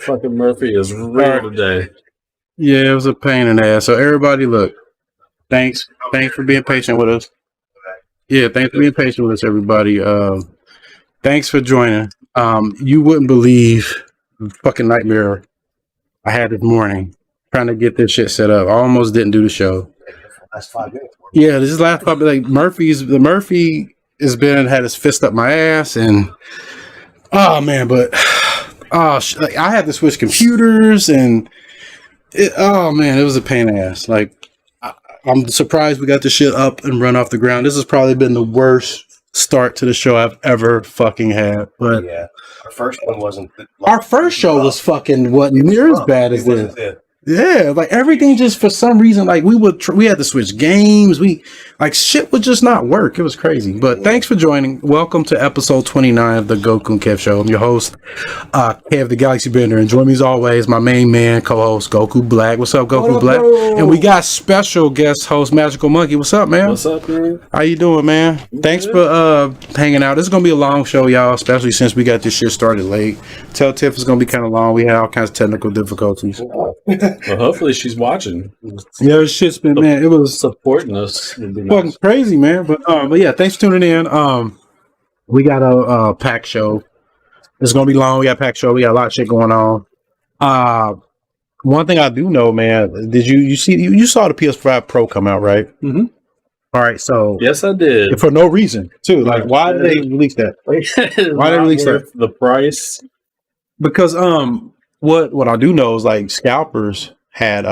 Fucking Murphy is rare today. Yeah, it was a pain in the ass. So everybody, look, thanks for being patient with us. Yeah, thanks for being patient with us, everybody. Thanks for joining. You wouldn't believe the fucking nightmare I had this morning trying to get this shit set up. I almost didn't do the show. Last 5 minutes. Yeah, this is last 5 minutes. Like Murphy has had his fist up my ass, and oh man, but like, I had to switch computers, and it was a pain in the ass. Like I'm surprised we got the shit up and run off the ground. This has probably been the worst start to the show I've ever fucking had. But yeah, our first one wasn't. Our first show was fucking wasn't near as bad as this. Yeah, like everything just for some reason, like we had to switch games. Shit would just not work. It was crazy. But thanks for joining. Welcome to episode 29 of the Goku and Kev Show. I'm your host, Kev the Galaxybender, and join me as always, my main man, co-host Goku Black. What's up, Goku Black? And we got special guest host Magical Monkey. What's up, man? What's up, man? How you doing, man? Thanks for hanging out. This is gonna be a long show, y'all, especially since we got this shit started late. Tell Tiff it's gonna be kind of long. We had all kinds of technical difficulties. Well, hopefully she's watching. Yeah, this shit's been, man, it was supporting us. Fucking crazy, man. But yeah, thanks for tuning in. We got a pack show. It's gonna be long. We got a pack show. We got a lot of shit going on. One thing I do know, man, did you saw the PS5 Pro come out, right? Mm-hmm. All right, so yes, I did. For no reason, too. Like, why did they release that? Why did they release that? The price? Because what I do know is like scalpers had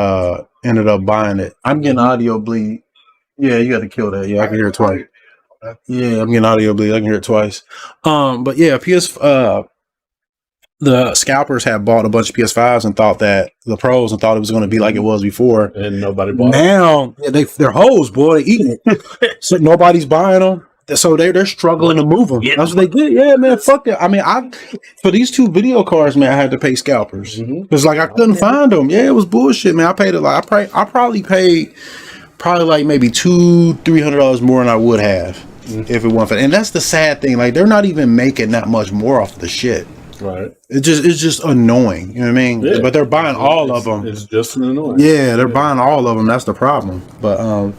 ended up buying it. I'm getting audio bleed. Yeah, you got to kill that. Yeah, I can hear it twice. Yeah, I'm getting audio bleed. I can hear it twice. But yeah, the scalpers had bought a bunch of PS5s and thought that the pros and thought it was going to be like it was before, and nobody bought now, it. Now they're hoes, boy. They eating it. So nobody's buying them. So they're struggling to move them. That's what they did. Yeah, man. Fuck that. I mean, for these 2 video cards, man, I had to pay scalpers because like I couldn't find them. Yeah, it was bullshit, man. I paid it like I probably paid like maybe $200-$300 more than I would have if it wasn't for. And that's the sad thing. Like they're not even making that much more off the shit. Right. It's just annoying. You know what I mean? Yeah. But they're buying all of them. It's just annoying. Yeah, they're buying all of them. That's the problem. But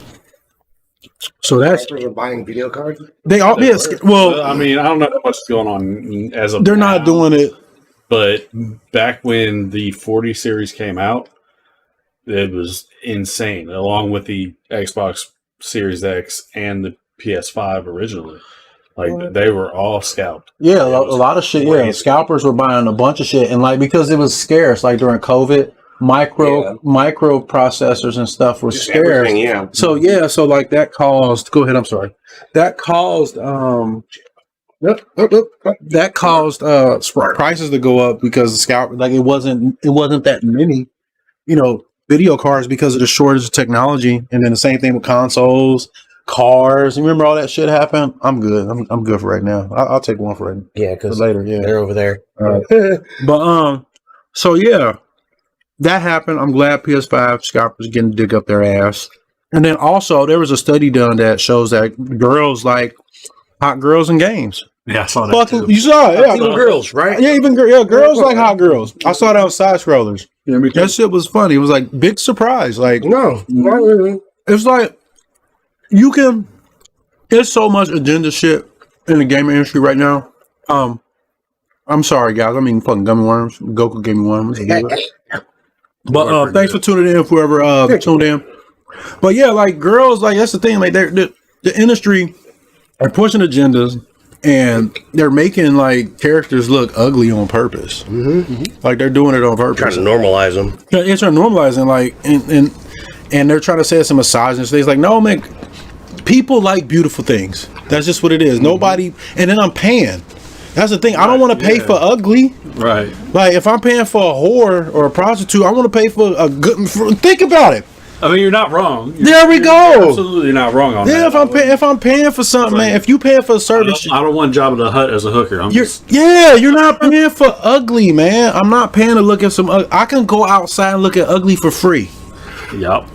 so that's buying video cards. They all yes. Well, I mean, I don't know how much is going on as of they're now, not doing it. But back when the 40 series came out, it was insane. Along with the Xbox Series X and the PS5 originally, like they were all scalped. Yeah, a lot of shit. Yeah, scalpers were buying a bunch of shit, and like because it was scarce, like during COVID. Microprocessors and stuff were scarce. Yeah. So like that caused. Go ahead. I'm sorry. That caused prices to go up because the scalper like it wasn't that many, video cards because of the shortage of technology, and then the same thing with consoles, cars. You remember all that shit happened? I'm good. I'm good for right now. I'll take one for right. Yeah, because later. Yeah, they're over there. All right. But so yeah. That happened. I'm glad PS5 scalpers getting to dig up their ass. And then also there was a study done that shows that girls like hot girls in games. Yeah, I saw that. Too. You saw it, yeah. Even girls, right? Yeah, girls like hot girls. I saw that on Side Scrollers. Yeah, that shit was funny. It was like big surprise. Like no, it's like there's so much agenda shit in the gaming industry right now. I'm sorry guys. I mean fucking gummy worms. Goku gave me worms. But thanks for tuning in, whoever tuned in. But yeah, like girls, like that's the thing. Like the industry are pushing agendas, and they're making like characters look ugly on purpose. Like they're doing it on purpose, trying to normalize them. Yeah, it's trying to normalize them. Like and they're trying to say it's a misogynist. It's like no, man. People like beautiful things. That's just what it is. Nobody. And then I'm paying. That's the thing. I don't want to pay for ugly. Right. Like if I'm paying for a whore or a prostitute, I want to pay for a good. Think about it. I mean, you're not wrong. There we go. You're absolutely not wrong on that. Yeah, if I'm paying for something, man. If you paying for a service, I don't want Jabba the Hutt as a hooker. You're not paying for ugly, man. I'm not paying to look at some. I can go outside and look at ugly for free. Yep.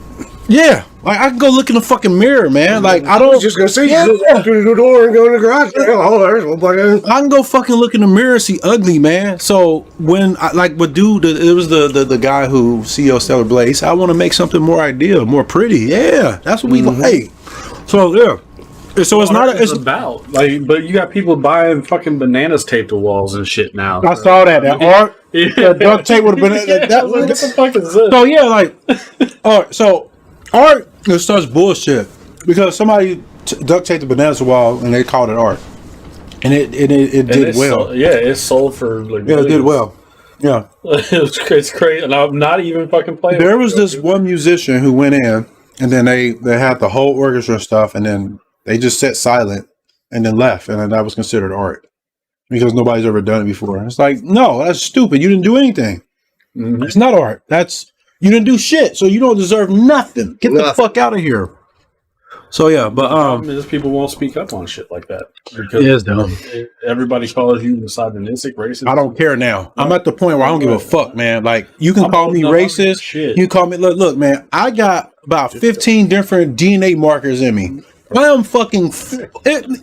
Yeah. Like I can go look in the fucking mirror, man. Like I I don't was just gonna say, Yeah. you go through the door and go in the garage. I can go fucking look in the mirror and see ugly, man. So when I like what dude, it was the guy who CEO Stellar Blade. He said, I want to make something more ideal, more pretty. Yeah, that's what we like. So yeah. So it's not. It's about like, but you got people buying fucking bananas taped to walls and shit now. I saw that art. The duct tape would have been. What the fuck is this? So yeah, like, art. So art is such bullshit because somebody duct taped the bananas to the wall and they called it art, and it did well. It sold for like. Yeah, it did well. Yeah, it's crazy, and I'm not even fucking playing. There was this one musician who went in, and then they had the whole orchestra stuff, and then they just sat silent and then left, and then that was considered art because nobody's ever done it before. And it's like, no, that's stupid. You didn't do anything. Mm-hmm. It's not art. You didn't do shit, so you don't deserve nothing. Get the fuck out of here. So yeah, but the problem is people won't speak up on shit like that because it's dumb. Everybody calls you misogynistic, racist. I don't care now. I'm at the point where I don't give a fuck, man. Like you can call me racist. You can call me look, man. I got about 15 different DNA markers in me. I am fucking.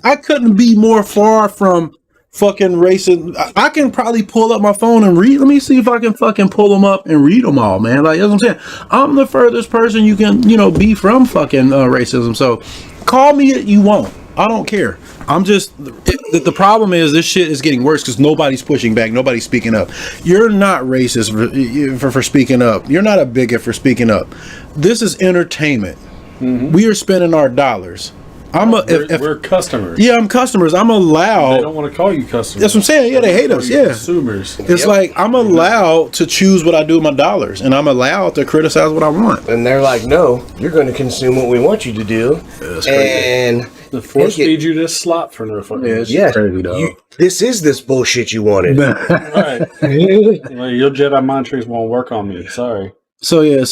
I couldn't be more far from fucking racist. I can probably pull up my phone and read. Let me see if I can fucking pull them up and read them all, man. Like that's what I'm saying. I'm the furthest person you can, be from fucking racism. So call me it you won't. I don't care. I'm just. The problem is this shit is getting worse because nobody's pushing back. Nobody's speaking up. You're not racist for speaking up. You're not a bigot for speaking up. This is entertainment. Mm-hmm. We are spending our dollars. We're customers. Yeah, I'm customers. I'm allowed. They don't want to call you customers. That's what I'm saying. Yeah, they hate us. Yeah, consumers. It's like I'm allowed to choose what I do with my dollars, and I'm allowed to criticize what I want. And they're like, "No, you're going to consume what we want you to do." And the force feed you this slop for no fucking. Yeah, crazy, this is this bullshit you wanted. Right. Well, your Jedi mind tricks won't work on me. Sorry. So yeah,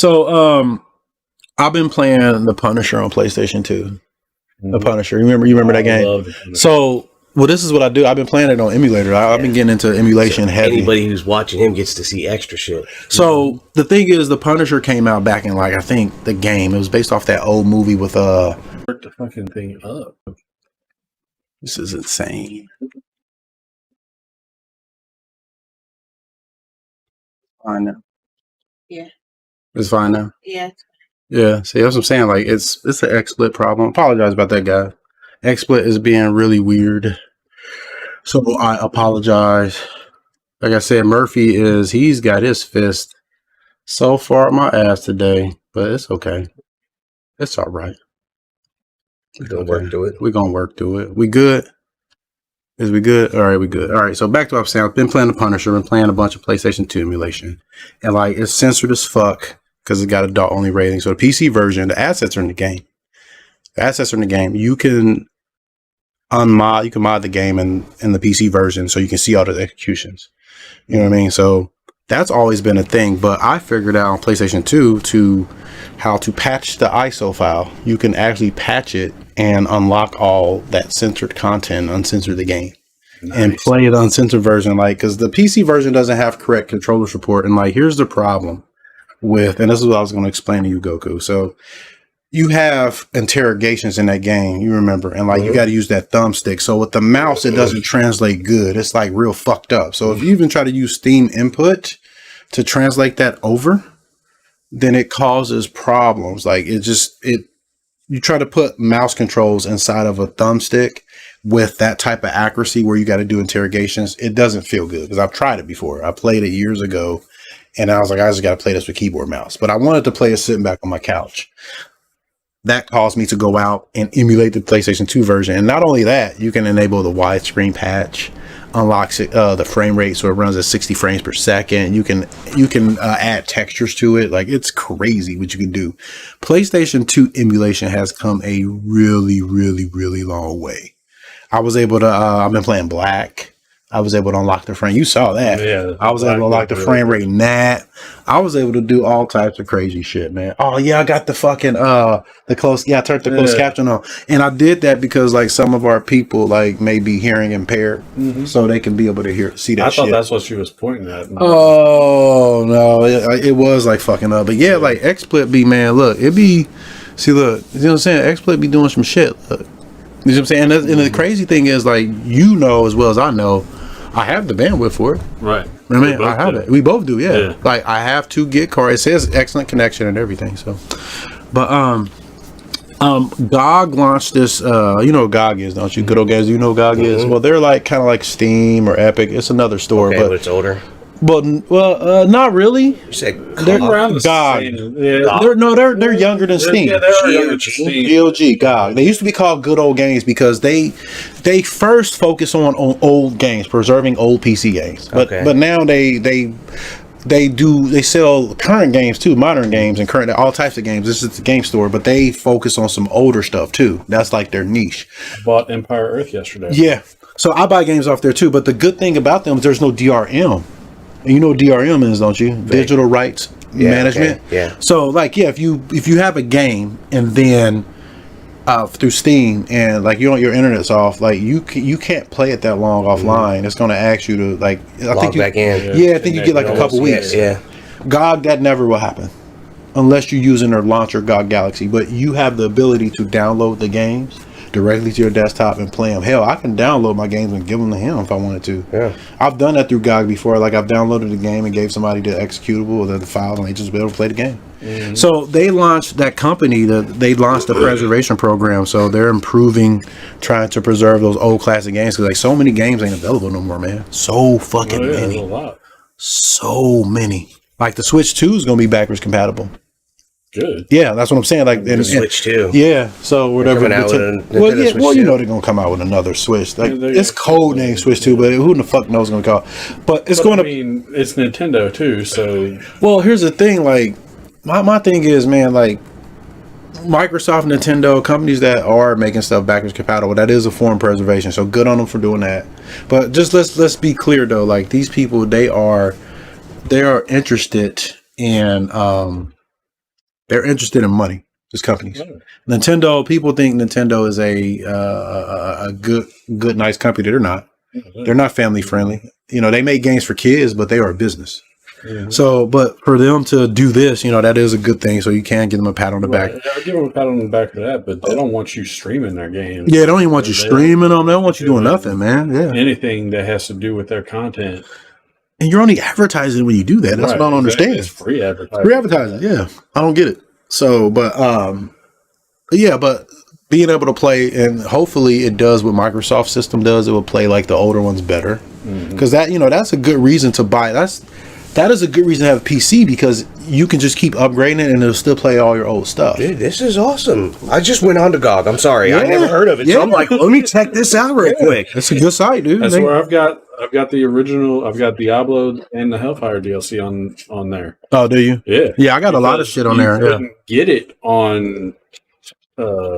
I've been playing The Punisher on PlayStation 2. The Punisher. You remember that game? So, this is what I do. I've been playing it on emulator. I've been getting into emulation heavy. Anybody who's watching him gets to see extra shit. So, the thing is, The Punisher came out back in, I think the game. It was based off that old movie with, Work the fucking thing up. This is insane. Fine now. Yeah. It's fine now? Yeah. Yeah, see, that's what I'm saying. Like, it's an XSplit problem. I apologize about that, guy. XSplit is being really weird. So I apologize. Like I said, he's got his fist so far up my ass today, but it's okay. It's all right. We're going to work through it. We're going to work through it. We good? Is we good? All right, we good. All right, so back to what I'm saying. I've been playing The Punisher. Been playing a bunch of PlayStation 2 emulation. And, it's censored as fuck. Because it's got adult only rating. So the PC version, the assets are in the game. You can mod the game in the PC version so you can see all the executions. You know what I mean? So that's always been a thing. But I figured out on PlayStation 2 how to patch the ISO file. You can actually patch it and unlock all that censored content, uncensor the game. Nice. And play the uncensored version. Because the PC version doesn't have correct controller support. And here's the problem. And this is what I was going to explain to you, Goku. So you have interrogations in that game, you remember, and you got to use that thumbstick. So with the mouse, it doesn't translate good. It's real fucked up. So if you even try to use Steam input to translate that over, then it causes problems. You try to put mouse controls inside of a thumbstick with that type of accuracy where you got to do interrogations. It doesn't feel good because I've tried it before. I played it years ago. And I was like, I just got to play this with keyboard mouse. But I wanted to play it sitting back on my couch. That caused me to go out and emulate the PlayStation 2 version. And not only that, you can enable the widescreen patch, unlocks the frame rate so it runs at 60 frames per second. You can add textures to it. It's crazy what you can do. PlayStation 2 emulation has come a really, really, really long way. I was able to, I've been playing Black. I was able to unlock the frame. You saw that. Yeah. I was able to unlock the frame rate nat. I was able to do all types of crazy shit, man. Oh yeah, I got the fucking I turned the closed caption on. And I did that because some of our people may be hearing impaired. Mm-hmm. So they can be able to see that shit. I thought that's what she was pointing at. Oh no, it was fucking up. But yeah, XSplit be, man, look, it be See, look, you know what I'm saying? Exploit be doing some shit. Look. You know what I'm saying? And the crazy thing is, like, you know as well as I know, I have the bandwidth for it. Right. I mean, I have it. We both do, yeah. Like, I have 2 gig card. It says excellent connection and everything. So, but GOG launched this. You know what GOG is, don't you? Good old guys, you know what GOG is. Well, they're like kind of like Steam or Epic. It's another store, but it's older. But not really. You said they're around the GOG. Yeah. They're younger than Steam. Yeah, they're younger than Steam. GOG, GOG. They used to be called Good Old Games because they first focus on old games, preserving old PC games. But now they sell current games too, modern games and current all types of games. This is the game store, but they focus on some older stuff too. That's like their niche. I bought Empire Earth yesterday. Yeah. So I buy games off there too, but the good thing about them is there's no DRM. And you know what DRM is, don't you? Digital rights management. Okay. Yeah. So like, if you have a game and then through Steam and like your internet's off, like you can't play it that long offline. It's going to ask you to like log back in. Yeah, I think you get like a couple weeks. Yeah. GOG, that never will happen unless you're using their launcher GOG Galaxy. But you have the ability to download the games directly to your desktop and play them. Hell, I can download my games and give them to him if I wanted to. Yeah, I've done that through GOG before. Like I've downloaded the game and gave somebody the executable or the file, and they just be able to play the game. Mm-hmm. So they launched that company. They launched a preservation program. So they're improving, trying to preserve those old classic games because like so many games ain't available no more, man. So fucking many. A lot. So many. Like the Switch 2 is gonna be backwards compatible. Good. Yeah, that's what I'm saying. Like the Switch 2. Yeah. So whatever. Well, you know they're gonna come out with another Switch. Like it's code name Switch 2, but who in the fuck knows gonna call? But it's going to. I mean, it's Nintendo too. So. Well, here's the thing. Like my thing is, man. Like Microsoft, Nintendo, companies that are making stuff backwards compatible. That is a form of preservation. So good on them for doing that. But just let's be clear though. Like these people, they are interested in they're interested in money. Just companies. Nintendo, people think Nintendo is a good, nice company. They're not. They're not family friendly. You know, they make games for kids, but they are a business. Mm-hmm. So, but for them to do this, you know, that is a good thing. So you can give them a pat on the back. I'll give them a pat on the back for that, but they don't want you streaming their games. Yeah, they don't even want you streaming them. They don't want you doing nothing, man. Yeah, anything that has to do with their content. And you're only advertising when you do that. That's what I don't understand. It's free advertising. Free advertising, yeah. I don't get it. So, but being able to play, and hopefully it does what Microsoft system does. It will play like the older ones better, because that, you know, that's a good reason to buy. That is a good reason to have a PC, because you can just keep upgrading it and it'll still play all your old stuff. Dude, this is awesome. I just went on to GOG. I'm sorry, I never heard of it. So I'm like, let me check this out real quick. It's a good site, dude. That's where I've got the original. I've got Diablo and the Hellfire DLC on there. Oh, do you? Yeah, yeah. I got a lot of shit on there. Couldn't get it on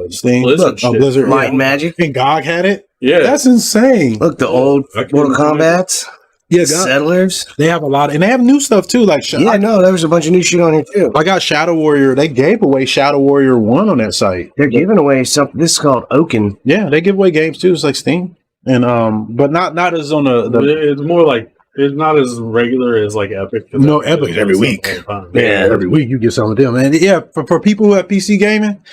Steam, Blizzard, Light and Magic, and GOG had it. Yeah, that's insane. Look, the old Mortal Kombat. Yeah, Settlers. They have a lot, and they have new stuff too. Like there was a bunch of new shit on here too. I got Shadow Warrior. They gave away Shadow Warrior 1 on that site. They're giving away something. This is called Oaken. Yeah, they give away games too. It's like Steam, and but not as on the. It's more like it's not as regular as like Epic. No, Epic every week. Yeah, every week you get some of them, and yeah, for people who have PC gaming.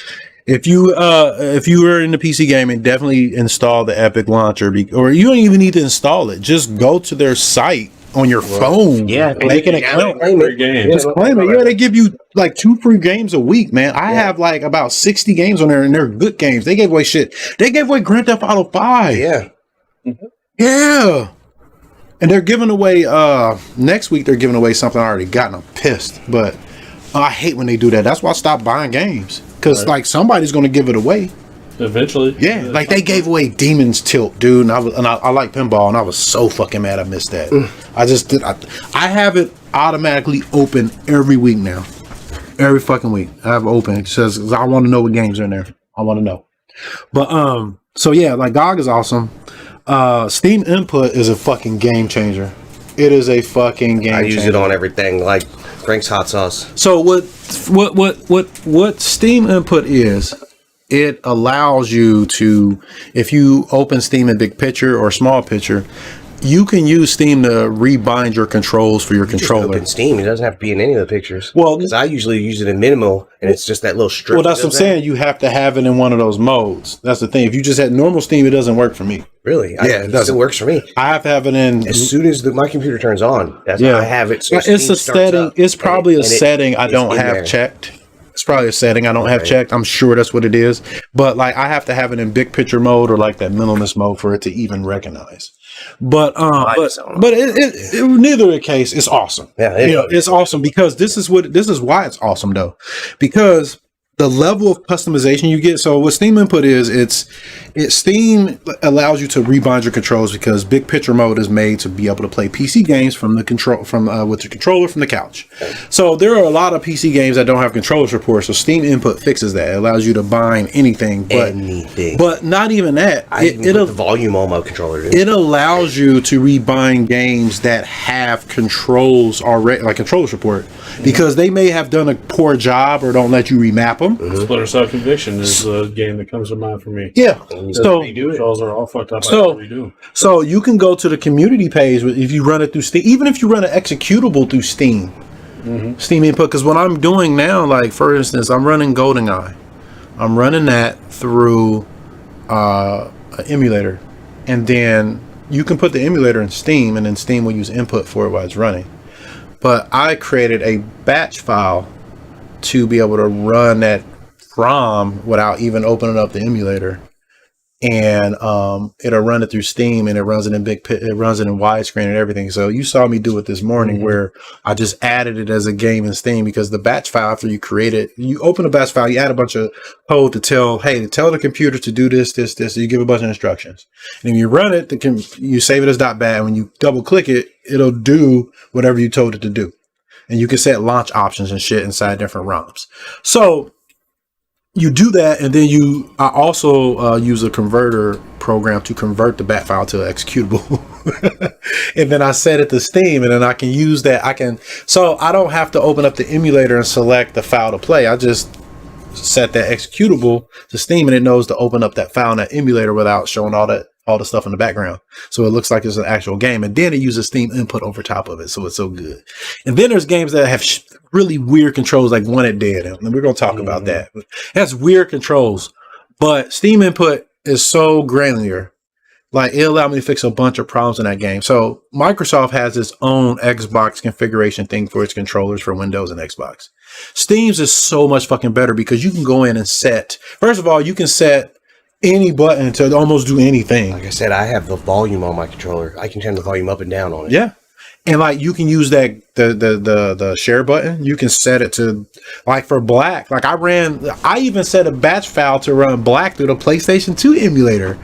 If you are in the PC gaming, definitely install the Epic launcher, or you don't even need to install it. Just go to their site on your phone. Yeah, make an account. Just claim it. Yeah, they give you like 2 free games a week, man. I have like about 60 games on there, and they're good games. They gave away shit. They gave away Grand Theft Auto 5. Yeah, yeah. And they're giving away next week. They're giving away something I already got, and I'm pissed. But I hate when they do that. That's why I stopped buying games. Because like somebody's going to give it away eventually. Yeah, like they gave away Demon's Tilt, dude, and I like pinball, and I was so fucking mad I missed that. I have it automatically open every week now. Every fucking week I have it open. It says I want to know what games are in there. I want to know. But so yeah, like GOG is awesome. Steam Input is a fucking game changer. It is a fucking game changer. I use it on everything, like Frank's hot sauce. So what Steam Input is, it allows you to, if you open Steam in big picture or small picture, you can use Steam to rebind your controls for your controller. In Steam, it doesn't have to be in any of the pictures. Well, because I usually use it in minimal, and it's just that little strip. Well, that's what I'm saying. You have to have it in one of those modes. That's the thing. If you just had normal Steam, it doesn't work for me. Really? It still works for me. I have to have it in as soon as my computer turns on. I have it. So it's a setting. It's probably a setting I don't have checked. It's probably a setting I don't have checked. I'm sure that's what it is. But like, I have to have it in big picture mode or like that minimalist mode for it to even recognize. But neither the case. It's awesome. Yeah, it's awesome because this is why it's awesome though, because the level of customization you get. So what Steam Input is, Steam allows you to rebind your controls because big picture mode is made to be able to play PC games with your controller from the couch. So there are a lot of PC games that don't have controller support. So Steam Input fixes that. It allows you to bind anything, but not even that. It'll put the volume on my controller. It allows you to rebind games that have controls already, like controller support, because they may have done a poor job or don't let you remap them. Splinter Cell Conviction is a game that comes to mind for me. Yeah. So controls are all fucked up. So you can go to the community page if you run it through Steam, even if you run an executable through Steam, Steam Input. Because what I'm doing now, like for instance, I'm running GoldenEye. I'm running that through an emulator, and then you can put the emulator in Steam, and then Steam will use input for it while it's running. But I created a batch file to be able to run that ROM without even opening up the emulator, and it'll run it through Steam, and it runs it in widescreen and everything. So you saw me do it this morning where I just added it as a game in Steam, because the batch file, after you create it, you open a batch file, you add a bunch of code to tell the computer to do this, so you give a bunch of instructions, and when you run it, you save it as .bat, and when you double click it, it'll do whatever you told it to do. And you can set launch options and shit inside different ROMs. So you do that, and then I also use a converter program to convert the bat file to an executable. And then I set it to Steam, and then I can use that. So I don't have to open up the emulator and select the file to play. I just set that executable to Steam, and it knows to open up that file in that emulator without showing all the stuff in the background, so it looks like it's an actual game. And then it uses Steam Input over top of it, so it's so good. And then there's games that have really weird controls, like Wanted Dead, and we're gonna talk about that. It has weird controls, but Steam Input is so granular. Like, it allowed me to fix a bunch of problems in that game. So Microsoft has its own Xbox configuration thing for its controllers for Windows and Xbox. Steam's is so much fucking better because you can go in and first of all, you can set any button to almost do anything. Like I said, I have the volume on my controller. I can turn the volume up and down on it. Yeah. And like, you can use that the share button. You can set it to, like, for Black. Like, I even set a batch file to run Black through the PlayStation 2 emulator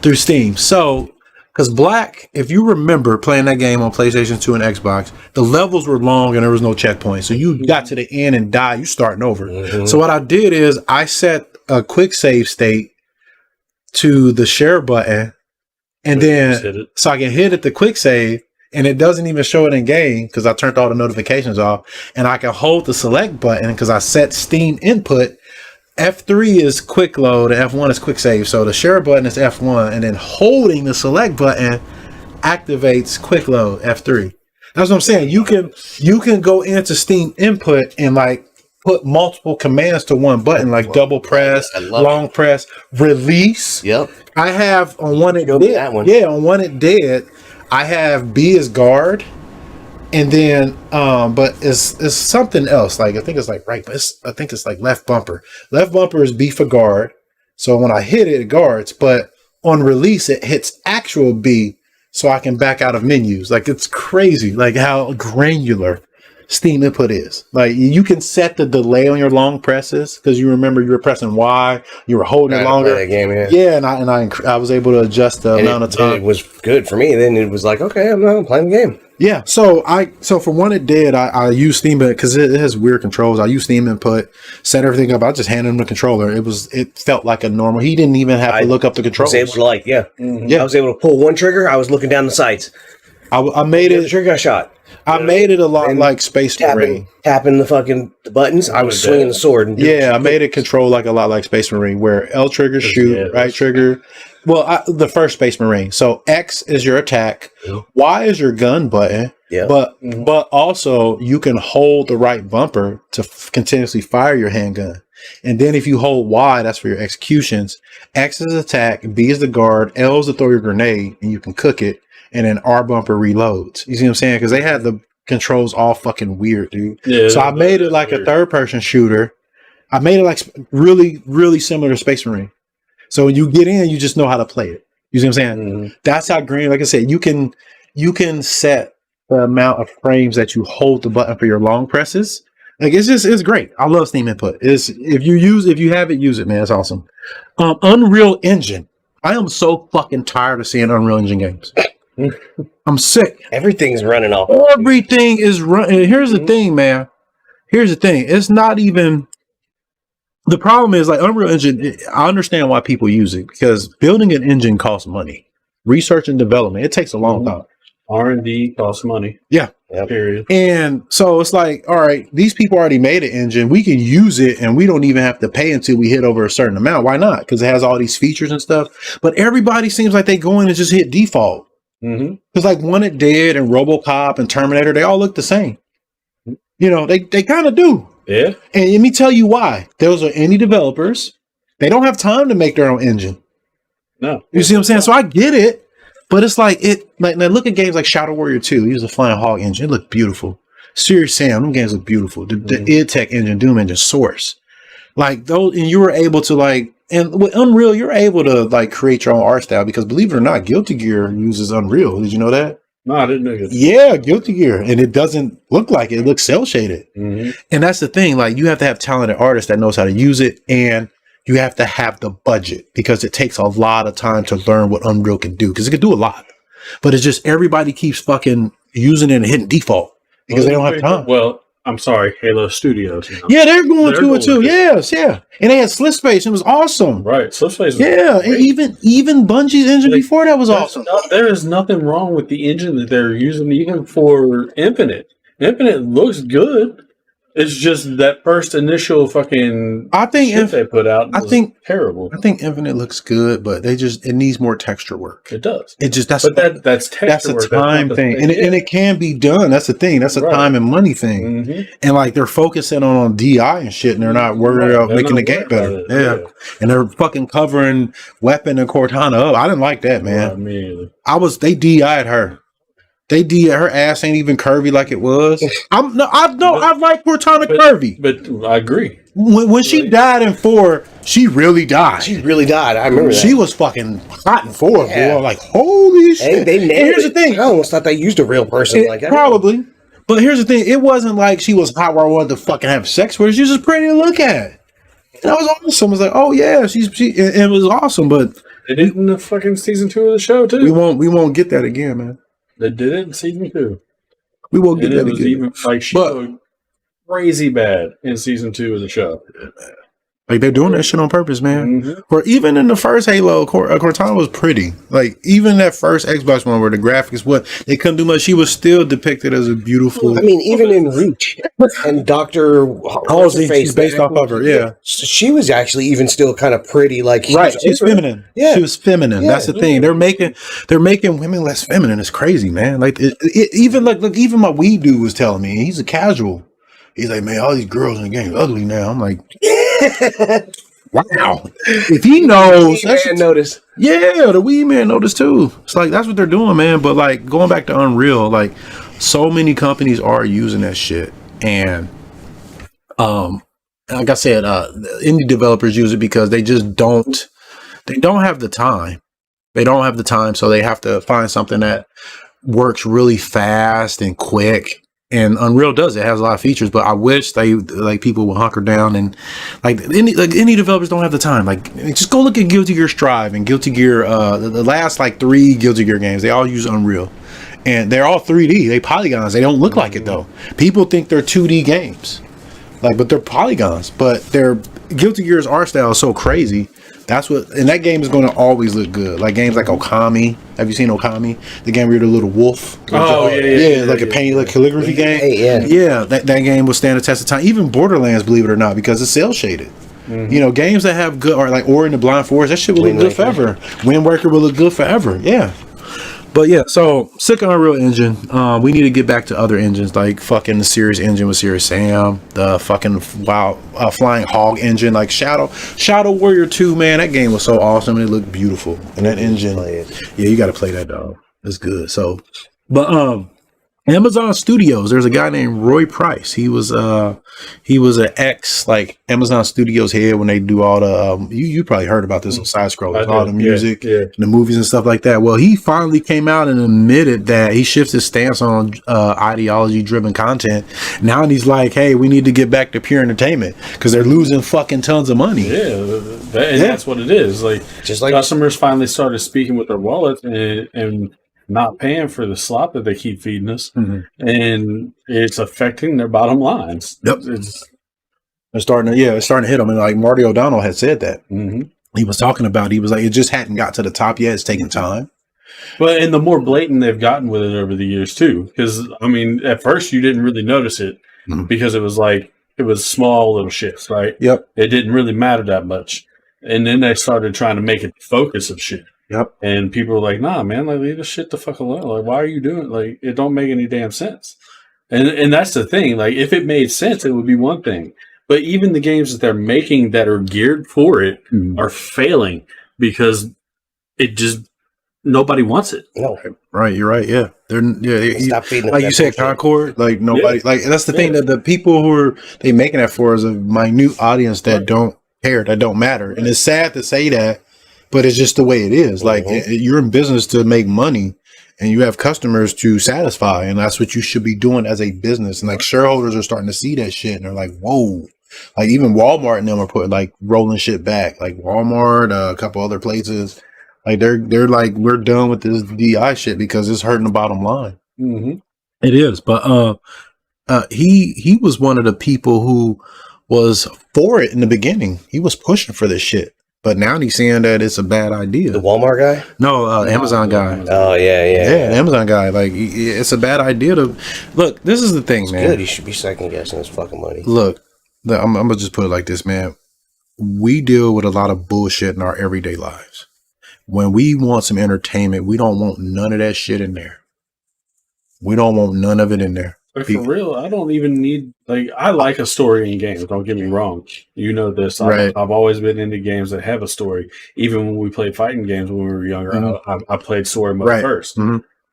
through Steam. So, because Black, if you remember playing that game on PlayStation 2 and Xbox, the levels were long and there was no checkpoint. So you got to the end and died. You starting over. So what I did is I set a quick save state to the share button, and then so I can hit it the quick save, and it doesn't even show it in game because I turned all the notifications off, and I can hold the select button because I set Steam Input. F3 is quick load and F1 is quick save, so the share button is F1, and then holding the select button activates quick load F3. That's what I'm saying. You can go into Steam Input and like put multiple commands to one button, like double press, long press, release. Yep. I have on one it dead. Yeah, on one it dead. I have B as guard, and then but it's something else. Like, I think it's like right, but I think it's like left bumper. Left bumper is B for guard. So when I hit it, it guards. But on release, it hits actual B, so I can back out of menus. Like, it's crazy, like how granular Steam Input is. Like, you can set the delay on your long presses because you remember you were pressing Y, you were holding it longer. That game, and I was able to adjust the amount of time. It was good for me. Then it was like, okay, I'm playing the game. Yeah. So for one it did, I use Steam Input because it has weird controls. I use Steam Input, set everything up. I just handed him the controller. It felt like a normal. He didn't even have to look up the controls. I was able to I was able to pull one trigger. I was looking down the sights. I made The it. trigger got shot. I made it a lot like Space Marine. Tapping the fucking buttons. I was swinging the sword. And I made it control like a lot like Space Marine, where L trigger shoot, right trigger. Well, the first Space Marine. So X is your attack, Y is your gun button. Yeah. But also you can hold the right bumper to continuously fire your handgun. And then if you hold Y, that's for your executions. X is attack, B is the guard, L is to throw your grenade, and you can cook it. And then R bumper reloads. You see what I'm saying? Because they had the controls all fucking weird, dude. Yeah, so I made it like a third person shooter. I made it like really, really similar to Space Marine. So when you get in, you just know how to play it. You see what I'm saying? Mm-hmm. That's how green. Like I said, you can set the amount of frames that you hold the button for your long presses. Like it's great. I love Steam Input. If you have it, use it, man. It's awesome. Unreal Engine. I am so fucking tired of seeing Unreal Engine games. I'm sick. Everything's running off. Everything is running. Here's the thing, man. Here's the thing. It's not even. The problem is like Unreal Engine. I understand why people use it because building an engine costs money. Research and development. It takes a long time. R&D costs money. Yeah. Period. And so it's like, all right, these people already made an engine. We can use it and we don't even have to pay until we hit over a certain amount. Why not? Because it has all these features and stuff. But everybody seems like they go in and just hit default. Because like Wanted Dead and RoboCop and Terminator, they all look the same. You know, they kind of do. Yeah. And let me tell you why. Those are indie developers. They don't have time to make their own engine. No. You see what I'm saying? So I get it. But it's like now look at games like Shadow Warrior 2. He was a Flying Hog engine. It looked beautiful. Serious Sam, them games look beautiful. The id Tech engine, Doom engine, Source. Like those, and you were able to like, and with Unreal, you're able to like create your own art style because believe it or not, Guilty Gear uses Unreal. Did you know that? No, I didn't know that. Yeah, Guilty Gear. And it doesn't look like it. It looks cel shaded. And that's the thing. Like you have to have talented artists that knows how to use it. And you have to have the budget because it takes a lot of time to learn what Unreal can do because it can do a lot. But it's just everybody keeps fucking using it and hitting default because they don't have time. Well, I'm sorry, Halo Studios. You know? Yeah, they're going to it too. Yes, yeah. And they had Slip Space. It was awesome. Right, Slip Space. Yeah, and even Bungie's engine before that was awesome. There is nothing wrong with the engine that they're using even for Infinite. Infinite looks good. It's just that first initial fucking shit they put out. I think terrible. I think Infinite looks good, but it needs more texture work. It does. It just that's texture that's a work. time thing, and it can be done. That's the thing. That's a time and money thing. And like they're focusing on DI and shit, and they're not worried about making the game better. Yeah, and they're fucking covering Weapon and Cortana up. I didn't like that, man. They DI'd her. Her ass ain't even curvy like it was. I like Cortana curvy. But I agree. When she died in 4, she really died. She really died. I remember that. She was fucking hot in 4, boy. Like, holy shit. Here's the thing. I almost thought they used a real person like that. Probably. But here's the thing. It wasn't like she was hot where I wanted to fucking have sex with her. She was just pretty to look at. And that was awesome. I was like, oh yeah, it was awesome. But they did it in the fucking season 2 of the show too. We won't get that again, man. They did it in season 2. We won't get that again. Even like she looked crazy bad in season 2 of the show. Like they're doing that shit on purpose, man. Or even in the first Halo, Cortana was pretty. Like even that first Xbox one where the graphics, they couldn't do much. She was still depicted as a beautiful. I mean, even in Reach and Dr. Halsey, she's based off of her. Yeah, she was actually even still kind of pretty. Like she's feminine. Yeah, she was feminine. That's the thing. They're making women less feminine. It's crazy, man. Like even my weed dude was telling me he's a casual. He's like, man, all these girls in the game are ugly now. I'm like, wow. If he knows, notice. Yeah, the weed man noticed too. It's like that's what they're doing, man. But like going back to Unreal, like so many companies are using that shit, and like I said, indie developers use it because they just don't have the time. They don't have the time, so they have to find something that works really fast and quick. And Unreal does. It has a lot of features, but I wish people would hunker down and any developers don't have the time. Like just go look at Guilty Gear Strive and Guilty Gear. The last 3 Guilty Gear games, they all use Unreal, and they're all 3D. They polygons. They don't look like it though. People think they're 2D games, but they're polygons. But their Guilty Gear's art style is so crazy That's what, and that game is going to always look good. Like games like Okami. Have you seen Okami? The game where you're the little wolf. Oh yeah, like a painting, like calligraphy game. Yeah. That game will stand the test of time. Even Borderlands, believe it or not, because it's cel shaded. You know, games that have good, or like Ori and the Blind Forest, that shit will look good forever. Wind Waker will look good forever. Yeah. But yeah, so sick on Unreal Engine. We need to get back to other engines, like fucking the Serious engine with Serious Sam, the fucking Flying Hog engine, like Shadow Warrior 2, man. That game was so awesome and it looked beautiful. And that engine, yeah, you got to play that, dog. It's good. So, but Amazon Studios, there's a guy named Roy Price. He was an ex like Amazon Studios head when they do all the you probably heard about this on side scrollers, all the music, the movies and stuff like that. Well, he finally came out and admitted that he shifts his stance on ideology driven content. Now he's like, hey, we need to get back to pure entertainment because they're losing fucking tons of money. That's what it is. Like, just like customers finally started speaking with their wallets and not paying for the slop that they keep feeding us, and it's affecting their bottom lines. It's starting to hit them. And like Marty O'Donnell had said that he was talking about, he was like, it just hadn't got to the top yet. It's taking time. But and the more blatant they've gotten with it over the years too, because I mean, at first you didn't really notice it because it was small little shifts, right? Yep. It didn't really matter that much, and then they started trying to make it the focus of shit. Yep. And people were like, nah, man, like, leave this shit the fuck alone. Like, why are you doing it? Like, it don't make any damn sense. And that's the thing. Like, if it made sense, it would be one thing. But even the games that they're making that are geared for it are failing because it just, nobody wants it. No. Right. You're right. Yeah. Stop feeding like you said, Concord, like nobody, like, that's the thing that the people who they making that for is a minute audience that don't care, that don't matter. And it's sad to say that, but it's just the way it is. Like you're in business to make money and you have customers to satisfy. And that's what you should be doing as a business. And like shareholders are starting to see that shit. And they're like, whoa, like even Walmart and them are putting like rolling shit back, like Walmart, a couple other places. Like they're like, we're done with this DI shit because it's hurting the bottom line. It is. But, he was one of the people who was for it in the beginning. He was pushing for this shit. But now he's saying that it's a bad idea. The Walmart guy? No, Amazon guy. Oh, yeah. The Amazon guy. Like, it's a bad idea to... Look, this is the thing, man. Good. He should be second-guessing his fucking money. Look, I'm going to just put it like this, man. We deal with a lot of bullshit in our everyday lives. When we want some entertainment, we don't want none of that shit in there. We don't want none of it in there. But for real, I don't even need, like, I like a story in games. Don't get me wrong. You know this. I've always been into games that have a story. Even when we played fighting games when we were younger, I played story mode first.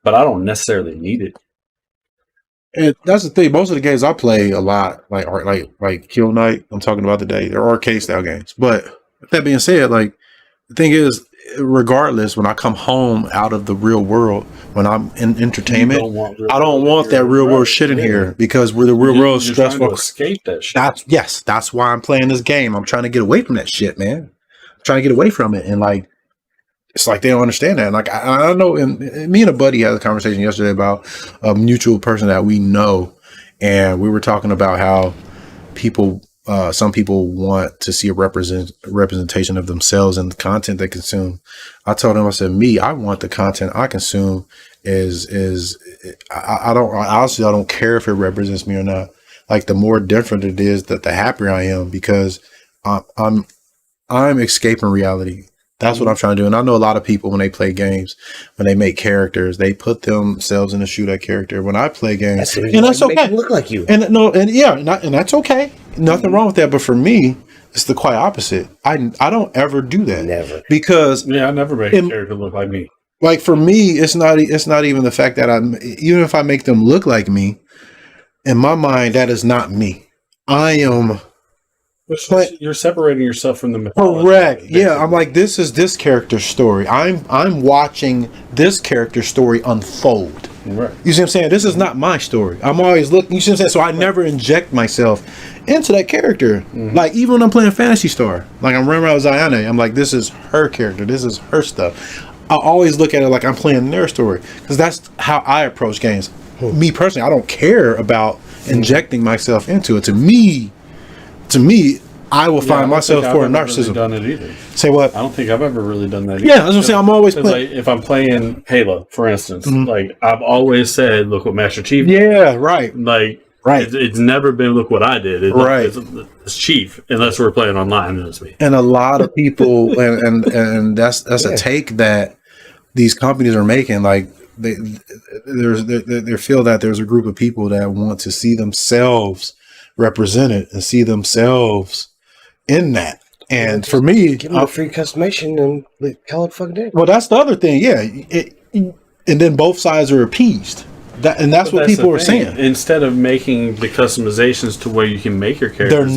But I don't necessarily need it. And that's the thing. Most of the games I play a lot, like Kill Knight, I'm talking about today, they're arcade style games. But that being said, like, the thing is, regardless, when I come home out of the real world, when I'm in entertainment, I don't want that real world shit in here because the real world is stressful. Trying to escape that shit. That's why I'm playing this game. I'm trying to get away from that shit, man. I'm trying to get away from it. And like, it's like they don't understand that. And like, I know, and me and a buddy had a conversation yesterday about a mutual person that we know. And we were talking about how some people want to see a representation of themselves in the content they consume. I told him, I said, I want the content I consume I don't care if it represents me or not. Like the more different it is, that the happier I am because I'm escaping reality. That's what I'm trying to do. And I know a lot of people when they play games, when they make characters, they put themselves in the shoe of that character. When I play games, and that's okay. Look like you. And that's okay. Nothing wrong with that. But for me, it's the quite opposite. I don't ever do that. Never. Because I never make a character look like me. Like for me, it's not even the fact that even if I make them look like me, in my mind, that is not me. I am. You're separating yourself from the mythology. Correct. Yeah, I'm like, this is this character's story. I'm watching this character's story unfold. Right. You see what I'm saying? This is not my story. I'm always looking. You see what I'm saying? So I never inject myself into that character. Like even when I'm playing Phantasy Star, like I'm running around with Ziana, I'm like, this is her character. This is her stuff. I always look at it like I'm playing their story because that's how I approach games. Me personally, I don't care about injecting myself into it. To me, I will find myself for a narcissism. Really done it either. Say what? I don't think I've ever really done that either. Yeah, I was gonna say I'm always playing. Like, if I'm playing Halo, for instance, like I've always said, look what Master Chief did. Yeah, right. Like, right. It's never been look what I did. It's Chief, unless we're playing online. And it's me. And a lot of people, and that's a take that these companies are making. Like they feel that there's a group of people that want to see themselves represented and see themselves in that. And for me, give them a free customization and call it fucking day. Well, that's the other thing. Yeah, and then both sides are appeased. That's what people are saying. Instead of making the customizations to where you can make your characters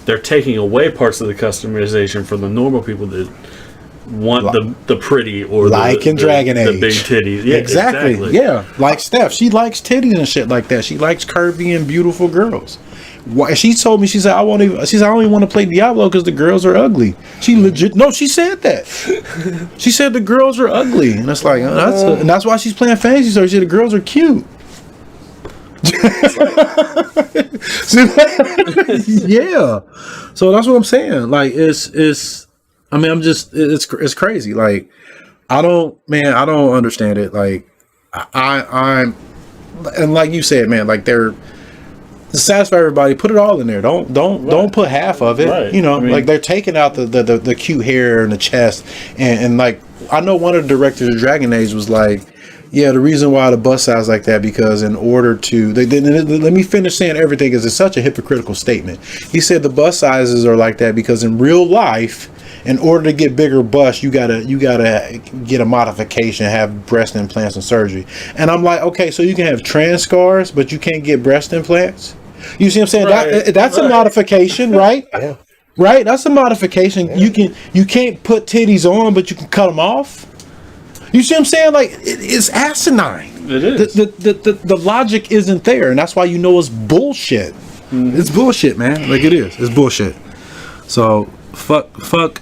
they're taking away parts of the customization for the normal people that want the pretty or in Dragon Age, the big titties. Yeah, exactly. Yeah, like Steph, she likes titties and shit like that. She likes curvy and beautiful girls. Why, she told me, she said, I don't even want to play Diablo because the girls are ugly. She legit, no, she said that. She said the girls are ugly, and it's like and that's why she's playing Phantasy. So she said the girls are cute. Yeah, so that's what I'm saying. Like it's crazy. Like I don't understand it. Like I'm, and like you said, man, like they're. To satisfy everybody, put it all in there. Don't put half of it. Right. You know, like they're taking out the cute hair and the chest, and like I know one of the directors of Dragon Age was like, yeah, the reason why the bust size like that because in order to let me finish saying everything because it's such a hypocritical statement. He said the bust sizes are like that because in real life, in order to get bigger busts, you gotta get a modification, have breast implants and surgery. And I'm like, okay, so you can have trans scars, but you can't get breast implants. You see what I'm saying? Right. That's a modification, right? Yeah. Right? That's a modification. Yeah. You can't put titties on, but you can cut them off. You see what I'm saying? Like it's asinine. It is. The logic isn't there, and that's why you know it's bullshit. Mm-hmm. It's bullshit, man. Like it is. It's bullshit. So fuck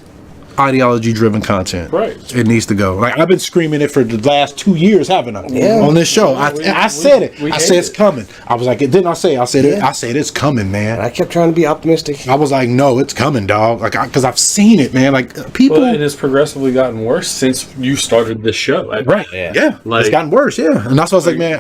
ideology-driven content. Right. It needs to go. Like I've been screaming it for the last 2 years, haven't I? Yeah. On this show, I said it. I said it's coming. I was like, didn't I say? I said it. I said it's coming, man. I kept trying to be optimistic. I was like, no, it's coming, dog. Like because I've seen it, man. Like people. Well, it has progressively gotten worse since you started this show. Right. Yeah. Like, it's gotten worse. Yeah. And that's why I was like, man,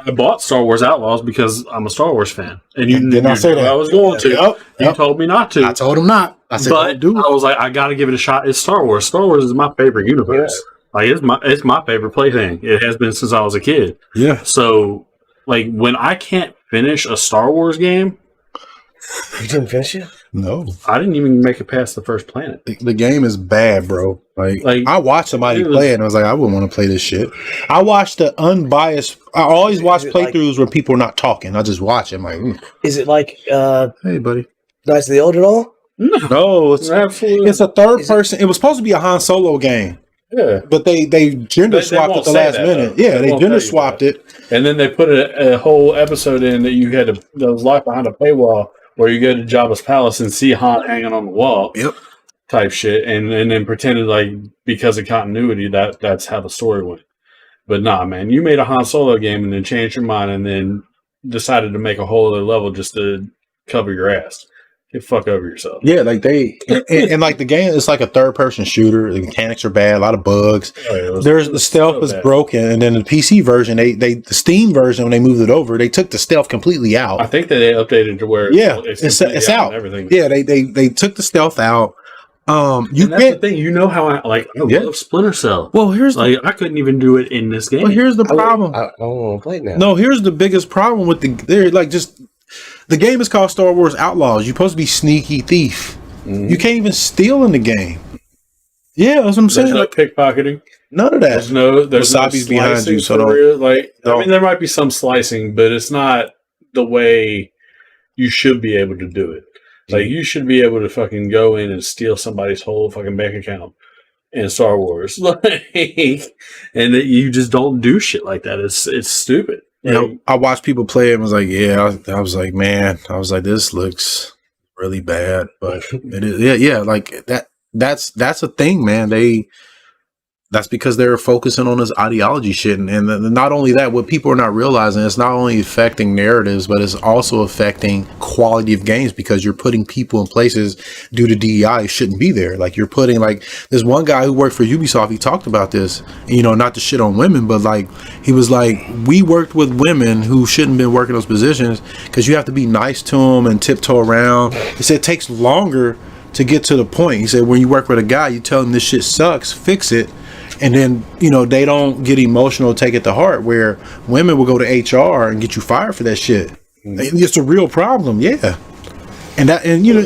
I bought Star Wars Outlaws because I'm a Star Wars fan, and you didn't I say that I was going to. You told me not to. I told him not. I said, but I was like, I got to give it a shot. It's Star Wars. Star Wars is my favorite universe. Yeah. Like it's my favorite plaything. It has been since I was a kid. Yeah. So like when I can't finish a Star Wars game, you didn't finish it? No, I didn't even make it past the first planet. The game is bad, bro. Like I watched somebody play it, and I was like, I wouldn't want to play this shit. I watched the unbiased. I always watch playthroughs where people are not talking. I just watch it. I'm like, is it like, hey, buddy, Knights of the Old at all? No, it's a third person. It was supposed to be a Han Solo game. Yeah, but they gender swapped at the last minute. Yeah, they gender swapped it, and then they put a whole episode in that you had that was locked behind a paywall. Where you go to Jabba's palace and see Han hanging on the wall, type shit, and then pretended like because of continuity that's how the story went. But nah, man, you made a Han Solo game and then changed your mind and then decided to make a whole other level just to cover your ass. Get fuck over yourself. Yeah, like and like the game, it's like a third person shooter. The mechanics are bad, a lot of bugs. The stealth is broken, and then the PC version, the Steam version, when they moved it over, they took the stealth completely out. I think that they updated to where it's out. Everything. Yeah, they took the stealth out. That's the thing. You know how I love Splinter Cell. Well, I couldn't even do it in this game. Well, here's the problem. I don't want to play it now. No, here's the biggest problem with the game is called Star Wars Outlaws. You're supposed to be sneaky thief. Mm-hmm. You can't even steal in the game. Yeah, that's what I'm saying. There's no pickpocketing. None of that. There's Wasabi's no behind you, so I mean, there might be some slicing, but it's not the way you should be able to do it. Like, you should be able to fucking go in and steal somebody's whole fucking bank account in Star Wars. And that you just don't do shit like that. It's stupid. You know, I watched people play it and was like, I was like, man, this looks really bad. But it is, like that's a thing, man. That's because they're focusing on this ideology shit. And not only that, what people are not realizing, it's not only affecting narratives, but it's also affecting quality of games, because you're putting people in places due to DEI shouldn't be there. Like, you're putting, like, there's one guy who worked for Ubisoft, he talked about this, you know, not to shit on women, but like, he was like, we worked with women who shouldn't be working those positions because you have to be nice to them and tiptoe around. He said it takes longer to get to the point. He said, when you work with a guy, you tell him this shit sucks, fix it. And then, you know, they don't get emotional, take it to heart, where women will go to HR and get you fired for that shit. It's a real problem. Yeah. And that, and, you know,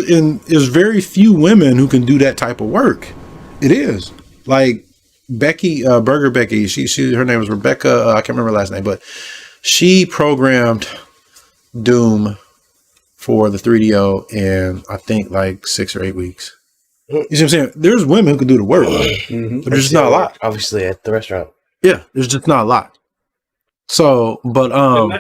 and there's very few women who can do that type of work. It is like Becky, Burger Becky. Her name was Rebecca. I can't remember her last name, but she programmed Doom for the 3DO in, I think, like 6 or 8 weeks. You see what I'm saying? There's women who can do the work, but there's just not a lot. Obviously, at the restaurant. Yeah, there's just not a lot. So, but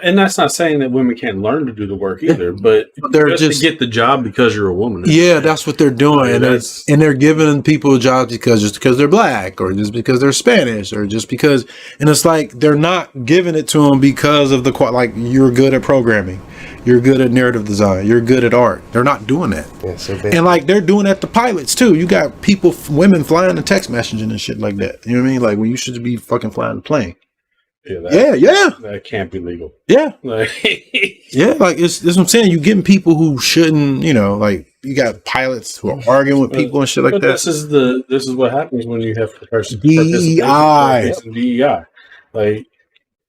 and that's not saying that women can't learn to do the work either, but they're just to get the job because you're a woman. Yeah, that's what they're doing, and they're giving people jobs just because they're black, or just because they're Spanish, or just because. And it's like they're not giving it to them because of the like, you're good at programming, you're good at narrative design, you're good at art. They're not doing that, and like they're doing that to pilots too. You got women flying and text messaging and shit like that. You know what I mean? Like, when you should be fucking flying the plane. Yeah, that can't be legal. Yeah, yeah, like it's what I'm saying. You getting people who shouldn't, you know, like you got pilots who are arguing with people and shit like that. This is what happens when you have DEI. Like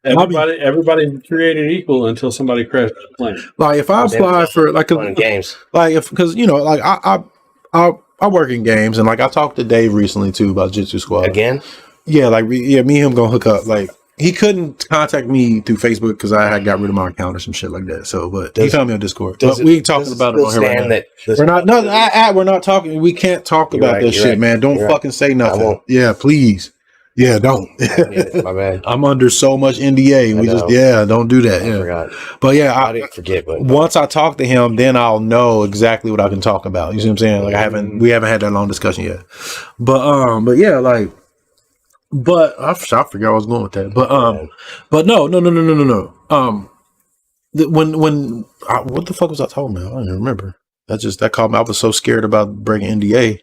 everybody created equal until somebody crashes the plane. Like, if I apply for like games, like because you know, like I work in games, and like I talked to Dave recently too about Jitsu Squad again. Yeah, like me and him gonna hook up. Like, he couldn't contact me through Facebook because I had got rid of my account or some shit like that. So, but he found me on Discord. But we ain't talking about it on here right now. We're not. No, we're not talking. We can't talk about this shit, man. Don't fucking say nothing. Yeah, please. Yeah, don't. My bad. I'm under so much NDA. Don't do that. I forgot. But yeah, I didn't forget. But once I talk to him, then I'll know exactly what I can talk about. You see what I'm saying? Like, we haven't had that long discussion yet. But yeah, like. But I forgot where I was going with that. But no. What the fuck was I talking about? I don't even remember. That caught me. I was so scared about breaking NDA.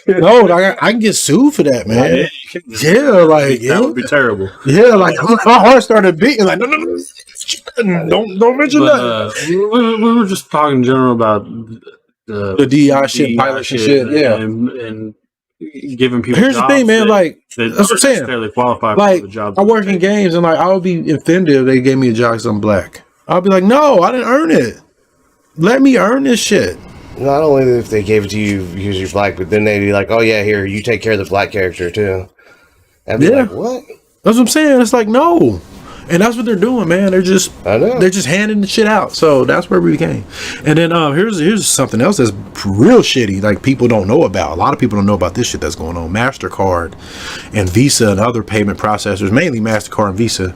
No, I can get sued for that, man. That would be terrible. Yeah, like my heart started beating. Like, no, don't mention that. We were just talking in general about the DEI shit, pilot shit, yeah, and giving people. Here's the thing, man. Like, that's what I'm saying. Qualified like, for the job. I work in games, and like, I would be offended if they gave me a job because I'm black. I'll be like, no, I didn't earn it. Let me earn this shit. Not only if they gave it to you because you're black, but then they'd be like, oh yeah, here, you take care of the black character too. I'd be like, what? That's what I'm saying. It's like, no. And that's what they're doing, man. They're just handing the shit out. So that's where we came. And then here's something else that's real shitty, like people don't know about. A lot of people don't know about this shit that's going on. Mastercard and Visa and other payment processors, mainly Mastercard and Visa,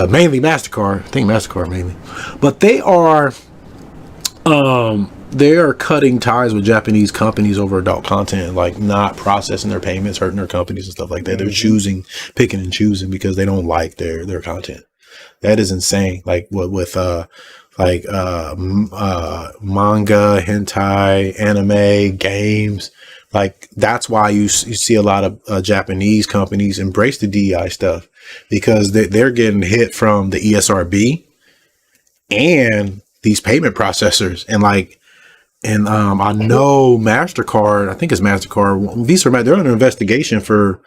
mainly Mastercard. I think Mastercard mainly, but they are cutting ties with Japanese companies over adult content, like not processing their payments, hurting their companies and stuff like that. They're picking and choosing because they don't like their content. That is insane. Like with manga, hentai, anime, games. Like, that's why you see a lot of Japanese companies embrace the DEI stuff, because they're getting hit from the ESRB and these payment processors. And I know Mastercard, I think it's Mastercard, Visa, they're under investigation for,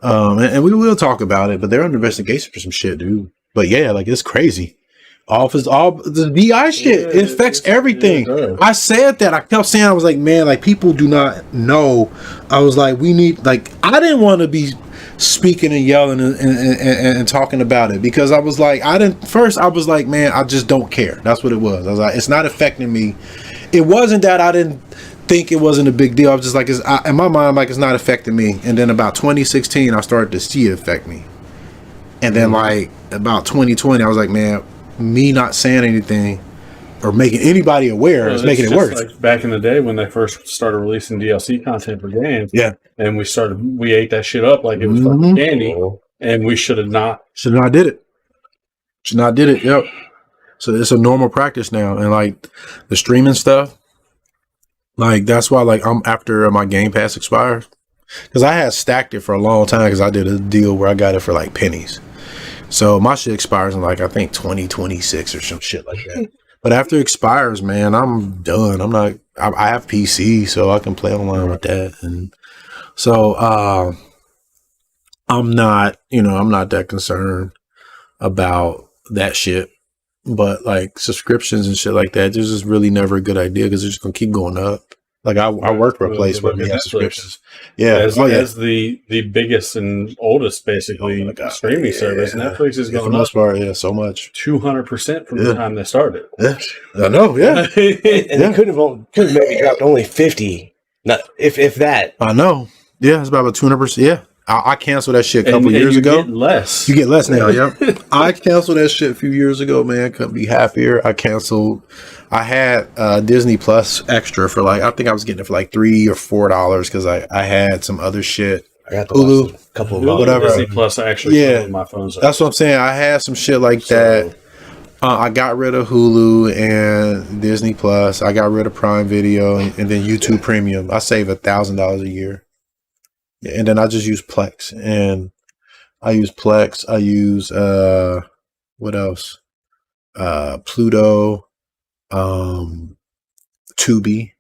and we will talk about it, but they're under investigation for some shit, dude. But yeah, like, it's crazy. All the DI shit, it affects everything. I said that. I kept saying, I was like, man, like, people do not know. I was like, we need, like, I didn't want to be speaking and yelling and talking about it, because I was like, I was like, man, I just don't care. That's what it was. I was like, it's not affecting me. It wasn't that I didn't think it wasn't a big deal. I was just like, in my mind, like, it's not affecting me. And then about 2016, I started to see it affect me. And then like about 2020, I was like, man, me not saying anything or making anybody aware is making it worse. Like back in the day when they first started releasing DLC content for games. Yeah. and we ate that shit up like it was fucking candy, and we should have not did it. Should not did it. Yep. So it's a normal practice now, and like the streaming stuff, like that's why like I'm after my Game Pass expires, because I had stacked it for a long time because I did a deal where I got it for like pennies. So my shit expires in like I think 2026 or some shit like that. But after it expires, man, I'm done. I have PC, so I can play online with that, and so I'm not that concerned about that shit. But like subscriptions and shit like that, this is really never a good idea because they're just gonna keep going up. Like I work for a place where we have subscriptions. Yeah, as the biggest and oldest basically streaming service, Netflix is going up. So much 200% from the time they started. Yeah, I know. Yeah, and it could have maybe dropped only 50, not if that. I know. Yeah, it's about 200%. Yeah. I canceled that shit a couple years ago. You get less now, yeah. I canceled that shit a few years ago, man. Couldn't be happier. I had Disney Plus extra for like, I think I was getting it for like $3 or $4 because I had some other shit. I got Hulu, a couple of whatever. Disney Plus actually on my phone. That's what I'm saying. I had some shit like that. I got rid of Hulu and Disney Plus. I got rid of Prime Video and then YouTube Premium. I save $1,000 a year. And then I just use Plex, and I use what else? Pluto, Tubi.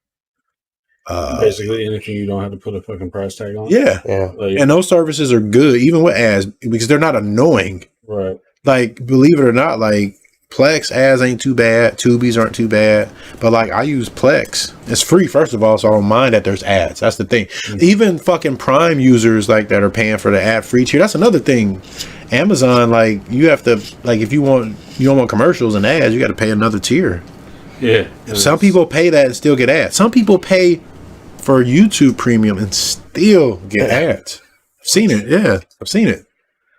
Basically anything you don't have to put a fucking price tag on. Yeah. Like, and those services are good, even with ads, because they're not annoying. Right. Like, believe it or not, like Plex ads ain't too bad. Tubies aren't too bad. But like I use Plex. It's free, first of all, so I don't mind that there's ads. That's the thing. Even fucking Prime users like that are paying for the ad free tier. That's another thing. Amazon, like you have to, like if you don't want commercials and ads, you got to pay another tier. Yeah. Some people pay that and still get ads. Some people pay for YouTube Premium and still get ads. I've seen it. Yeah, I've seen it.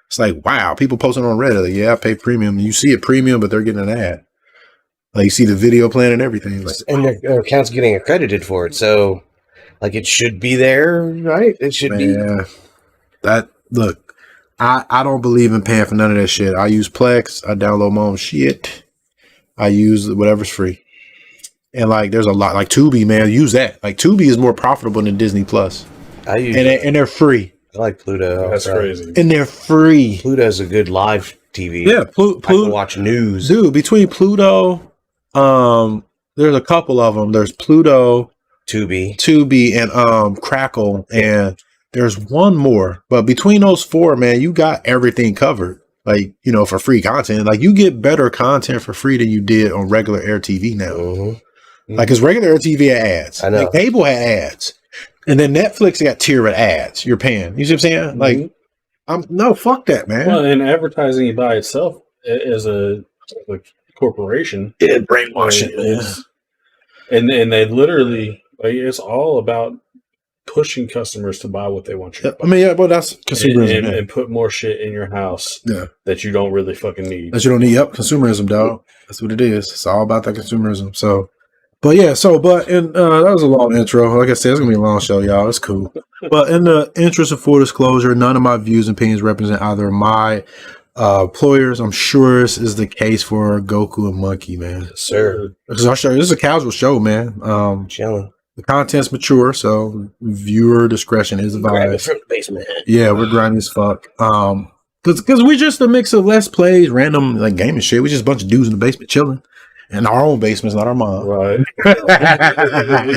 It's like, wow, people posting on Reddit, like, yeah, I pay premium. You see it premium, but they're getting an ad. Like, you see the video plan and everything. Like, and their account's getting accredited for it. So, like, it should be there, right? It should be. That, look, I don't believe in paying for none of that shit. I use Plex. I download my own shit. I use whatever's free. And, like, there's a lot. Like, Tubi, man, use that. Like, Tubi is more profitable than Disney Plus. I use and they're free. I like Pluto. That's crazy. And they're free. Pluto's a good live TV. Yeah, I can watch news. Dude, between Pluto, there's a couple of them. There's Pluto, Tubi, and Crackle, and there's one more. But between those four, man, you got everything covered. Like, you know, for free content. Like, you get better content for free than you did on regular Air TV now. Like, because regular Air TV had ads. I know. Like, cable had ads. And then Netflix got tiered ads. You're paying. You see what I'm saying? Like, no, fuck that, man. Well, and advertising by itself as a corporation, brainwashing. And they literally, like, it's all about pushing customers to buy what they want you to buy. I mean, yeah, but that's consumerism. And put more shit in your house that you don't really fucking need. That you don't need. Yep, consumerism, dog. That's what it is. It's all about that consumerism. So, but yeah, that was a long intro. Like I said, it's gonna be a long show, y'all. It's cool. But in the interest of full disclosure, none of my views and opinions represent either my employers. I'm sure this is the case for Goku and Munkee, man. Yes, sir. Because our show, this is a casual show, man. Chilling. The content's mature, so viewer discretion is advised. From the basement. Yeah, we're grinding as fuck. Because we're just a mix of Let's Plays, random like gaming shit. We're just a bunch of dudes in the basement chilling. In our own basements, not our mom. Right. We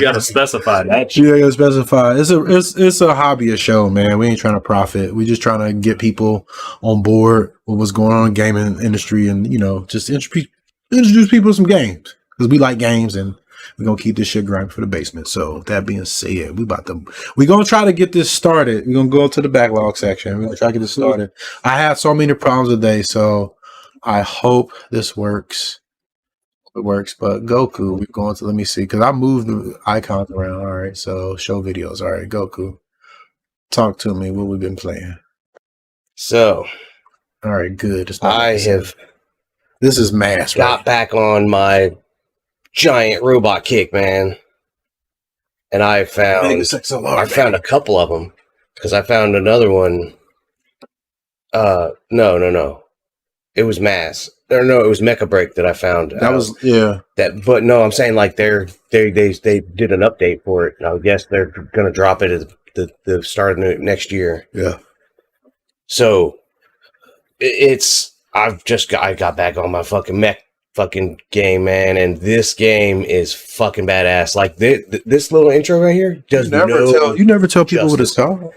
gotta specify that shit. Yeah, you gotta specify. It's a hobbyist show, man. We ain't trying to profit. We just trying to get people on board with what's going on in the gaming industry, and you know, just introduce people to some games because we like games, and we're gonna keep this shit grinding for the basement. So that being said, we're gonna try to get this started. We're gonna go to the backlog section. We're gonna try to get this started. I had so many problems today, so I hope this works. It works, but Goku, we're going to, let me see, because I moved the icons around. All right, so show videos. All right, Goku, talk to me. What we've been playing. So, all right, good. This is M.A.S., got back on my giant robot kick, man, and I found a couple of them. because I found another one. No. It was M.A.S. Or no, it was Mecha Break that I found. That was that. But no, I'm saying like they did an update for it. I guess they're gonna drop it at the start of next year. Yeah. So I got back on my fucking mech fucking game, man, and this game is fucking badass. Like this little intro right here does you never tell people what it's called.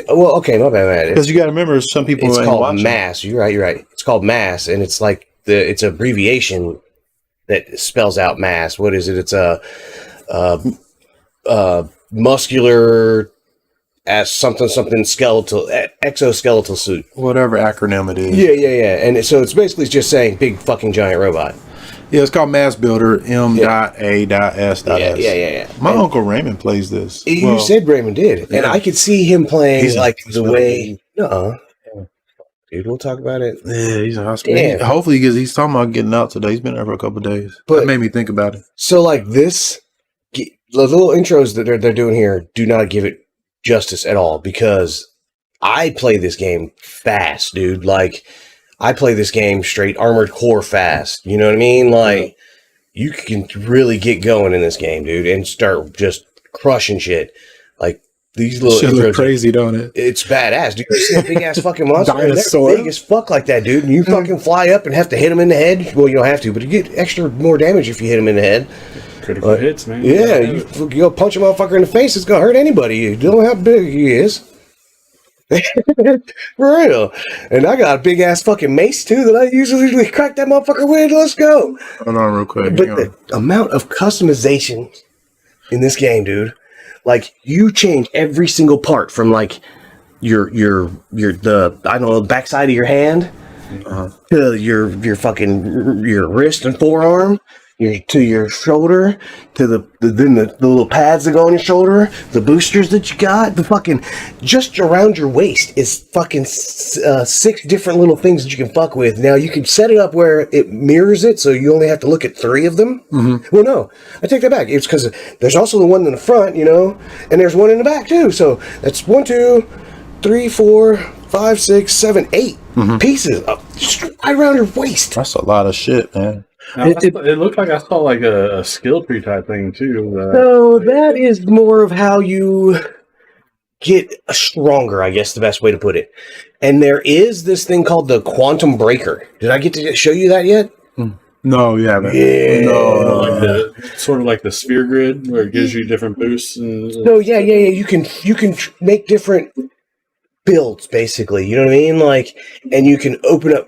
Well, okay, my bad, man. Because you got to remember, some people it's ain't called watching. M.A.S. You're right. It's called M.A.S, and it's like it's an abbreviation that spells out M.A.S. What is it? It's a muscular as something skeletal exoskeletal suit, whatever acronym it is. Yeah. And so it's basically just saying big fucking giant robot. Yeah, it's called M.A.S Builder, M.A.S. Yeah. My Uncle Raymond plays this. You said Raymond did, and I could see him playing like the way. Dude, we'll talk about it. Yeah, he's in hospital. Yeah. Hopefully, he's talking about getting out today. He's been there for a couple of days. But that made me think about it. So, like the little intros that they're doing here do not give it justice at all, because I play this game fast, dude. Like, I play this game straight Armored Core fast. You know what I mean? Like, you can really get going in this game, dude, and start just crushing shit. Like, these little shit look crazy, don't it? It's badass, dude. You see a big ass fucking monster? Dinosaur. They're big as fuck like that, dude. And you fucking fly up and have to hit them in the head. Well, you don't have to, but you get more damage if you hit them in the head. Critical hits, man. Yeah, you go punch a motherfucker in the face, it's gonna hurt anybody. You don't know how big he is. For real. And I got a big ass fucking mace too that I usually crack that motherfucker with. Let's go. Hold on real quick. But the amount of customization in this game, dude, like, you change every single part from like your the backside of your hand to your fucking your wrist and forearm. To your shoulder, to the little pads that go on your shoulder, the boosters that you got, the fucking just around your waist is fucking 6 different little things that you can fuck with. Now you can set it up where it mirrors it, so you only have to look at 3 of them. Mm-hmm. Well, no, I take that back. It's because there's also the one in the front, you know, and there's one in the back too. So that's 1, 2, 3, 4, 5, 6, 7, 8 pieces just right around your waist. That's a lot of shit, man. Now, it looked like I saw like a skill tree type thing too. So that is more of how you get stronger, I guess the best way to put it. And there is this thing called the quantum breaker. Did I get to show you that yet? No, you haven't. Yeah. No. Like sort of like the sphere grid where it gives you different boosts. No, yeah. You can make different builds, basically, you know what I mean? Like, and you can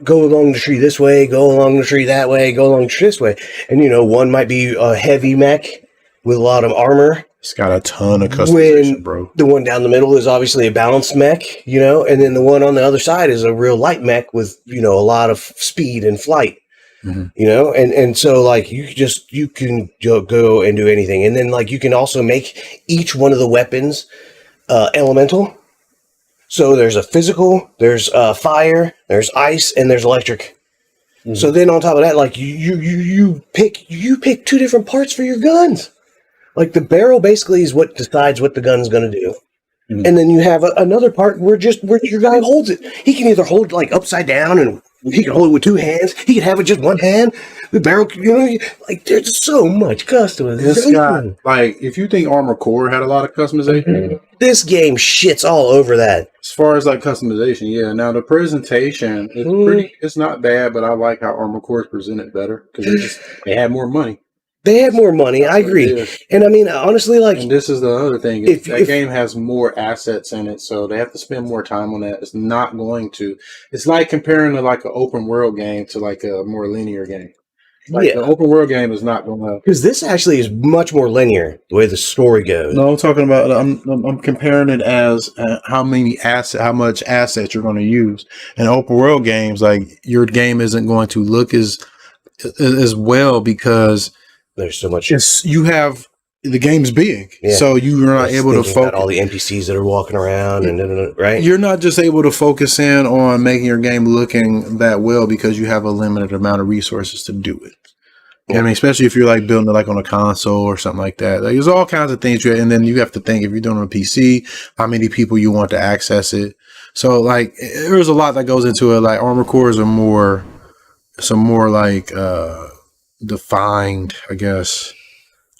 go along the tree this way, go along the tree that way, go along the tree this way, and you know, one might be a heavy mech with a lot of armor. It's got a ton of customization, bro. The one down the middle is obviously a balanced mech, you know, and then the one on the other side is a real light mech with, you know, a lot of speed and flight. You know, and so like you can go and do anything, and then like you can also make each one of the weapons elemental. So there's a physical, there's fire, there's ice, and there's electric. So then on top of that, like you pick 2 different parts for your guns. Like the barrel basically is what decides what the gun's going to do. And then you have another part where your guy holds it. He can either hold like upside down, and he can hold it with 2 hands. He can have it just 1 hand. The barrel, you know, like there's so much customization. This guy, like, if you think Armored Core had a lot of customization, this game shits all over that. As far as like customization, yeah. Now the presentation is it's not bad, but I like how Armored Core is presented better because they had more money. They had more money, I agree. And I mean, honestly, like... And this is the other thing. That game has more assets in it, so they have to spend more time on that. It's not going to... It's like comparing to like an open world game to like a more linear game. Like the open world game is not going to... Because this actually is much more linear, the way the story goes. No, I'm talking about... I'm comparing it as how much assets you're going to use. In open world games, like, your game isn't going to look as well because... There's so much. You have the game's big, so you're not able to focus all the NPCs that are walking around, and right. You're not just able to focus in on making your game looking that well because you have a limited amount of resources to do it. I mean, especially if you're like building it like on a console or something like that. Like, there's all kinds of things, and then you have to think if you're doing it on a PC, how many people you want to access it. So like, there's a lot that goes into it. Like Armor Cores are some more like defined, I guess.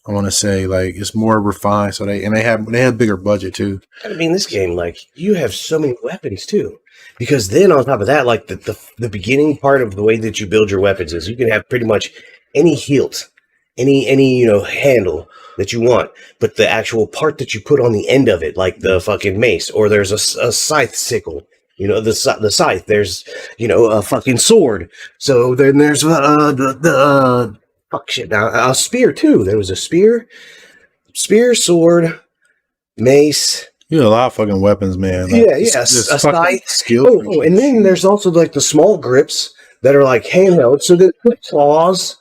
I want to say like it's more refined. So they have bigger budget too. I mean, this game, like, you have so many weapons too. Because then on top of that, like the beginning part of the way that you build your weapons is you can have pretty much any hilt, any handle that you want, but the actual part that you put on the end of it, like the fucking mace, or there's a scythe sickle, the scythe. There's a fucking sword. So then there's fuck shit now a spear too. There was a spear, sword, mace. You know, a lot of fucking weapons, man. Like, a scythe. Skill. And then there's also like the small grips that are like handheld. So there's claws.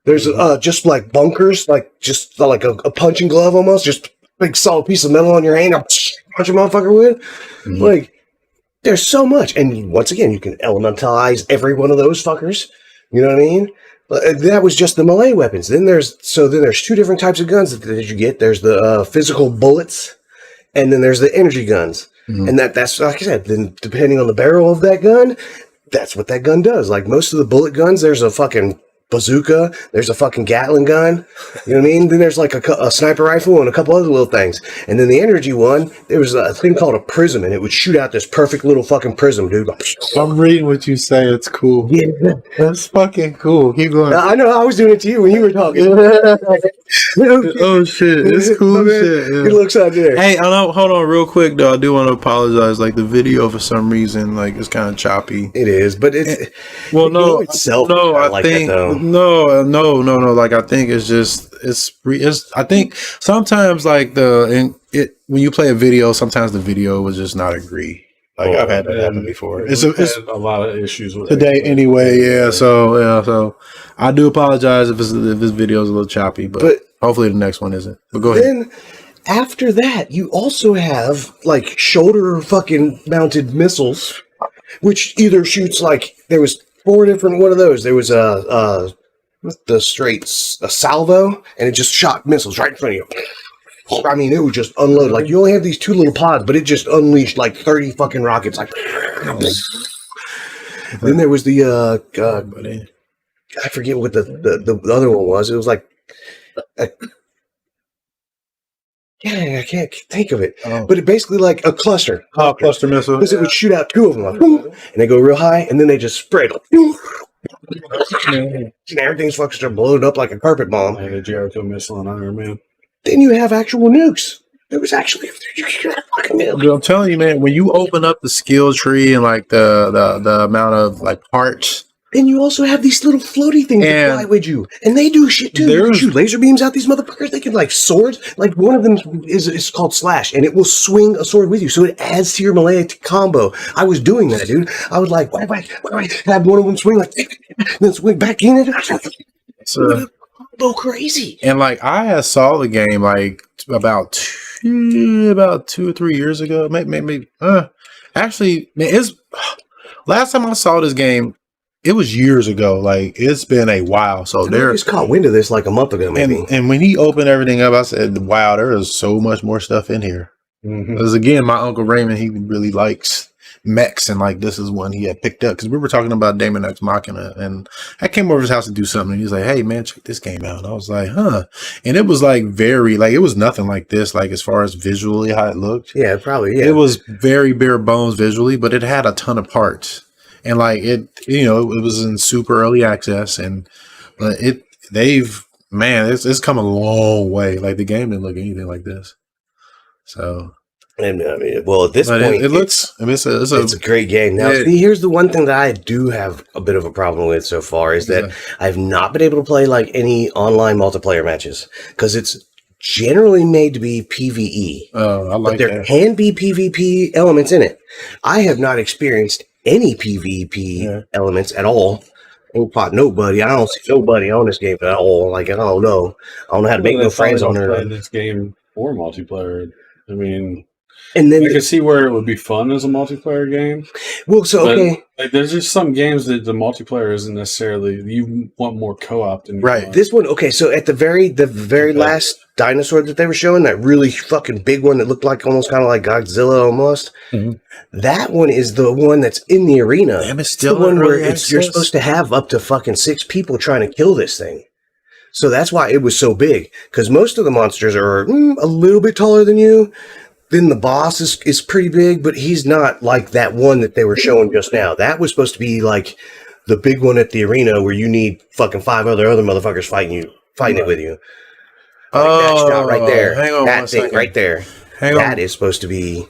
There's just like bunkers, like just like a punching glove almost, just big solid piece of metal on your hand. Punch a motherfucker with. Mm-hmm. Like, there's so much. And once again, you can elementalize every one of those fuckers. You know what I mean? That was just the melee weapons. Then there's two different types of guns that you get. There's the physical bullets. And then there's the energy guns. Mm-hmm. And that's like I said, then depending on the barrel of that gun, that's what that gun does. Like most of the bullet guns, there's a fucking bazooka, there's a fucking Gatling gun, you know what I mean? Then there's like a sniper rifle and a couple other little things. And then the energy one, there was a thing called a prism, and it would shoot out this perfect little fucking prism, dude. I'm reading what you say. It's cool. Yeah, that's fucking cool. Keep going. I know. I was doing it to you when you were talking. Oh shit, it's cool shit. Yeah. It looks out there. Hey, hold on real quick though. I do want to apologize. Like the video for some reason, like it's kind of choppy. It is, but it's itself. No, I like think that, though. No. Like I think it's just I think sometimes like when you play a video, sometimes the video was just not agree. Like I've had that happen before. It's a lot of issues with today anyway. Yeah. So I do apologize if this video is a little choppy, but hopefully the next one isn't. But go ahead. Then after that, you also have like shoulder fucking mounted missiles, which either shoots like there was 4 different one of those. There was a salvo, and it just shot missiles right in front of you. I mean, it would just unload. Like, you only have these 2 little pods, but it just unleashed like 30 fucking rockets. Like, then there was the I forget what the other one was. It was like, I can't think of it. Oh. But it basically like a cluster. Oh, cluster missile. Because it would shoot out 2 of them, like, and they go real high, and then they just spread. And everything's fucking blown up like a carpet bomb. And a Jericho missile on Iron Man. Then you have actual nukes. There was actually fucking nuke. Dude, I'm telling you, man, when you open up the skill tree and like the amount of like parts, then you also have these little floaty things that fly with you, and they do shit too. They shoot laser beams out these motherfuckers. They can like swords. Like one of them is called Slash, and it will swing a sword with you, so it adds to your melee combo. I was doing that, dude. I was like, why have one of them swing like, then swing back in it. So go crazy. And like I saw the game like about 2 or 3 years ago, maybe. Actually, man, it's last time I saw this game. It was years ago. Like it's been a while. So I just caught wind of this like a month ago, maybe. And when he opened everything up, I said, "Wow, there is so much more stuff in here." Because again, my uncle Raymond, he really likes mechs, and like this is one he had picked up because we were talking about Daemon X Machina, and I came over to his house to do something, and he was like, "Hey man, check this game out." And I was like, "Huh," and it was like it was nothing like this, like as far as visually how it looked. Yeah, probably. Yeah, it was very bare bones visually, but it had a ton of parts. And like it was in super early access, and it's come a long way. Like the game didn't look anything like this. So, and I mean, well, at this point, it's a great game. Now, see, here's the one thing that I do have a bit of a problem with so far is that I've not been able to play like any online multiplayer matches because it's generally made to be PvE. Oh, I like but there can be PvP elements in it. I have not experienced any PvP elements at all. Ain't fought nobody. I don't see nobody on this game at all. Like I don't know how to make no friends on there. This game or multiplayer. I mean, And then I can see where it would be fun as a multiplayer game. well, so But, okay, like, there's just some games that the multiplayer isn't necessarily. You want more co-op than you Right. want. this one, okay, so at the very last dinosaur that they were showing, that really fucking big one that looked like almost kind of like Godzilla almost. Mhm. That one is the one that's in the arena. Damn, it's It's still the one in where early you're access? supposed to have up to fucking 6 people trying to kill this thing. So that's why it was so big. Because most of the monsters are a little bit taller than you. Then the boss is pretty big, but he's not like that one that they were showing just now. That was supposed to be like the big one at the arena where you need fucking 5 other motherfuckers fighting it with you. Like that shot right there. Hang on that one thing second. right there. Hang That on. is supposed to be.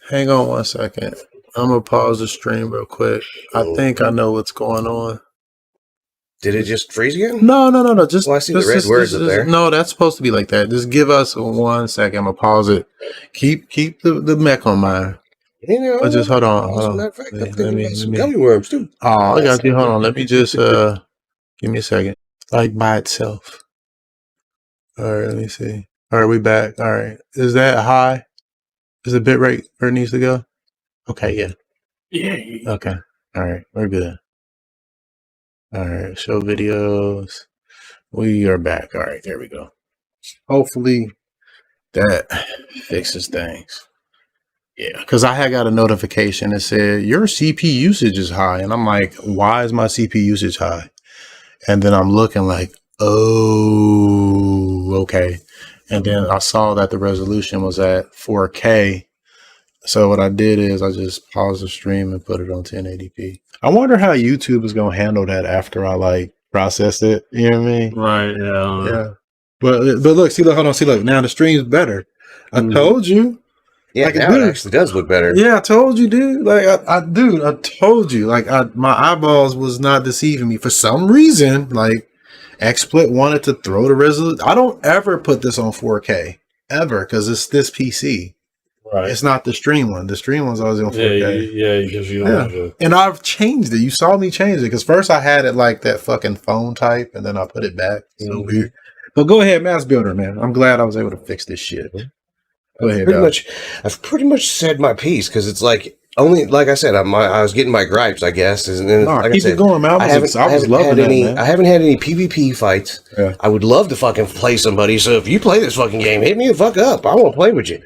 Hang on 1 second. I'm gonna pause the stream real quick. I think I know what's going on. Did it just freeze again? No. Just Well, I see the red words up there. No, that's supposed to be like that. Just give us 1 second. I'm gonna pause it. Keep the mech on mine. You know, But just hold on. as a matter of fact, I'm Let thinking me- about some let me- gummy worms too. Oh, I got you. Hold on. Let me just give me a second. Like by itself. All right, let me see. All right, we back. All right. Is that high? Is the bit rate where it needs to go? Okay, yeah. Yeah. Okay. All right, we're good. All right, show videos. We are back. All right, there we go. Hopefully that fixes things. Yeah, because I had got a notification that said your CP usage is high. And I'm like, why is my CP usage high? And then I'm looking like, oh, okay. And then I saw that the resolution was at 4K. So what I did is I just paused the stream and put it on 1080p. I wonder how YouTube is going to handle that after I like process it. You know what I mean? Right. Yeah. Yeah. But look, hold on. Look, now the stream's better. I told you. Yeah, Like, now dude. it actually does look better. Yeah, I told you, dude. Like, I told you. Like, my eyeballs was not deceiving me for some reason. Like, XSplit wanted to throw the resolution. I don't ever put this on 4K ever because it's this PC. Right. It's not the stream one. The stream one's always on 4K. Yeah, because you don't have to. And I've changed it. You saw me change it because first I had it like that fucking phone type, and then I put it back. So weird. But go ahead, Mass Builder, man. I'm glad I was able to fix this shit. Go ahead. I've pretty much said my piece because it's like only like I said, I was getting my gripes, I guess. And then, like keep I said, it going, man. I was loving that, man. I haven't had any PvP fights. Yeah. I would love to fucking play somebody. So if you play this fucking game, hit me the fuck up. I want to play with you.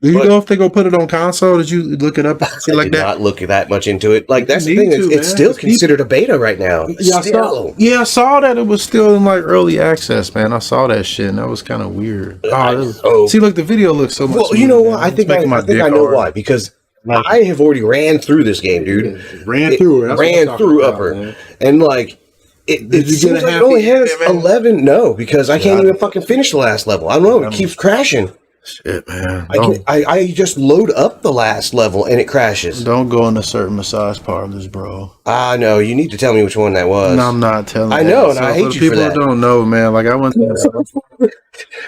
Do you know if they gonna put it on console? Did you look it up? I Like did that? not look that much into it. Like that's the need thing. to, It's man. still considered a beta right now. Yeah, Still. I saw that it was still in like early access, man. I saw that shit, and that was kind of weird. See, look, the video looks so much. Well, you know what? man. I think I know why. Because Like- I have already ran through this game, dude. Ran through it. That's what I'm Ran talking through about, Upper, man. and like it Did you seems get a like it happy only has ending, man? 11. No, because I can't even fucking finish the last level. I don't know. It keeps crashing. Shit, man. I just load up the last level and it crashes. Don't go into certain massage parlors, bro. Ah, no, you need to tell me which one that was. No, I'm not telling. I you. know, and I hate the you for people that. who don't know, man. Like I went to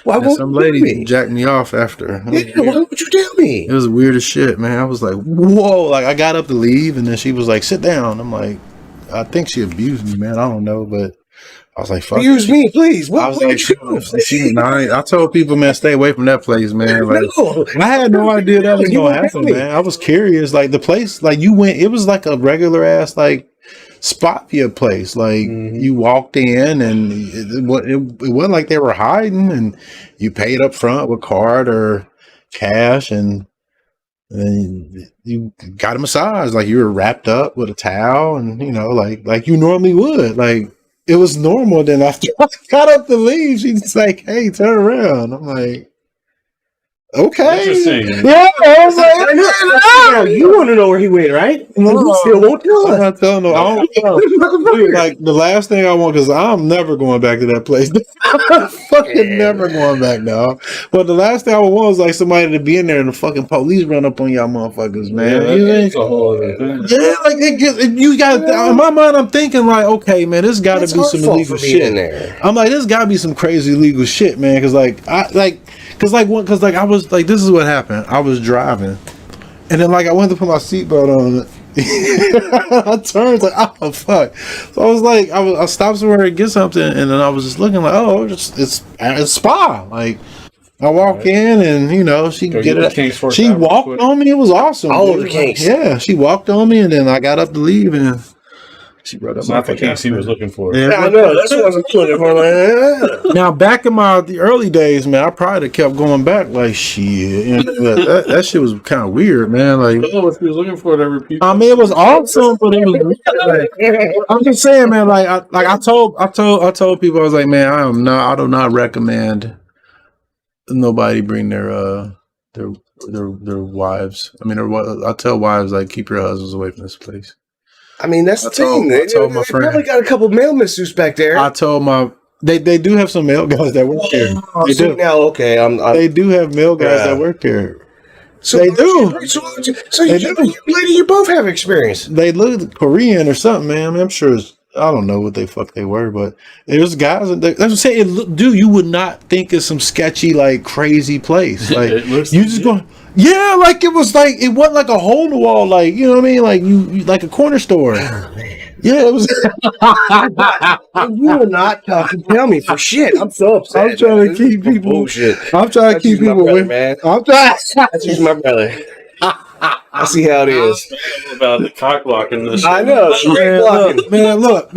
Why and won't some you tell lady me? jacked me off after. Yeah, why would you tell me? It was weird as shit, man. I was like, whoa. Like I got up to leave, and then she was like, sit down. I'm like, I think she abused me, man. I don't know, but I was like, fuck. Use me, please. I was like, I told people, man, stay away from that place, man. Like, No. I had no idea that was You gonna won't tell happen, me. man. I was curious. Like the place, like you went, it was like a regular ass like spot for your place. Like you walked in, and it wasn't like they were hiding, and you paid up front with card or cash, and you got a massage. Like you were wrapped up with a towel, and you know, like you normally would. Like it was normal. Then after I got up to leave, she's like, "Hey, turn around." I'm like, "Okay." Interesting. Yeah, I was like, You want to know where he went, right? No. You still won't tell I'm us. not telling no. I don't, dude, like the last thing I want, because I'm never going back to that place. I'm fucking never going back now. But the last thing I would want was like somebody to be in there and the fucking police run up on y'all motherfuckers, man. Yeah, You know? that's a whole other thing. Yeah, like you got in my mind. I'm thinking like, okay, man, this got to be some illegal shit in there. I'm like, this got to be some crazy illegal shit, man. Because I was like, this is what happened. I was driving, and then like I went to put my seatbelt on. I turned like, oh fuck! So I was like, I stopped somewhere to get something, and then I was just looking like, oh, it's spa. Like I walk in and she Go get get it. the King's Fork She out real walked quick. on me. It was awesome. All dude. over the kinks. Yeah, she walked on me and then I got up to leave and she brought up It's not the kinks he was looking for. Yeah, I know. That's what I'm looking for. Like, now back in the early days, man, I probably kept going back like shit. That shit was kind of weird, man. Like, Oh, if he was looking for it, every people. I mean, it was awesome, but it was weird. Like, I'm just saying, man. Like, I told people, I was like, man, I do not recommend nobody bring their wives. I mean, I tell wives like keep your husbands away from this place. I mean, that's the thing. I told my They friend. probably got a couple male masseuse back there. I told they do have some male guys that work there. They So do. now, okay, They do have male guys that work there. So They do. So lady, you both have experience. They look Korean or something, man. I'm sure I don't know what they fuck they were, but there's guys. That's what I'm saying. Dude, you would not think it's some sketchy, like crazy place. Like It looks you just go, yeah, like it wasn't like a hole in the wall, like you know what I mean, like you like a corner store. Yeah, it was. You are not talking. Tell me for shit. I'm so upset. I'm trying to man. keep This is people. bullshit. I'm trying to That's keep just my people brother, with. man. I'm trying. That's just my brother. I see how it is. About the cock blocking this. I know. Straight blocking. Man, look.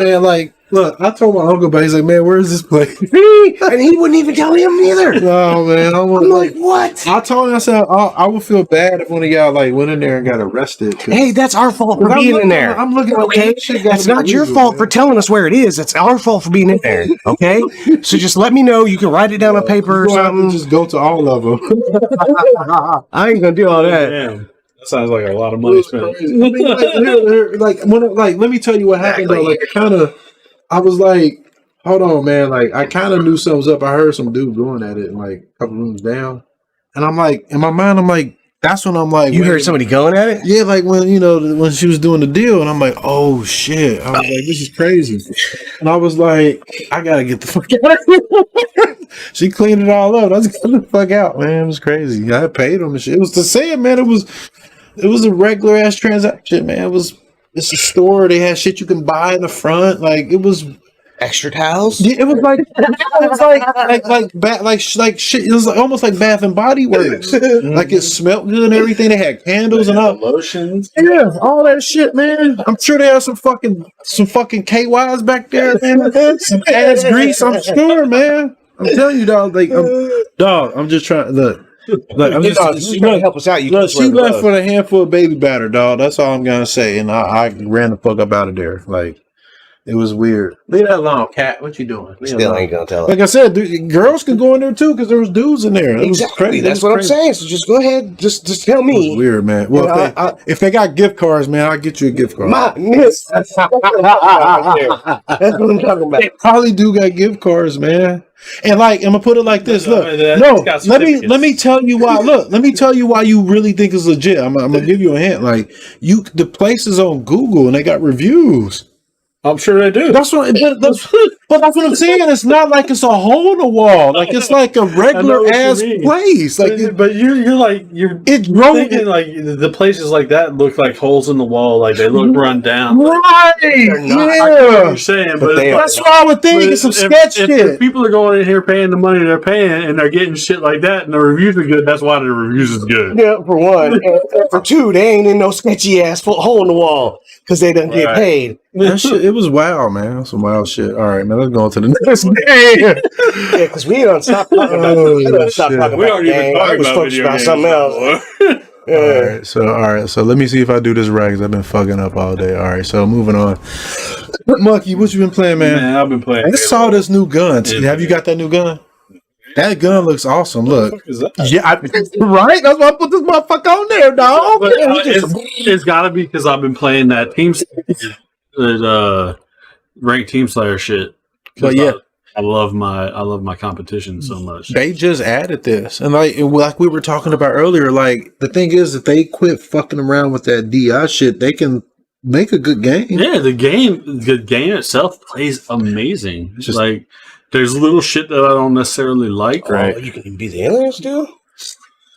I told my uncle, but he's like, man, where's this place? And he wouldn't even tell him neither. No, man, I'm like, what? I told him, I said, I would feel bad if one of y'all like went in there and got arrested. Hey, that's our fault for being in there. I'm looking. Okay, it's not your fault for telling us where it is. It's our fault for being in there. Okay, so just let me know. You can write it down on paper or something. Just go to all of them. I ain't gonna do all that. Damn. That sounds like a lot of money spent. I mean, let me tell you what happened though. Like, I was like, hold on, man. Like, I kind of knew something was up. I heard some dude going at it, like a couple rooms down, and I'm like, in my mind, I'm like, that's when I'm like, You heard somebody going at it? yeah, like when when she was doing the deal, and I'm like, oh shit. I was like, this is crazy, and I was like, I gotta get the fuck out of here. She cleaned it all up. I was getting the fuck out, man. It was crazy. I paid them and shit. It was the same, man. It was a regular ass transaction, man. It's a store. They had shit you can buy in the front. Like it was Extra towels? yeah, it was like shit. It was like, almost like Bath and Body Works. Like it smelled good and everything. They had candles and all. Lotions. Yeah, all that shit, man. I'm sure they have some fucking KYs back there, man. Some ass grease, I'm sure, man. I'm telling you, dog. Like, I'm just trying. Look, I'm just She's trying to help us out. You look, swear she to left God. for a handful of baby batter, dog. That's all I'm gonna say. And I ran the fuck up out of there. Like, it was weird. Leave that alone, cat. What you doing? Leave it Still alone. ain't gonna tell her. Like I said, girls can go in there too because there was dudes in there. It was Exactly. crazy. That's what I'm saying. So just go ahead. Just tell It was me. weird, man. Well, Yeah, if they got gift cards, man, I'll get you a gift card. My miss. That's what I'm talking about. They probably do got gift cards, man. And like, I'm gonna put it like this. Look, It's got let me tell you why. Look, let me tell you why you really think it's legit. I'm gonna give you a hint. Like, the place is on Google and they got reviews. I'm sure they do. That's what. But that's what I'm saying. It's not like it's a hole in the wall. Like it's like a regular what you ass mean. place. Like But you're it's grown. thinking like the places like that look like holes in the wall, like they look run down. Right. not. I get what Yeah. you're saying, But but they are. That's what I would think. It's some sketch shit. If people are going in here paying the money they're paying and they're getting shit like that and the reviews are good, that's why the reviews is good. Yeah, for one. And for two, they ain't in no sketchy ass hole in the wall because they done get Right. paid. That shit, it was wild, man. Some wild shit. All right, man. Let's go on to the next game. Yeah, because we don't stop talking about Oh, We aren't even talking about video games something else. anymore. All right. So let me see if I do this right because I've been fucking up all day. All right. So moving on. Munkee, what you been playing, man? Man, I've been playing. I just saw this new gun. Yeah. Have you got that new gun? That gun looks awesome. Look. What the fuck is that? Yeah, right? That's why I put this motherfucker on there, dog. But, it's got to be because I've been playing that ranked Team Slayer shit. 'Cause But yeah. I love my competition so much. They just added this. And like we were talking about earlier, like the thing is if they quit fucking around with that DI shit, they can make a good game. Yeah, the game itself plays amazing. It's Just- like there's little shit that I don't necessarily like. Right. Oh, you can be the aliens too?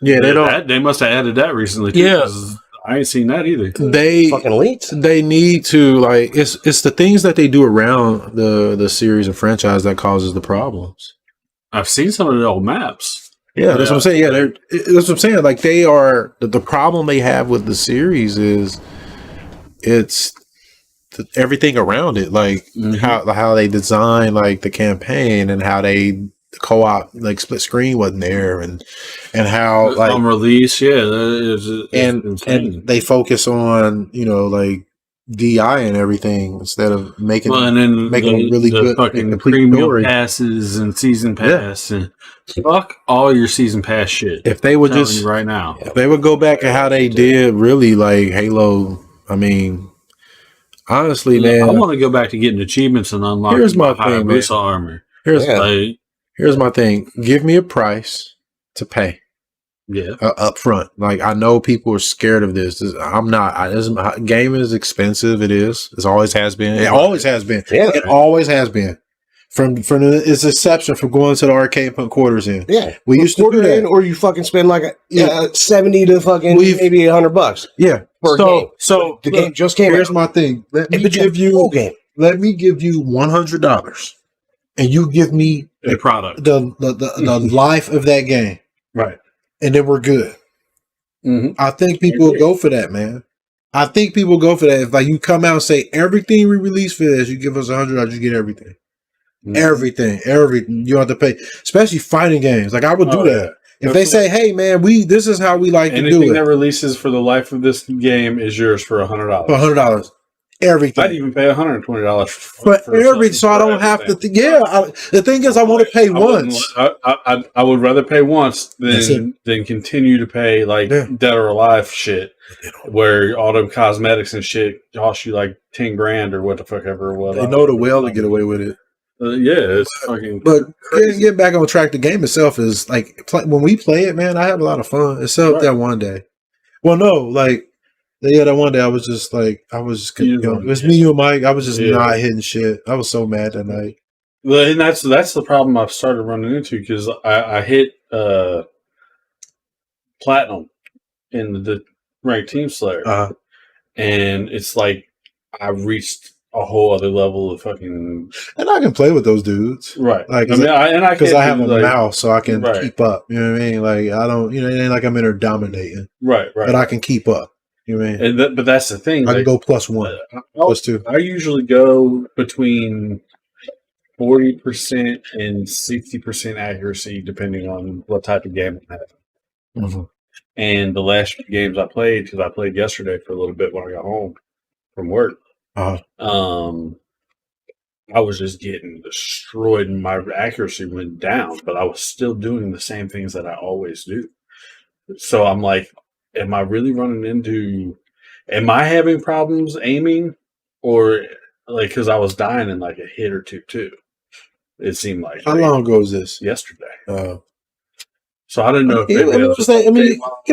Yeah, they don't. They must have added that recently. Too, Yeah. 'cause I ain't seen that either. They Fucking elites? they need to like it's the things that they do around the series and franchise that causes the problems. I've seen some of the old maps. Yeah, that's what I'm saying. Yeah, that's what I'm saying. Like they are the problem they have with the series is it's everything around it, like how they design like the campaign and how they co-op like split screen wasn't there and how like on release, it's and insane. they focus on like DI and everything instead of making and then making a really the good fucking complete premium story. passes and season pass and fuck all your season pass shit. If they would I'm telling just you right now, if they would go back to how they did really like Halo, I mean, honestly, man, I want to go back to getting achievements and unlocking here's my higher thing, man. boost armor. Here's my thing. Give me a price to pay. Yeah, up front. Like I know people are scared of this. I'm not. Gaming is expensive. It is. It always has been. It always has been. Yeah. It always has been. From its exception from going to the arcade, put quarters in. Yeah, we used to do that, in, or you fucking spend like 70 to fucking maybe $100. Yeah. For a game. So the game just came. Here's my thing. Let me give you $100, and you give me a product, the life of that game, right? And then we're good. I think people will go for that, man. I think people go for that. If like you come out and say everything we release for this, you give us $100, you get everything. Everything you have to pay, especially fighting games. Like I would do that. If they say, "Hey, man, this is how we like to do it." Anything that releases for the life of this game is yours for $100. For $100, everything. I'd even pay $120 for everything, so I don't have to. The thing is, I want to pay once. I would rather pay once than continue to pay like Dead or Alive shit, where all the cosmetics and shit cost you like $10,000 or what the fuck ever. They know the well to get away with it. It's fucking. But get back on track. The game itself is like when we play it, man. I have a lot of fun. Except that one day. Well, no, like that one day I was just like it was me, you, and Mike. I was just not hitting shit. I was so mad that night. Well, and that's the problem I've started running into because I hit platinum in the ranked team slayer, and it's like I reached a whole other level of fucking. And I can play with those dudes, right? Like, because I have a mouse, so I can keep up. You know what I mean? Like I don't, it ain't like I'm in there dominating, right? But I can keep up. You know what I mean? But that's the thing. I can go +1, +2. I usually go between 40% and 60% accuracy, depending on what type of game I have. And the last few games I played, because I played yesterday for a little bit when I got home from work, I was just getting destroyed and my accuracy went down, but I was still doing the same things that I always do. So I'm like, am I really running into, am I having problems aiming? Or like, because I was dying in like a hit or two too. It seemed like. How long ago was this? Yesterday. So I didn't know if give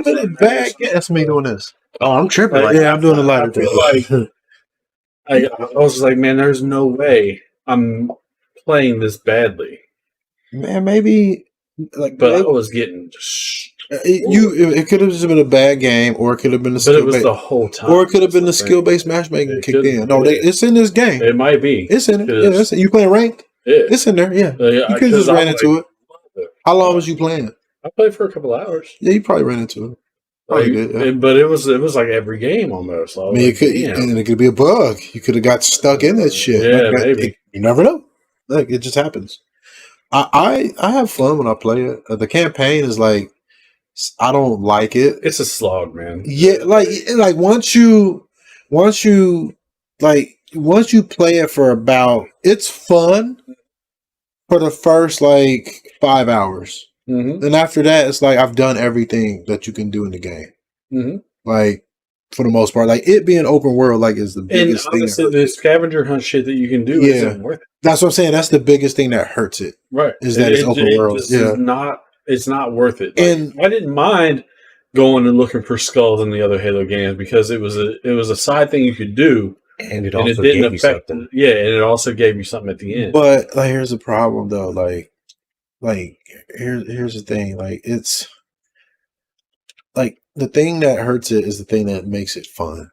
it back. Yeah, that's me doing this. Oh, I'm tripping. I'm doing a lighter. I was just like, man, there's no way I'm playing this badly. Man, maybe I was getting it could have just been a bad game, or it could have been a skill based the whole time. Or it could have been the skill based matchmaking kicked in. No, it's in this game. It might be. It's in it. Yeah, you playing ranked? Yeah. It's in there, yeah. You could just ran into it. How long was you playing? I played for a couple hours. Yeah, you probably ran into it. But it was like every game almost. I mean, it could be a bug. You could have got stuck in that shit. Yeah, maybe. You never know. Like it just happens. I have fun when I play it. The campaign is like, I don't like it. It's a slog, man. Yeah, like once you play it for about, it's fun for the first like 5 hours. And after that, it's like I've done everything that you can do in the game. Like for the most part, like it being open world, like is the biggest thing. Honestly, the scavenger hunt shit that you can do isn't worth it. That's what I'm saying. That's the biggest thing that hurts it. Right. Is that it's open world. It's not worth it. Like, and I didn't mind going and looking for skulls in the other Halo games because it was a side thing you could do. And it also gave you something. Yeah, and it also gave you something at the end. But like, here's the problem, though. Here's the thing. Like, it's like the thing that hurts it is the thing that makes it fun.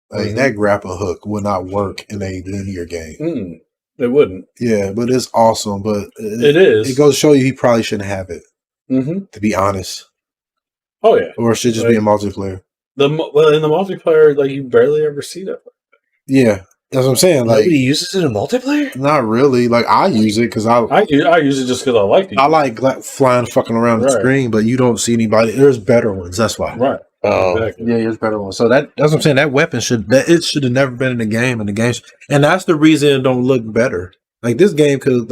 Like that grapple hook would not work in a linear game. It wouldn't. Yeah, but it's awesome. But it is. It goes to show you he probably shouldn't have it. To be honest, Oh yeah, or it should just be a multiplayer. Well, in the multiplayer, like you barely ever see that. Yeah, that's what I'm saying. Like Nobody uses it in multiplayer. not really. Like I use it because I use it just because I like it. I like flying fucking around the screen, but you don't see anybody. There's better ones. That's why. Right. Oh, Exactly. Yeah, there's better ones. So that's what I'm saying. That weapon should have never been in the game, and that's the reason it don't look better. Like this game could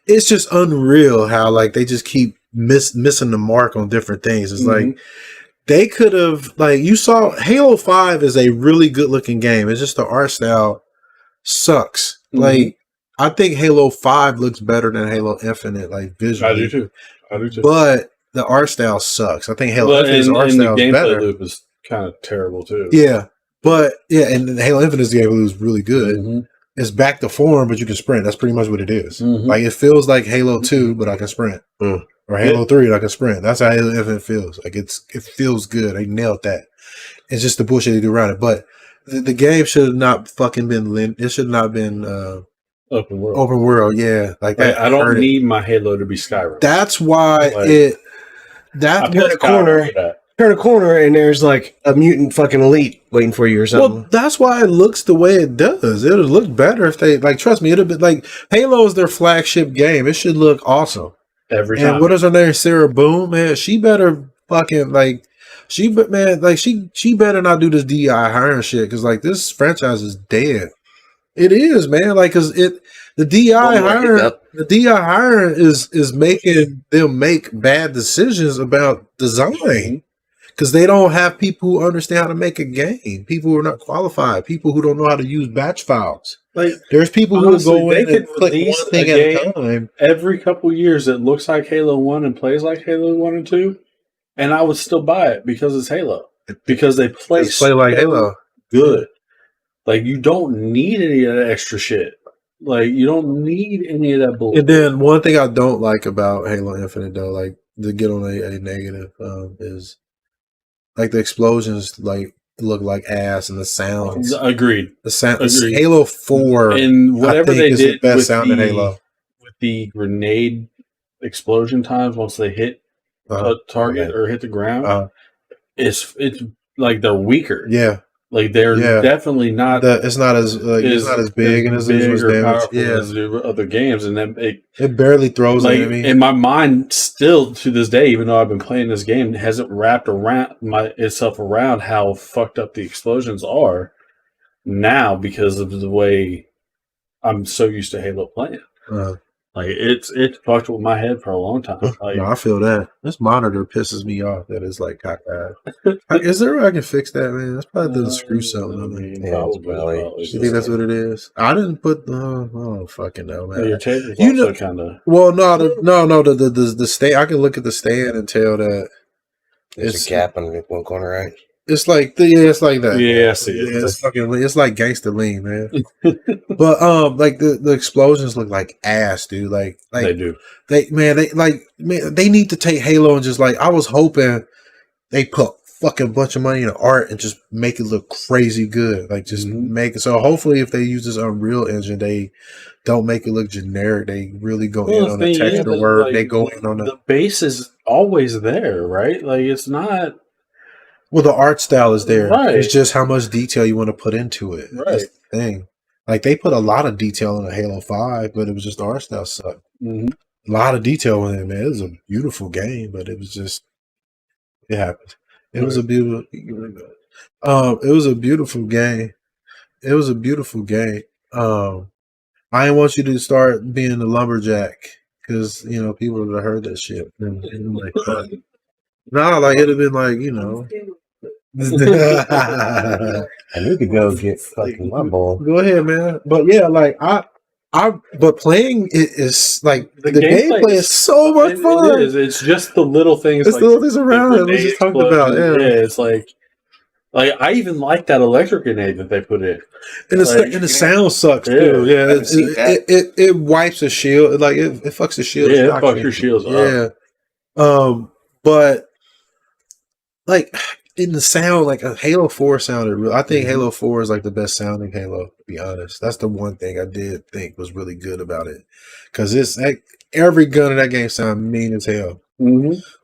it's just unreal how like they just keep missing the mark on different things. It's like they could have you saw Halo 5 is a really good looking game. It's just the art style sucks. Like I think Halo 5 looks better than Halo Infinite, like visually. I do too. But the art style sucks. I think Halo Infinite's art style is better. The gameplay loop is kind of terrible too. Yeah. But yeah, and Halo Infinite's gameplay loop is really good. It's back to form, but you can sprint. That's pretty much what it is. Like it feels like Halo 2, but I can sprint. Or Halo 3, I can sprint. That's how Halo Infinite feels. Like it feels good. They nailed that. It's just the bullshit they do around it. But the game should have not fucking been it should not have been open world. Open world, yeah. Like that. I don't need my Halo to be Skyrim. That's why turn a corner and there's like a mutant fucking elite waiting for you or something. Well, that's why it looks the way it does. It would look better if they trust me. It'd be like Halo is their flagship game. It should look awesome every time. And what is her name? Sarah Boone, man. She better fucking she better not do this DI hiring shit because this franchise is dead. It is, man. The DI hiring is making them make bad decisions about design because they don't have people who understand how to make a game. People who are not qualified. People who don't know how to use batch files. There's people who go in and click one thing at a time. Every couple years, it looks like Halo 1 and plays like Halo 1 and 2, and I would still buy it because it's Halo. Because they play like Halo. Good. You don't need any of that extra shit. You don't need any of that bullshit. And then one thing I don't like about Halo Infinite, though, to get on a negative, is the explosions look like ass and the sounds. Agreed. The sound. Agreed. Halo 4 and whatever they did the best sound in Halo with the grenade explosion times once they hit a target or hit the ground. It's like they're weaker. Yeah. They're definitely not. It's not as it's not as big and as powerful as the other games, and then it barely throws an enemy. In my mind, still to this day, even though I've been playing this game, it hasn't wrapped itself around how fucked up the explosions are now because of the way I'm so used to Halo playing. It's fucked with my head for a long time. No, I feel that. This monitor pisses me off that it's cockeyed. Is there a way I can fix that, man? That's probably the screw something. Probably. You think that's what it is? I didn't put I don't fucking know, man. Your tape is also kind of. Well, no, the stand. I can look at the stand and tell that there's a gap underneath one corner, right? It's it's like that. Yeah, I see it. Yeah, it's like gangster lean, man. But the explosions look like ass, dude. They do. They need to take Halo and just I was hoping they put fucking bunch of money in art and just make it look crazy good. Just make it so hopefully if they use this Unreal Engine, they don't make it look generic. They really go in on the texture work. They go in on the base is always there, right? It's not. Well, the art style is there. Right. It's just how much detail you want to put into it. Right. That's the thing. They put a lot of detail in a Halo 5, but it was just the art style sucked. A lot of detail in it, man. It was a beautiful game, but it was just it happened. It was a beautiful it was a beautiful game. It was a beautiful game. I didn't want you to start being the lumberjack because people would have heard that shit. And it'd have been I need to go get fucking my ball. Go ahead, man. But yeah, but playing it is the gameplay is so much fun. It is. It's just the little things. It's the little things around it. We just talked about. Yeah, it's I even like that electric grenade that they put in. And the sound sucks too. Yeah, it wipes a shield. It fucks the shield. Yeah, it fucks your shields up. Yeah. But in the sound, a Halo 4 sounded real. I think Halo 4 is the best sounding Halo, to be honest. That's the one thing I did think was really good about it. Because it's every gun in that game sound mean as hell.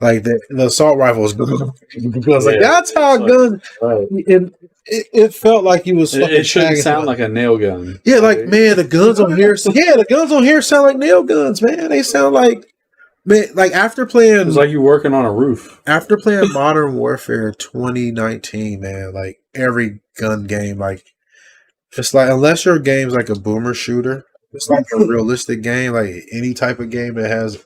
Like the assault rifle was like that's how it's guns. Right. It felt like he was. It shouldn't sound like a nail gun. Yeah, like man, the guns on here. Yeah, the guns on here sound like nail guns, man. They sound like man. Like after playing, It's like you're working on a roof. After playing Modern Warfare 2019, man, like every gun game, like it's like unless your game's like a boomer shooter, it's like a realistic game, like any type of game that has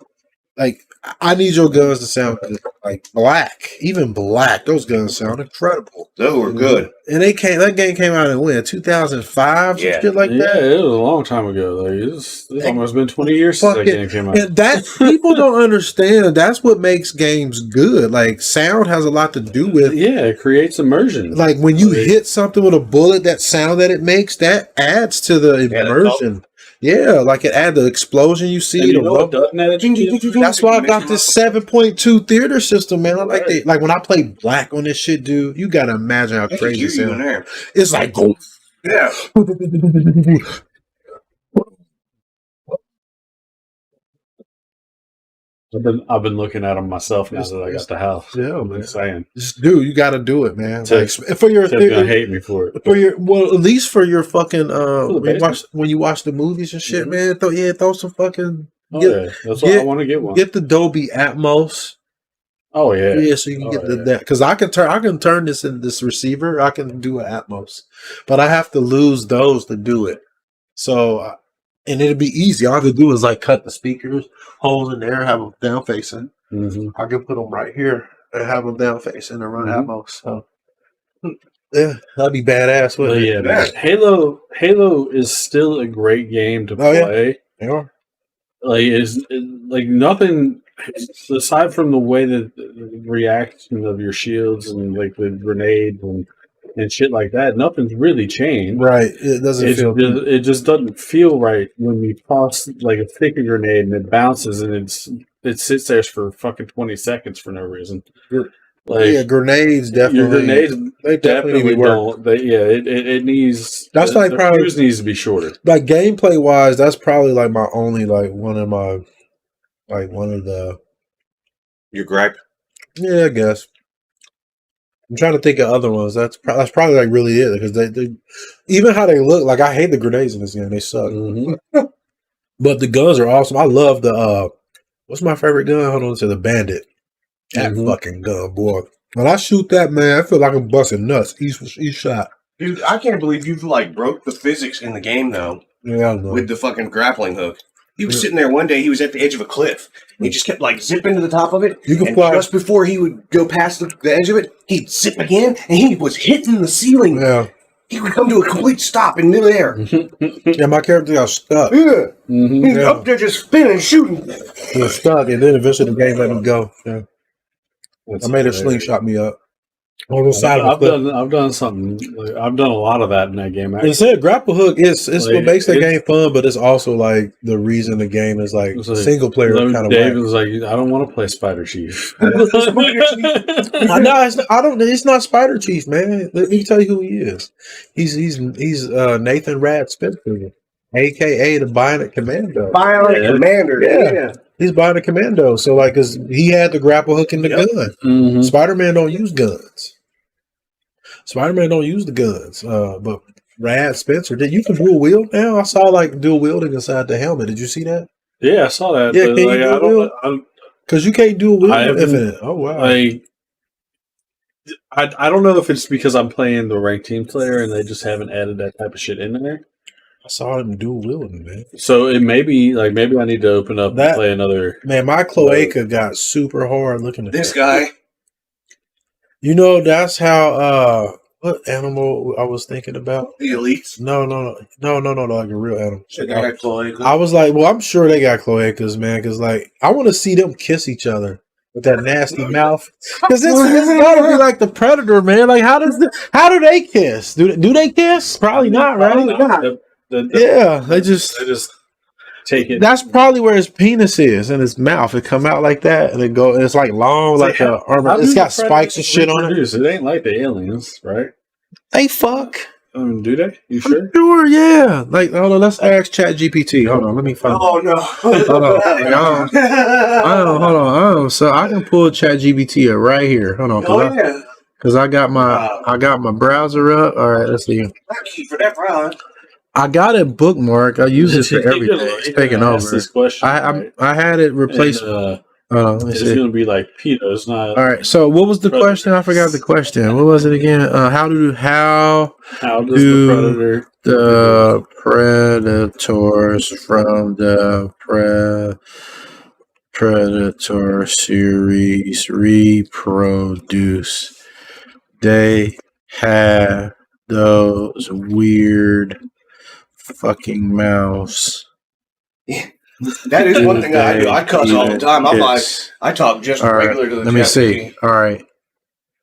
like I need your guns to sound good. Like Black, even Black, those guns sound incredible. Those were good. And that game came out in when 2005, Yeah. shit like that. Yeah, it was a long time ago. Like it's almost been 20 years since that game came out. And that people don't understand. That's what makes games good. Like sound has a lot to do with. Yeah, it creates immersion. Like when you hit something with a bullet, that sound that it makes that adds to the immersion. Yeah, like it adds the explosion you see. That's why I got this 7.2 theater system, man. I like it. Like when I play Black on this shit, dude, you gotta imagine how crazy it sounds. It's like go. Yeah. I've been looking at them myself now that I got the house. Yeah, I'm just saying. Just, dude, you got to do it, man. Tiff's For your gonna hate me for it. For your at least for your fucking when you watch the movies and shit, man. Throw some fucking. That's why I want to get one. Get the Dolby Atmos. Oh yeah, yeah. So you can get that because I can turn this in this receiver. I can do an Atmos, but I have to lose those to do it. So. And it'd be easy. All I have to do is like cut the speakers, holes in there, have them down facing. I can put them right here and have them down facing and run Atmos. So yeah, that'd be badass. Yeah, man. Halo is still a great game to play. Yeah. Like like nothing aside from the way that the reaction of your shields and like the grenades and shit like that, nothing's really changed. Right. It just doesn't feel right when you toss like a stick of grenade and it bounces and it sits there for fucking 20 seconds for no reason. Like grenades definitely. Your grenades they definitely don't. It needs. That's the probably fuse needs to be shorter. Like gameplay wise, that's probably like my only one of the. Your gripe. Yeah, I guess. I'm trying to think of other ones. That's probably like really it because they even how they look. Like I hate the grenades in this game; they suck. But the guns are awesome. I love the what's my favorite gun? Hold on to the Bandit. That fucking gun, boy. When I shoot that, man, I feel like I'm busting nuts each shot. Dude, I can't believe you've like broke the physics in the game though. Yeah, I know. With the fucking grappling hook. He was sitting there one day. He was at the edge of a cliff. He just kept like zipping to the top of it. You can fly. Just before he would go past the edge of it, he'd zip again, and he was hitting the ceiling. Yeah, he would come to a complete stop in midair. Yeah, my character got stuck. Yeah, he's up there just spinning, shooting. He was stuck, and then eventually the game let him go. Yeah, I made a slingshot me up. I've done something. I've done a lot of that in that game. It said grapple hook is what makes the game fun, but it's also like the reason the game is like single player kind of. Dave was like, I don't want to play Spider Chief. I know it's not Spider Chief, man. Let me tell you who he is. He's Nathan Rad Spencer, aka the Bionic Commando. Commander, yeah. He's Bionic Commando. So like, cause he had the grapple hook in the gun. Spider-Man don't use guns. Spider-Man don't use the guns. But Rad Spencer did. You can dual wield now. I saw like dual wielding inside the helmet. Did you see that? Yeah, I saw that. Yeah, can you dual wield? Because you can't dual wield Infinite. Oh wow. I don't know if it's because I'm playing the ranked team player and they just haven't added that type of shit in there. I saw him dual wielding, man. So it may be like maybe I need to open up and play another. Man, my cloaca got super hard looking at this guy. You know, that's how what animal I was thinking about? The elites? No, like a real animal. They got cloaca. I was like, well, I'm sure they got cloacas, man, because like I want to see them kiss each other with that nasty mouth. Because it's gotta be like the Predator, man. Like how do they kiss? Do they kiss? Probably not, right? They just take it. That's probably where his penis is in his mouth. It come out like that, and it's like long, like armor. It's got spikes and shit on it. It ain't like the aliens, right? They fuck. Do they? You sure? Sure, yeah. Like, hold on, let's ask ChatGPT. Hold on, let me find. Oh no! Hold on. Hold on. So I can pull ChatGPT up right here. Hold on, because I got my browser up. All right, let's see. For that round. I got it bookmarked. I use it for everything. It's taking over. This question, I had it replaced. It's going to be like PETA. It's not. All right. So what was the question? I forgot the question. What was it again? How does the predators from the Predator series reproduce? They have those weird fucking mouths. Yeah. That is one thing I do. I cuss all the time. I talk just regular to the Let me see. All right.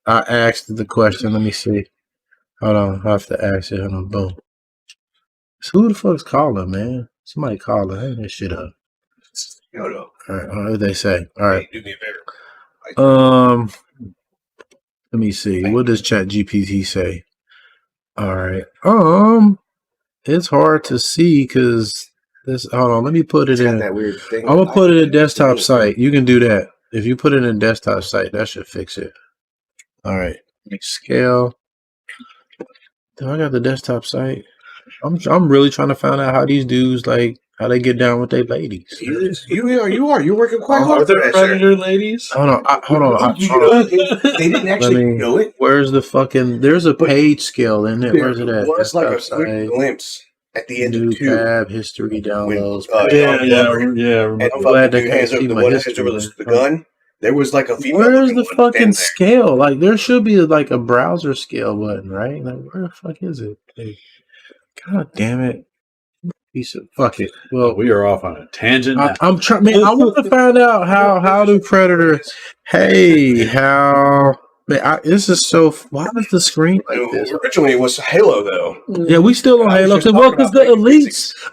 I asked the question. Let me see. Hold on. I have to ask it. Hold on. Boom. So who the fuck's calling, man? Somebody calling. Hang that shit up. All right. What did they say? All right. Hey, do me a favor. Let me see. What does ChatGPT say? All right. It's hard to see because this. Hold on. Let me put it in. That weird thing. I'm gonna put it in desktop site. You can do that. If you put it in desktop site, that should fix it. All right. Scale. Do I got the desktop site? I'm really trying to find out how these dudes how they get down with their ladies. You are. You're working quite hard. Are there predator ladies? Hold on. They didn't actually know it. Where's the fucking? There's a page scale in it. Where's it at? It's like a quick glimpse at the end of 2. Tab history downloads. Yeah. I'm glad they hands over the gun. There was like a female. Where's the fucking scale? Like there should be like a browser scale button, right? Like where the fuck is it? God damn it. Piece of fuck it. Well, we are off on a tangent. I'm trying, man. I want to find out how do predators? Hey, how? Man, this is so. Why is the screen like this? Originally, it was Halo, though. Yeah, we still on Halo. Because the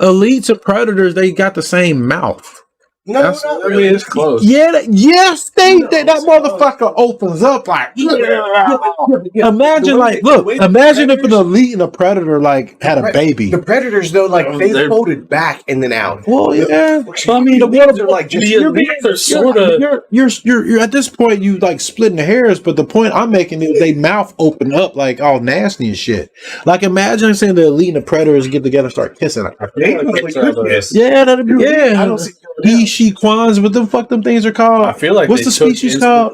elites of predators, they got the same mouth. No, not really. It's close. Yeah, that motherfucker opens up like. Imagine imagine if an elite and a predator had a baby. The predators though, they folded back and then out. Well, yeah. I mean, the ones are are sort of. You're at this point you splitting hairs, but the point I'm making is they mouth open up like all nasty and shit. Like imagine saying the elite and the predators get together and start kissing. Yeah, that'd be I don't see. He, she, quans, what the fuck them things are called? I feel like what's the species called?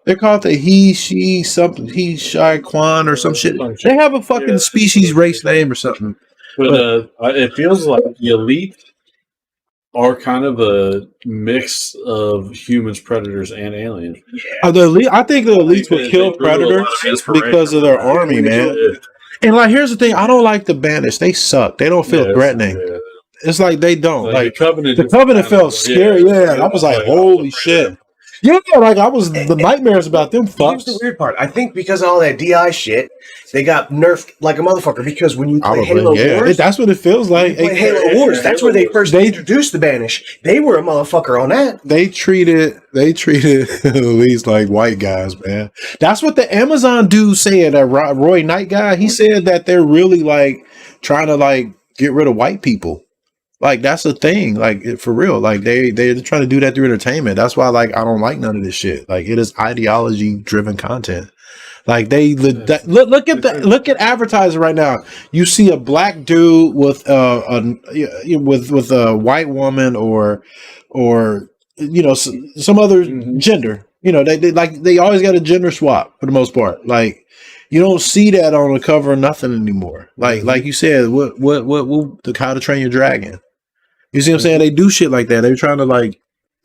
They're called the he, she, something, he, shy, quan, or some shit. They have a fucking species race name or something. But it feels like the elite are kind of a mix of humans, predators, and aliens. The elite, I think the elites would kill predators because of their army, man. And here's the thing, I don't like the Banish. They suck. They don't feel threatening. Yeah. It's like they don't. The Covenant felt scary. Yeah. I was like, holy shit. Yeah, I was the nightmares about them fucks. Here's the weird part. I think because of all that DI shit, they got nerfed like a motherfucker. Because when you play Halo Wars, that's what it feels like. Halo Wars. That's where they first introduced the Banish. They were a motherfucker on that. They treated at least like white guys, man. That's what the Amazon dude said. That Roy Knight guy. He said that they're really trying to get rid of white people. That's a thing, for real. They're trying to do that through entertainment. That's why, I don't like none of this shit. It is ideology-driven content. Look at advertising right now. You see a black dude with a white woman or some other gender. They always got a gender swap for the most part. You don't see that on the cover of nothing anymore. Like you said, what How to Train Your Dragon. You see what I'm saying? They do shit like that. They're trying to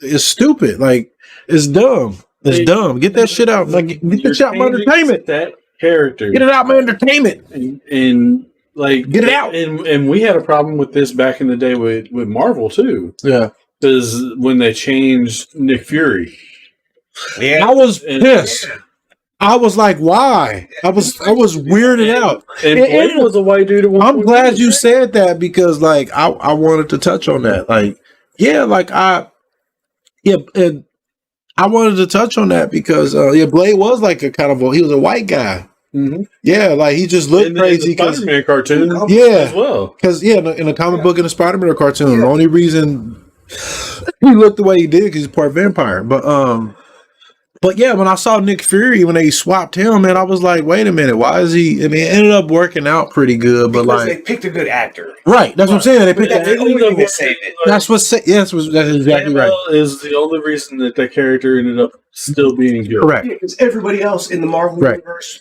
it's stupid. It's dumb. It's dumb. Get that shit out. Get that shit out my entertainment. That character. Get it out my entertainment. And get it out. And we had a problem with this back in the day with Marvel too. Yeah. Because when they changed Nick Fury. Yeah. I was pissed. I was like, why? I was weirded out. And Blade was a white dude. I'm glad you said that because I wanted to touch on that. I wanted to touch on that because Blade was he was a white guy. Yeah, like he just looked crazy because Spider-Man cartoon. Yeah, as well. Because in a comic book and a Spider-Man cartoon, the only reason he looked the way he did because he's part vampire. But yeah, when I saw Nick Fury when they swapped him, man, I was like, wait a minute, why is he? I mean, it ended up working out pretty good, but because like they picked a good actor. Right, that's what I'm saying. They picked That's the only thing that saved it. That's what. That's exactly right. Is the only reason that the character ended up still being good. Correct. Because everybody else in the Marvel universe,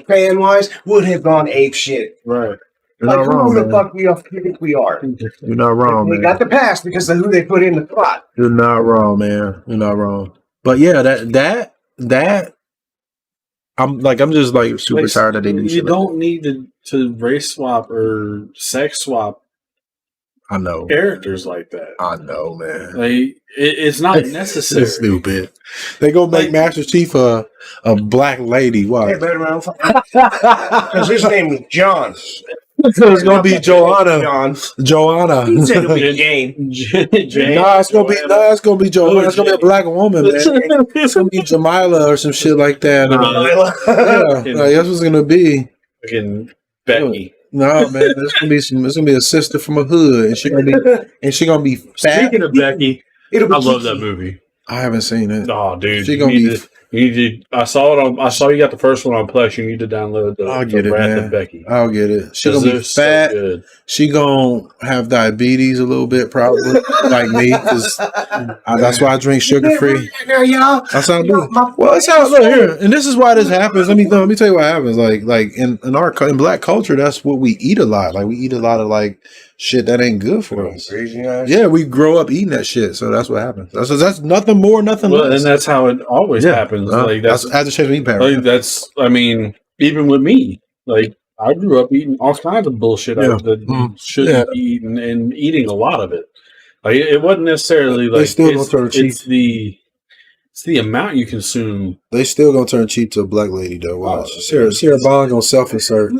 fan wise, would have gone ape shit. Right. You're Like, not wrong, who the man. fuck we think we are? You're not wrong, They man. got the pass because of who they put in the plot. You're not wrong, man. You're not wrong. But yeah, that I'm just like super tired of these. You don't need to race swap or sex swap. I know characters like that. I know, man. Like it's not necessary. It's stupid. They go make Master Chief a black lady. Why? Hey, better man. Because his name is John. So it's gonna be Joanna. Joanna. He said it'll be Jane. Nah, it's gonna be Joanna. It's gonna be a black woman, man. It's gonna be Jamila or some shit like that. Yeah, like, that's what's gonna be. Fucking Becky. No, man, it's gonna be a sister from a hood, and she gonna be fat. Speaking of Becky, I love that movie. I haven't seen it. Oh, dude, She gonna be. You need to. I saw you got the first one on Plex. You need to download the I'll get it, Wrath man. of Becky. I'll get it. She gonna be They're so fat. good. She gonna have diabetes a little bit, probably like me, because that's why I drink sugar free. That's how I do. Well, that's how. Look here, and this is why this happens. Let me tell you what happens. Like in Black culture, that's what we eat a lot. Like we eat a lot of like shit that ain't good for us. Yeah, we grow up eating that shit, so that's what happens. That's nothing more, nothing less. And that's how it always happens. Like that's a change of eating pattern. Like that's. I mean, even with me, like I grew up eating all kinds of bullshit that shouldn't be eaten and eating a lot of it. Like it wasn't necessarily like they still gonna turn cheap. It's the amount you consume. They still gonna turn cheap to a black lady though. Watch. Sarah Bond gonna self-insert.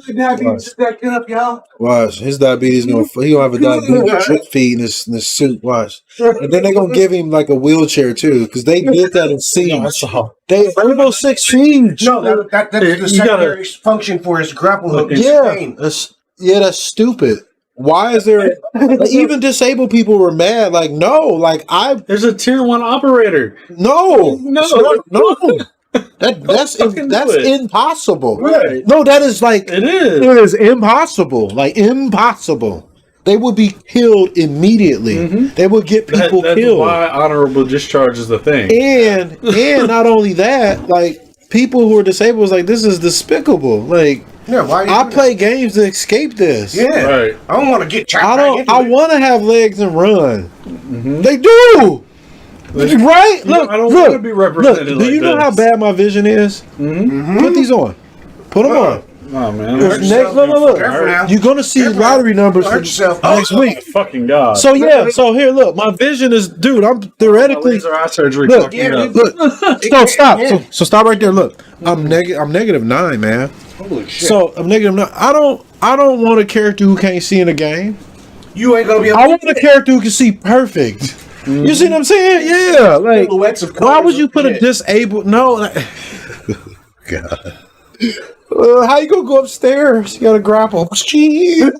Watch. His diabetes he gonna have a diabetes drip feed in this suit. Watch. And then they gonna give him like a wheelchair too, because they did that in Siege. They Rainbow Six Siege. No, that's the secondary function for his grapple hook. That's stupid. Why is there like, even disabled people were mad? Like, no, there's a tier 1 operator. No. That's impossible. Right. No, that is like it is impossible. Like impossible. They would be killed immediately. Mm-hmm. They would get people that's killed. Why honorable discharge is the thing. And not only that, like people who are disabled is like, this is despicable. Like, yeah, why I play games to escape this. Yeah, right. I don't want to get trapped. I want to have legs and run. Mm-hmm. They do. Right? Look, I don't want to be represented. Do you know how bad my vision is? Mm-hmm. Put these on. Put them on. Oh man! Look. You're gonna see lottery numbers for next week. Fucking god! So yeah, so here, look, my vision is, dude. I'm theoretically laser eye surgery. Look. So stop. So stop right there. Look, I'm -9, man. Holy shit! So I'm -9. I don't want a character who can't see in a game. You ain't gonna be. I want a character who can see perfect. Mm-hmm. You see what I'm saying? Yeah. Like, why would you put a disabled? No. God. How you gonna go upstairs? You gotta grapple. They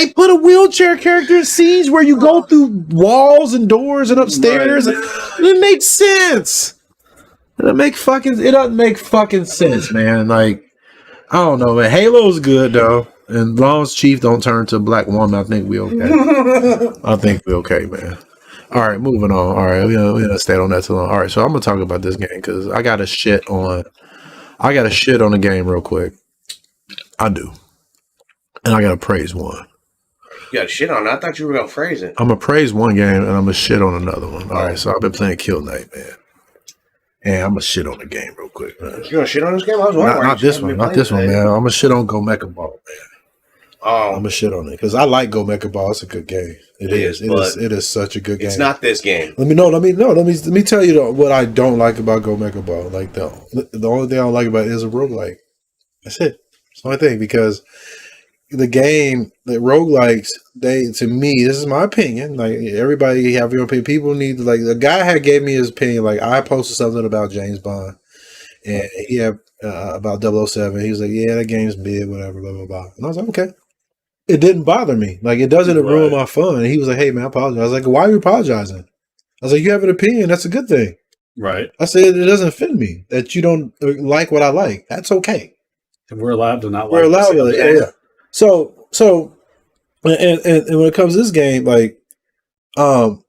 put a wheelchair character in Siege where you go through walls and doors and upstairs. Right. It makes sense. It doesn't make fucking sense, man. Like, I don't know, man. Halo's good though, and as long as Chief don't turn to a black woman, I think we okay. I think we okay, man. All right, moving on. All right, we gonna stay on that too long. All right, so I'm gonna talk about this game because I got to shit on the game real quick. I do, and I got to praise one. You got shit on it? I thought you were gonna praise it. I'm gonna praise one game and I'm gonna shit on another one. All right, so I've been playing Kill Knight, man, and I'm gonna shit on the game real quick, man. You gonna shit on this game? I was wondering. Not this one, man. I'm gonna shit on Go Mecha Ball, man. I'm gonna shit on it because I like Go Mecha Ball. It's a good game. It is such a good game. It's not this game. Let me tell you what I don't like about Go Mecha Ball. Like the only thing I don't like about it is a roguelike. That's it. It's the only thing, because the game, the roguelikes, to me, this is my opinion. Like, everybody have your opinion. People need to, like, the guy gave me his opinion. Like, I posted something about James Bond, and he had about 007. He was like, "Yeah, that game's big, whatever, blah blah blah." And I was like, "Okay." It didn't bother me. Like it doesn't ruin my fun. And he was like, "Hey man, I apologize." I was like, "Why are you apologizing?" I was like, "You have an opinion. That's a good thing." Right. I said, "It doesn't offend me that you don't like what I like. That's okay. And we're allowed to not We're like allowed the to." same Yeah. So, and when it comes to this game, like, I'm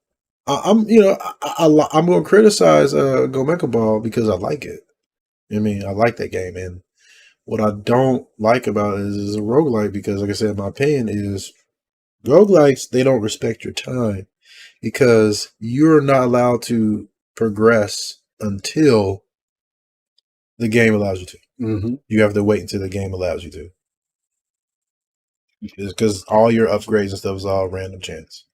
I'm going to criticize Go Mecha Ball because I like it. I mean, I like that game, and what I don't like about it is a roguelike because, like I said, my opinion is roguelikes, they don't respect your time because you're not allowed to progress until the game allows you to. Mm-hmm. You have to wait until the game allows you to. Because all your upgrades and stuff is all random chance.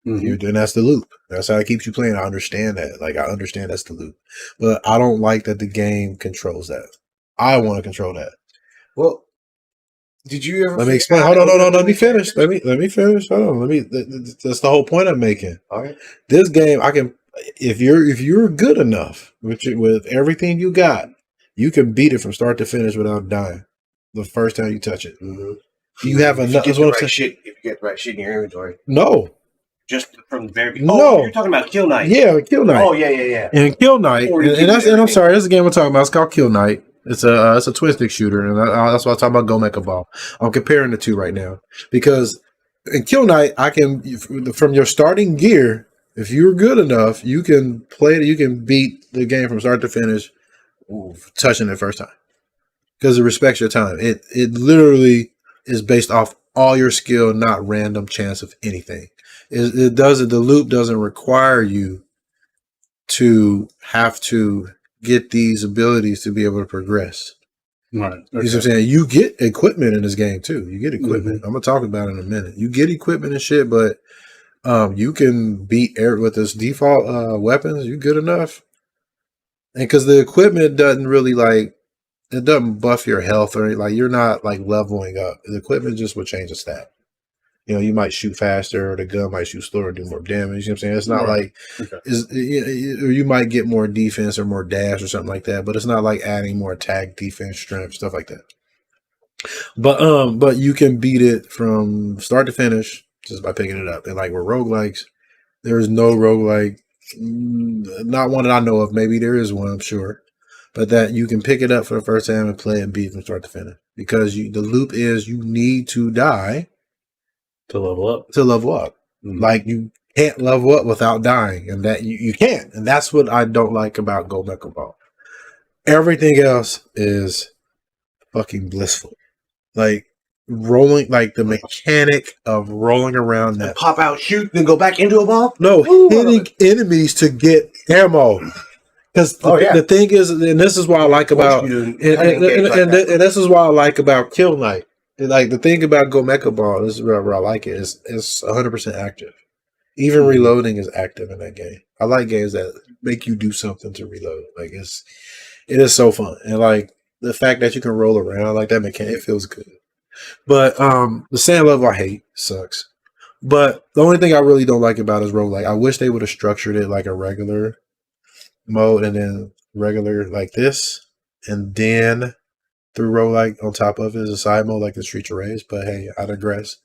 Mm-hmm. And that's the loop. That's how it keeps you playing. I understand that. Like, I understand that's the loop. But I don't like that the game controls that. I want to control that. Well, did you ever? Let me explain. Hold on. Let me finish. Let me finish. Hold on. That's the whole point I'm making. All right. This game, I can, if you're good enough with everything you got, you can beat it from start to finish without dying. The first time you touch it, you have enough. If you get the right shit in your inventory. No. Just from the very beginning. No. Oh, you're talking about Kill Knight. Yeah, Kill Knight. Oh, yeah. And Kill Knight, and I'm sorry, this is a game we're talking about. It's called Kill Knight. It's a twin stick shooter, and that's why I'm talking about Go Mecha Ball. I'm comparing the two right now because in Kill Knight, I can from your starting gear, if you're good enough, you can play it. You can beat the game from start to finish, touching it first time because it respects your time. It literally is based off all your skill, not random chance of anything. It doesn't. The loop doesn't require you to have to get these abilities to be able to progress. Right. Okay. You know what I'm saying? You get equipment in this game too. You get equipment. I'm gonna talk about it in a minute. You get equipment and shit, but you can beat air with this default weapons. You good enough, and because the equipment doesn't really it doesn't buff your health or like you're not like leveling up. The equipment just will change the stat. You know, you might shoot faster, or the gun might shoot slower, do more damage. You know what I'm saying? It's not like, or you might get more defense or more dash or something like that. But it's not like adding more attack, defense, strength, stuff like that. But you can beat it from start to finish just by picking it up. And like with roguelikes, there is no roguelike, not one that I know of. Maybe there is one, I'm sure, but that you can pick it up for the first time and play and beat from start to finish because the loop is you need to die. To level up. Mm-hmm. Like you can't level up without dying, and that you can't. And that's what I don't like about Go Mecha Ball. Everything else is fucking blissful. Like rolling, like the mechanic of rolling around that pop out, shoot, then go back into a ball. No, hitting enemies to get ammo. Because the thing is, and this is what I like about, and this is what I like about Kill Knight. Like the thing about Go Mecha Ball, this is where I like it. It's 100% active. Even reloading is active in that game. I like games that make you do something to reload. Like it is so fun, and like the fact that you can roll around like that mechanic, it feels good. But the sand level I hate, sucks. But the only thing I really don't like about it is roguelike. I wish they would have structured it like a regular mode and then regular like this, and then through roguelike on top of it is a side mode like the Streets of Rage. But hey, I digress.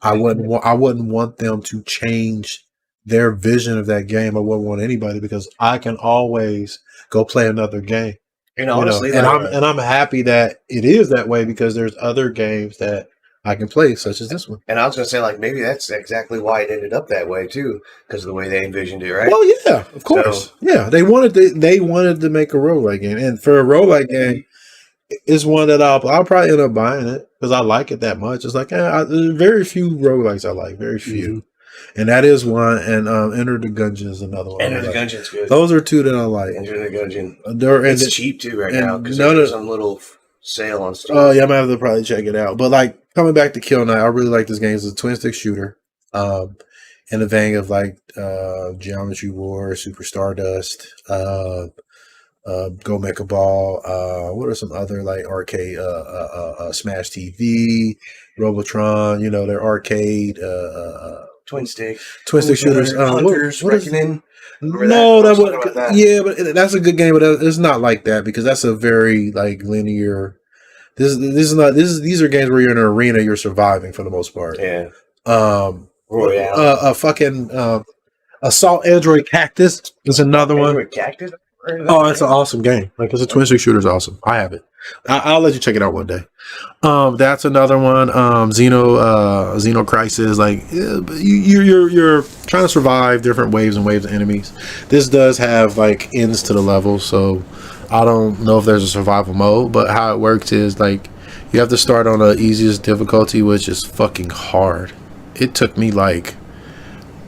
I wouldn't want them to change their vision of that game. I wouldn't want anybody because I can always go play another game. And honestly, I'm happy that it is that way because there's other games that I can play, such as this one. And I was going to say, like, maybe that's exactly why it ended up that way too, because of the way they envisioned it, right? Well, yeah, of course. Yeah, they wanted to make a roguelike game, and for a roguelike game, it's one that I'll probably end up buying it because I like it that much. It's like there's very few roguelikes I like, very few, and that is one. And Enter the Gungeon is another one. Enter the Gungeon's good. Those are two that I like. Enter the Gungeon. It's cheap too right now because there's some little sale on Steam. Oh yeah, I'm gonna have to probably check it out. But like coming back to Kill Knight, I really like this game. It's a twin stick shooter, in the vein of like Geometry Wars, Super Stardust, Go Mecha Ball. What are some other like arcade? Smash TV, Robotron. You know, their arcade Twin stick shooters. Hunters what is Reckoning. No, that was yeah, but that's a good game, but it's not like that because that's a very like linear. These are games where you're in an arena, you're surviving for the most part. Yeah. Royale. A fucking Assault Android Cactus is another one. Cactus. Oh, it's an awesome game. Like it's a twin stick shooter is awesome. I have it. I'll let you check it out one day. That's another one. Xeno Crisis. Like you're trying to survive different waves and waves of enemies. This does have like ends to the level, so I don't know if there's a survival mode. But how it works is like you have to start on the easiest difficulty, which is fucking hard. It took me like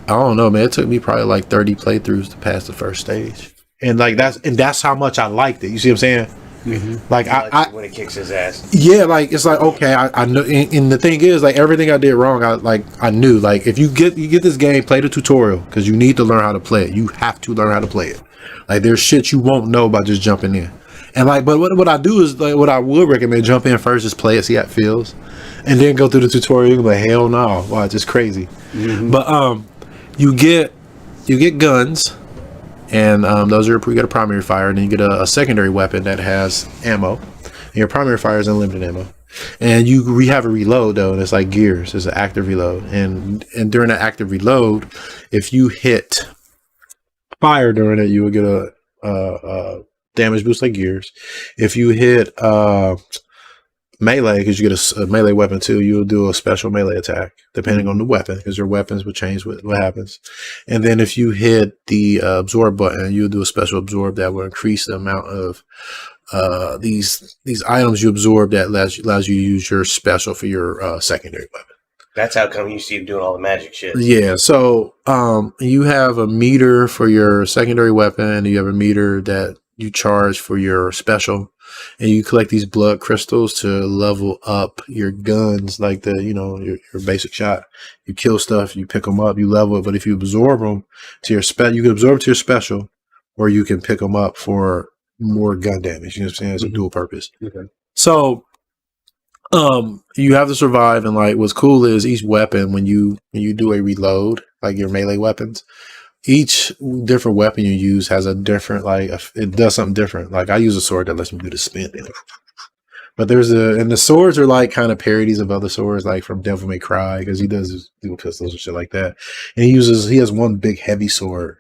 I don't know, man. It took me probably like 30 playthroughs to pass the first stage. And like that's how much I liked it. You see what I'm saying? Mm-hmm. Like I when it kicks his ass. Yeah, like it's like okay, I know. And the thing is, like everything I did wrong, I knew. Like if you get this game, play the tutorial because you need to learn how to play it. You have to learn how to play it. Like there's shit you won't know by just jumping in. And like, but what I do is like what I would recommend: jump in first, just play it, see how it feels, and then go through the tutorial. Like hell no, wow, it's just crazy. Mm-hmm. But you get guns. And those are you get a primary fire, and then you get a secondary weapon that has ammo. And your primary fire is unlimited ammo, and we have a reload though, and it's like gears. It's an active reload, and during that active reload, if you hit fire during it, you will get a damage boost like gears. If you hit melee, because you get a melee weapon too, you'll do a special melee attack depending on the weapon, because your weapons will change what happens. And then if you hit the absorb button, you'll do a special absorb that will increase the amount of these items you absorb that allows you to use your special for your secondary weapon. That's how come you see him doing all the magic shit. Yeah, so you have a meter for your secondary weapon, you have a meter that you charge for your special, and you collect these blood crystals to level up your guns, like your basic shot. You kill stuff, you pick them up, you level it. But if you absorb them to your you can absorb to your special, or you can pick them up for more gun damage. You know what I'm saying? It's a dual purpose. Okay. So, you have to survive, and like what's cool is each weapon when you do a reload, like your melee weapons. Each different weapon you use has a different, it does something different. Like I use a sword that lets me do the spin. But and the swords are like kind of parodies of other swords, like from Devil May Cry, because he does dual pistols and shit like that. And he has one big heavy sword.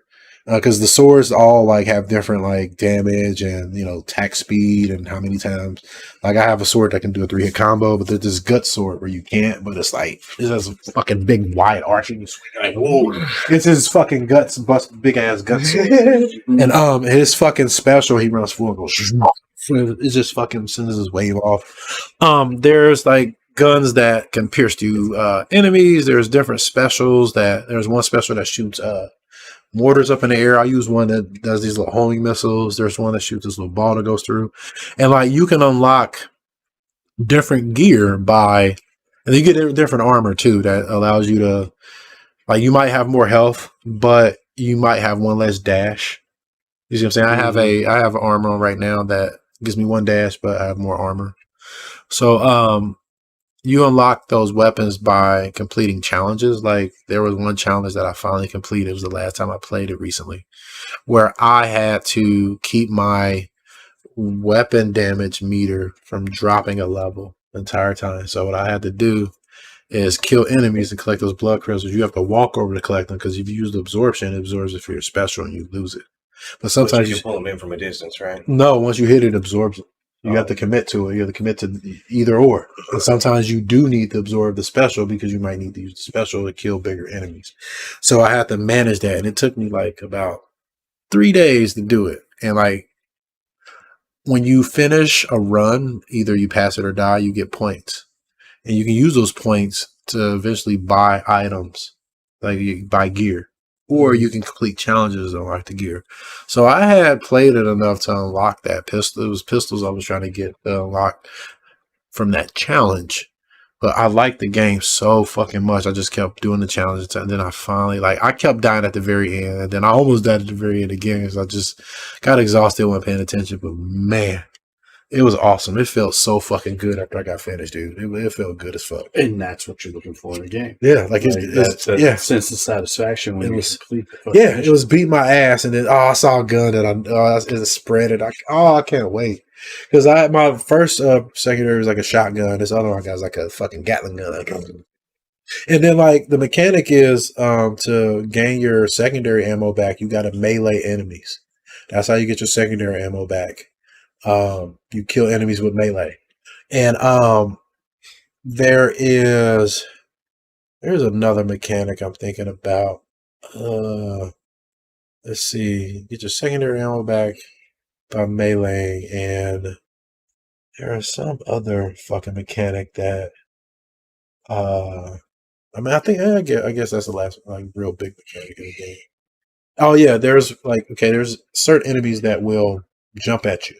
Because the swords all like have different like damage and attack speed and how many times. Like I have a sword that can do a 3-hit combo, but there's this gut sword where you can't. But it's like it has a fucking big wide arch and you swing like whoa. It's his fucking guts, big ass guts. And his fucking special, he runs forward, goes. It just fucking sends his wave off. There's like guns that can pierce through enemies. There's different specials there's one special that shoots mortars up in the air. I use one that does these little homing missiles. There's one that shoots this little ball that goes through. And like you can unlock different gear and you get different armor too that allows you to, like, you might have more health, but you might have one less dash. You see what I'm saying? I have an armor on right now that gives me 1 dash, but I have more armor. So you unlock those weapons by completing challenges. Like there was one challenge that I finally completed. It was the last time I played it recently, where I had to keep my weapon damage meter from dropping a level the entire time. So what I had to do is kill enemies and collect those blood crystals. You have to walk over to collect them, because if you use the absorption, it absorbs it for your special and you lose it. But sometimes you pull them in from a distance, right? No, once you hit it, it absorbs it. You have to commit to it. You have to commit to either or. And sometimes you do need to absorb the special because you might need to use the special to kill bigger enemies. So I had to manage that. And it took me like about 3 days to do it. And like when you finish a run, either you pass it or die, you get points. And you can use those points to eventually buy items, like you buy gear. Or you can complete challenges to unlock the gear. So I had played it enough to unlock that pistol. It was pistols I was trying to get unlocked from that challenge. But I liked the game so fucking much. I just kept doing the challenges. And then I finally, I kept dying at the very end. And then I almost died at the very end again because I just got exhausted, wasn't paying attention. But man, It was awesome. It felt so fucking good after I got finished, dude. It felt good as fuck. And that's what you're looking for in a game. Yeah, like that sense of satisfaction when you complete the fucking mission. It was beat my ass, and then I saw a gun and it spread it. I can't wait because my first secondary was like a shotgun. This other one got like a fucking Gatling gun. And then like the mechanic is to gain your secondary ammo back, you got to melee enemies. That's how you get your secondary ammo back. You kill enemies with melee. And there's another mechanic I'm thinking about. Let's see. Get your secondary ammo back by melee, and there is some other fucking mechanic that I mean, I guess that's the last like real big mechanic in the game. Oh yeah, there's certain enemies that will jump at you,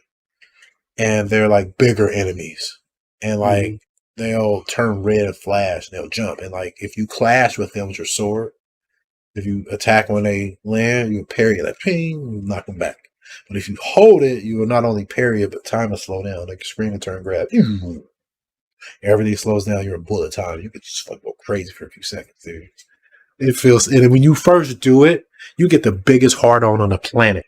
and they're like bigger enemies, and like they'll turn red and flash, and they'll jump, and like if you clash with them with your sword, if you attack when they land, you parry it, like ping, you knock them back. But if you hold it, you will not only parry it, but time will slow down, like screen and turn grab. Everything slows down. You're a bullet time. You can just go crazy for a few seconds, dude. It feels, and when you first do it, you get the biggest hard on the planet.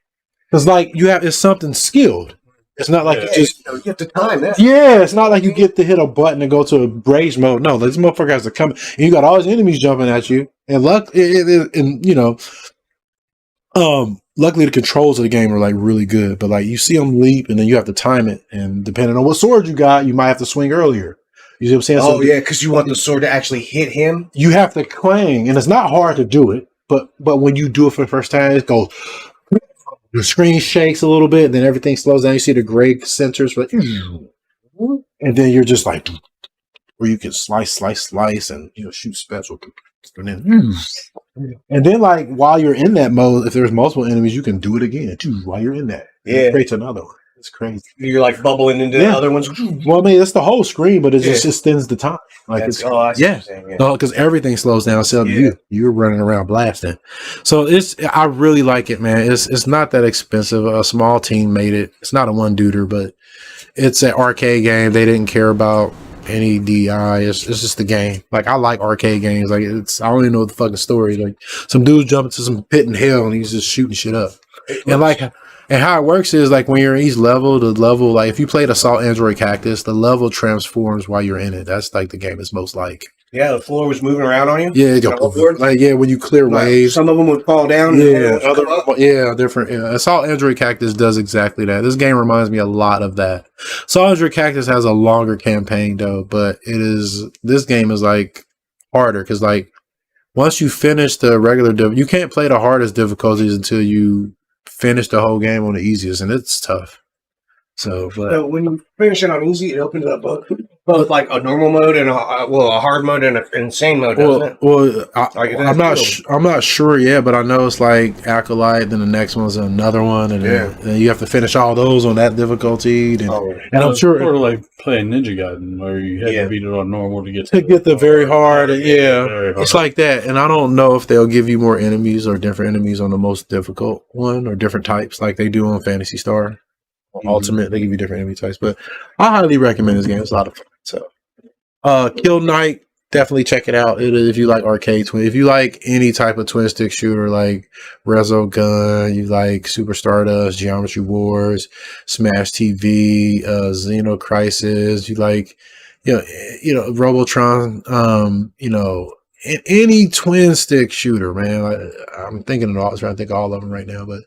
Because like it's something skilled. It's not like you have to time that. Yeah, it's not like you get to hit a button and go to a rage mode. No, this motherfucker has to come, and you got all these enemies jumping at you. And luckily the controls of the game are like really good. But like you see them leap, and then you have to time it. And depending on what sword you got, you might have to swing earlier. You see what I'm saying? Oh, yeah, because you want the sword to actually hit him. You have to clang, and it's not hard to do it. But when you do it for the first time, it goes. The screen shakes a little bit, and then everything slows down. You see the gray sensors, like, and then you're just like, where you can slice, and shoot special, and then like while you're in that mode, if there's multiple enemies, you can do it again while you're in that. Yeah, it creates another one. It's crazy. You're like bubbling into the other ones. Well, I mean, it's the whole screen, but it just extends the time. Like because everything slows down. So you're running around blasting. So I really like it, man. It's not that expensive. A small team made it. It's not a one-duder, but it's an arcade game. They didn't care about any DI. It's just the game. Like I like arcade games. Like I don't even know the fucking story. Like some dudes jump into some pit in hell and he's just shooting shit up. And how it works is like when you're in each level, the level, like if you played Assault Android Cactus, the level transforms while you're in it. That's like the game is most like. Yeah, the floor was moving around on you. Yeah, when you clear waves, some of them would fall down. Different. Yeah. Assault Android Cactus does exactly that. This game reminds me a lot of that. Assault Android Cactus has a longer campaign though, but this game is like harder because like once you finish the regular, you can't play the hardest difficulties until you finish the whole game on the easiest, and it's tough. So when you finish it on easy, it opens up both like a normal mode and a hard mode and an insane mode, doesn't it? I'm not sure yet, but I know it's like Acolyte, then the next one's another one, and then you have to finish all those on that difficulty. And I'm sure sort of like playing Ninja Gaiden, where you had to beat it on normal to get the very hard. It's like that. And I don't know if they'll give you more enemies or different enemies on the most difficult one or different types like they do on Phantasy Star. Ultimate, they give you different enemy types, but I highly recommend this game. It's a lot of fun. So, Kill Knight, definitely check it out. If you like arcade twin, if you like any type of twin stick shooter like Resogun, you like Super Stardust, Geometry Wars, Smash TV, Xeno Crisis, you like, Robotron, any twin stick shooter, man. I'm thinking of all. I'm trying to think of all of them right now, but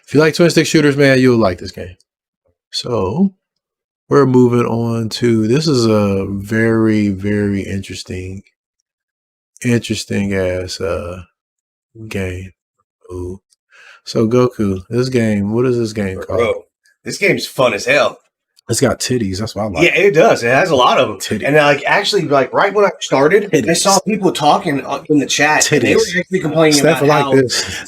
if you like twin stick shooters, man, you'll like this game. So we're moving on to, this is a very, very interesting ass game. Ooh. So Goku, this game, what is this game called? Bro, this game's fun as hell. It's got titties. That's what I like. Yeah, it does. It has a lot of them. Titties. And right when I started, I saw people talking in the chat. Titties. And they were actually complaining about how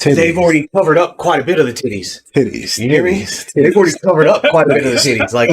they've already covered up quite a bit of the titties. Titties. You hear me? Titties. They've already covered up quite a bit of the titties. Like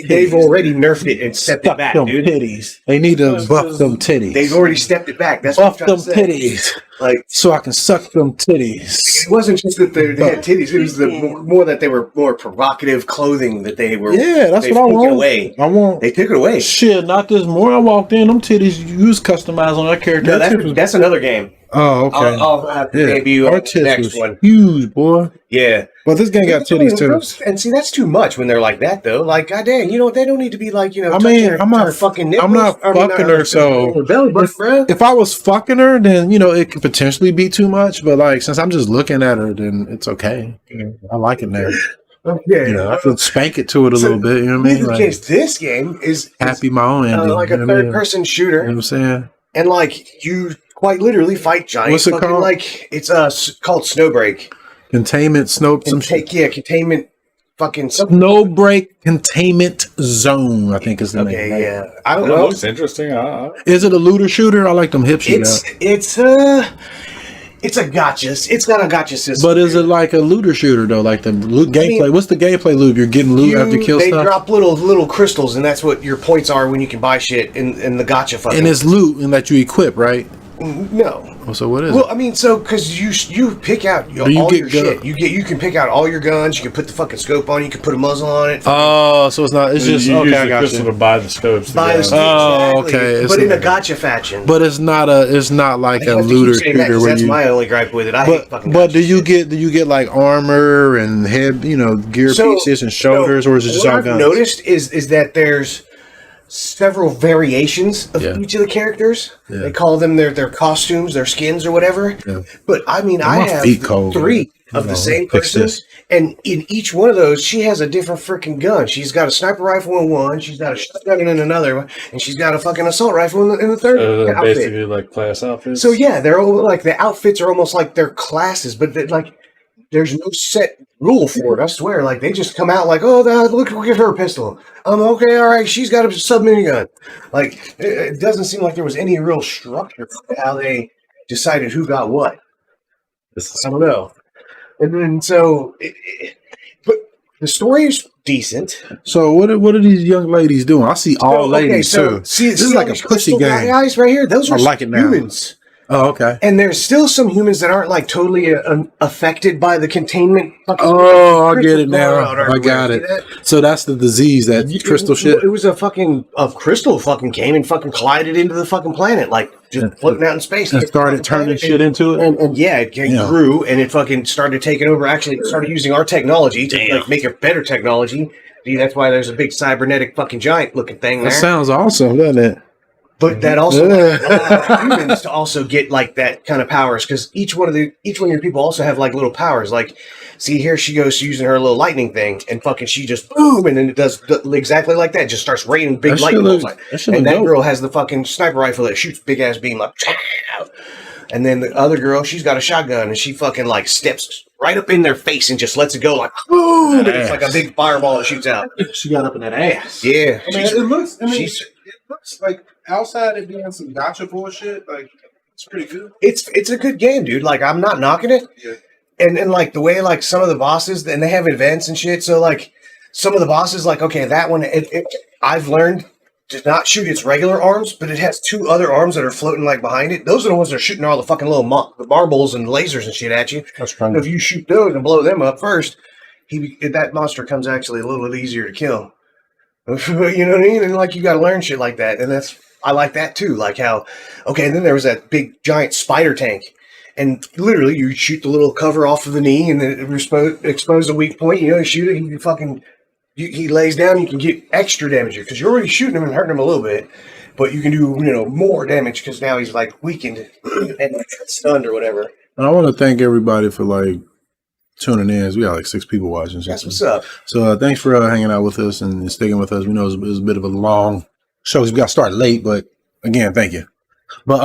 they've already nerfed it and stepped it back, dude. Titties. They need to buff them titties. They've already stepped it back. That's buff them titties. Like, so I can suck them titties. it wasn't just that they had titties; it was more that they were more provocative clothing that they were. Yeah, that's what I want. Away. I want. They took it away. Shit, not this morning. I walked in, them titties you was customized on that character. No, that's another game. Oh, okay. I'll have to debut Our on the next was one. Huge, boy. Yeah. But this game got titties too. And see, that's too much when they're like that, though. Like, goddamn, you know, they don't need to be like, you know, I mean, I'm not fucking nipples. I'm not fucking her, so belly button, bro. if I was fucking her, then you know it could potentially be too much. But like, since I'm just looking at her, then it's okay. I like it there. Yeah, you know, I could spank it to it a little bit. You know what I mean? In Like, case this game is happy my own ending. like a third-person shooter. You know what I'm saying? And like you quite literally fight giants. What's it called? Like it's called Snowbreak. Containment, containment, fucking Snowbreak Containment Zone. I think is the name. Okay, yeah. I don't That know. looks interesting. Is it a looter shooter? I like them hip shooters. It's a gotcha. It's got a gotcha system. But is it like a looter shooter though? Like the gameplay? What's the gameplay loop? You're getting loot after you kill they stuff. They drop little crystals, and that's what your points are when you can buy shit in the gotcha fucking. And it's loot and that you equip, right? No. Oh, so what is it? Well, I mean, so because you pick out all your shit. You can pick out all your guns. You can put the fucking scope on. You can put a muzzle on it. Oh, so it's not. It's just you okay. use I the got crystal you. to buy the scopes. Buy the scopes, Oh, exactly. okay. But in a gotcha fashion. But it's not a. It's not like a looter shooter where that's you. my only gripe with it. I hate fucking. But do you shit. get like armor and head, gear pieces and shoulders, or is it just all guns? What I've noticed is that there's several variations of each of the characters. Yeah. They call them their costumes, their skins, or whatever. Yeah. But I mean, I have three of the same person, and in each one of those, she has a different freaking gun. She's got a sniper rifle in one, she's got a shotgun in another, and she's got a fucking assault rifle in the third. Outfit. Basically, like class outfits. So yeah, they're all like the outfits are almost like their classes, but like there's no set rule for it. I swear, like they just come out like, oh, look at her pistol. Okay, all right, she's got a sub-minigun. Like it doesn't seem like there was any real structure for how they decided who got what. I don't know. And then but the story is decent. So what are these young ladies doing? I see all ladies too. This is like a pussy game. Guys, right here, those are like it now. Humans. Oh, okay. And there's still some humans that aren't like totally affected by the containment. Oh, I get it now. I got it. So that's the disease, that crystal shit. It was a crystal fucking came and fucking collided into the fucking planet, like just floating out in space. And started turning shit into it. And it grew and it fucking started taking over. Actually, it started using our technology to like make a better technology. See, that's why there's a big cybernetic fucking giant looking thing there. That sounds awesome, doesn't it? But that also allows humans to also get like that kind of powers, because each one of your people also have like little powers. Like, see here, she goes using her little lightning thing, and fucking she just boom, and then it does exactly like that. Just starts raining big lightning bolts. And that girl has the fucking sniper rifle that shoots big ass beam like. And then the other girl, she's got a shotgun, and she fucking like steps right up in their face and just lets it go like boom, and it's like a big fireball that shoots out. She got up in that ass. Yeah, I mean, it looks like outside it being some gotcha bullshit, like it's pretty good. It's a good game, dude. Like I'm not knocking it. Yeah. And like the way like some of the bosses, and they have events and shit. So like some of the bosses, like okay, that one I've learned to not shoot its regular arms, but it has two other arms that are floating like behind it. Those are the ones that are shooting all the fucking little the marbles and lasers and shit at you. That's fun. So if you shoot those and blow them up first, that monster comes actually a little bit easier to kill. You know what I mean? And like you got to learn shit like that, and I like that too. Like how, okay, and then there was that big giant spider tank, and literally you shoot the little cover off of the knee, and then it expose a weak point. You shoot it, he lays down. You can get extra damage because you're already shooting him and hurting him a little bit, but you can do more damage because now he's like weakened and stunned or whatever. And I want to thank everybody for like tuning in. We got like 6 people watching. That's what's up. So thanks for hanging out with us and sticking with us. We know it was a bit of a long show. We got started late, but again, thank you. But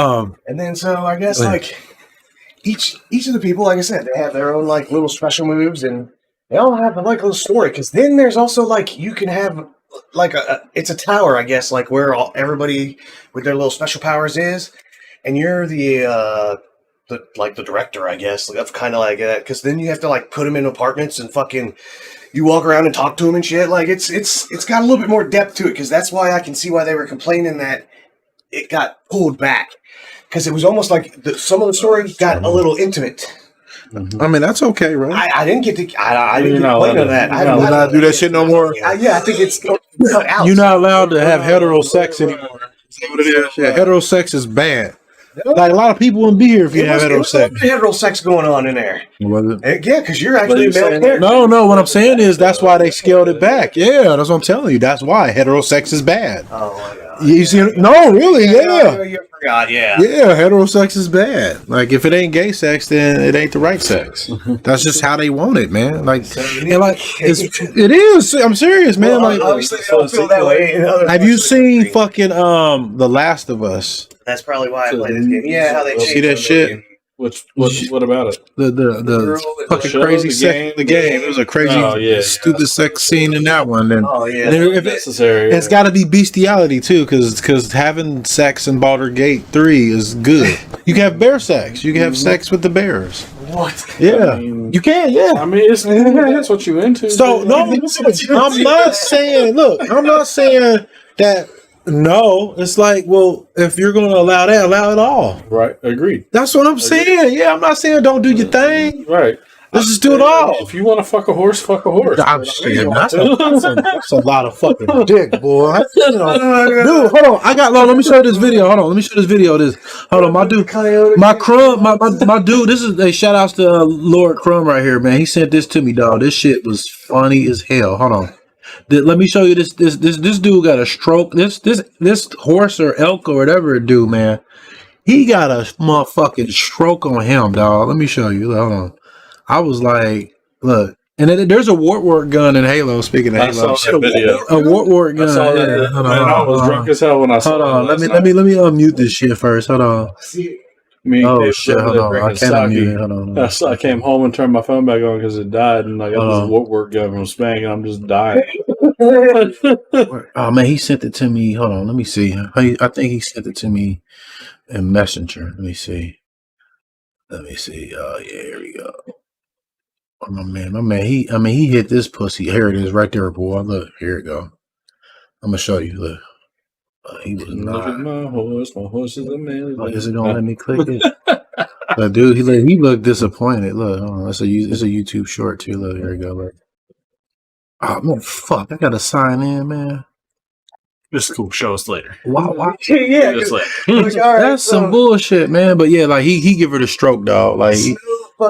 and then so I guess like each of the people, like I said, they have their own like little special moves, and they all have like a little story. Because then there's also like you can have like it's a tower, I guess, like where everybody with their little special powers is, and you're the director, I guess, of kind of like that. Because then you have to like put them in apartments and fucking you walk around and talk to them and shit. Like it's got a little bit more depth to it. Because that's why I can see why they were complaining that it got pulled back. because it was almost like some of the story got a little intimate. I mean, that's okay, right? I didn't get to. I didn't get to play none of that. I You're not do that shit no more. Yeah, I think it's cut out. You're not allowed to have hetero sex anymore. Is that what it is? Yeah, hetero sex is bad. Like a lot of people wouldn't be here if you had hetero sex. Hetero sex going on in there. Was it? Yeah, because you're actually a male character. No. What I'm saying is that's why they scaled it back. Yeah, that's what I'm telling you. That's why hetero sex is bad. Oh my god. You see? No, really? Yeah. You forgot. Yeah. Yeah, hetero sex is bad. Like if it ain't gay sex, then it ain't the right sex. That's just how they want it, man. Like, and like it is. I'm serious, man. Well, like, obviously they don't feel that way. have you seen fucking The Last of Us? That's probably why I played this game. Yeah, how they See that shit? What about it? The fucking show, crazy the sex. game? The game. It was a crazy, stupid sex scene in that one. Then, If necessary. it's got to be bestiality too, because having sex in Baldur's Gate 3 is good. You can have bear sex. You can have sex with the bears. What? Yeah, I mean, you can. Yeah. I mean, that's what you into. So no, I'm not saying. Look, I'm not saying that. No, it's like, well, if you're going to allow that, allow it all. Right, agreed. That's what I'm saying. Yeah, I'm not saying don't do your thing. Right. Let's just do it all. If you want to fuck a horse, fuck a horse. I'm saying that's a lot of fucking dick, boy. Dude, hold on. Let me show you this video. Hold on. Let me show this video. Hold on, my dude, my dude. This is a shout outs to Lord Crumb right here, man. He sent this to me, dog. This shit was funny as hell. Hold on. Let me show you this. This dude got a stroke. This horse or elk or whatever it do, man. He got a motherfucking stroke on him, dog. Let me show you. Hold on. I was like, look, and then there's a Wartwork gun in Halo. Speaking of Halo, saw that video. A Wartwork gun. I saw that. Yeah, hold on, I was drunk as hell when I saw it. Hold on. Let me unmute this shit first. Hold on. Oh shit! Hold on. I can't unmute it. Hold on. I came home and turned my phone back on because it died, and I got this Wartwork gun from Spank, and I'm just dying. Oh man, he sent it to me. Hold on, let me see. I think he sent it to me in Messenger. Let me see. Oh yeah, here we go. Oh, my man. He hit this pussy. Here it is, right there, boy. Look, here it go. I'm gonna show you. Look, he was not. Look at my horse. My horse is a man. Oh, is it gonna let me click it? But dude, he looked disappointed. Look, hold on. It's a YouTube short too. Look, here we go. Look. Oh man, fuck! I gotta sign in, man. This is cool. Show us later. Why? Yeah, That's some bullshit, man. But yeah, like he give her the stroke, dog. Like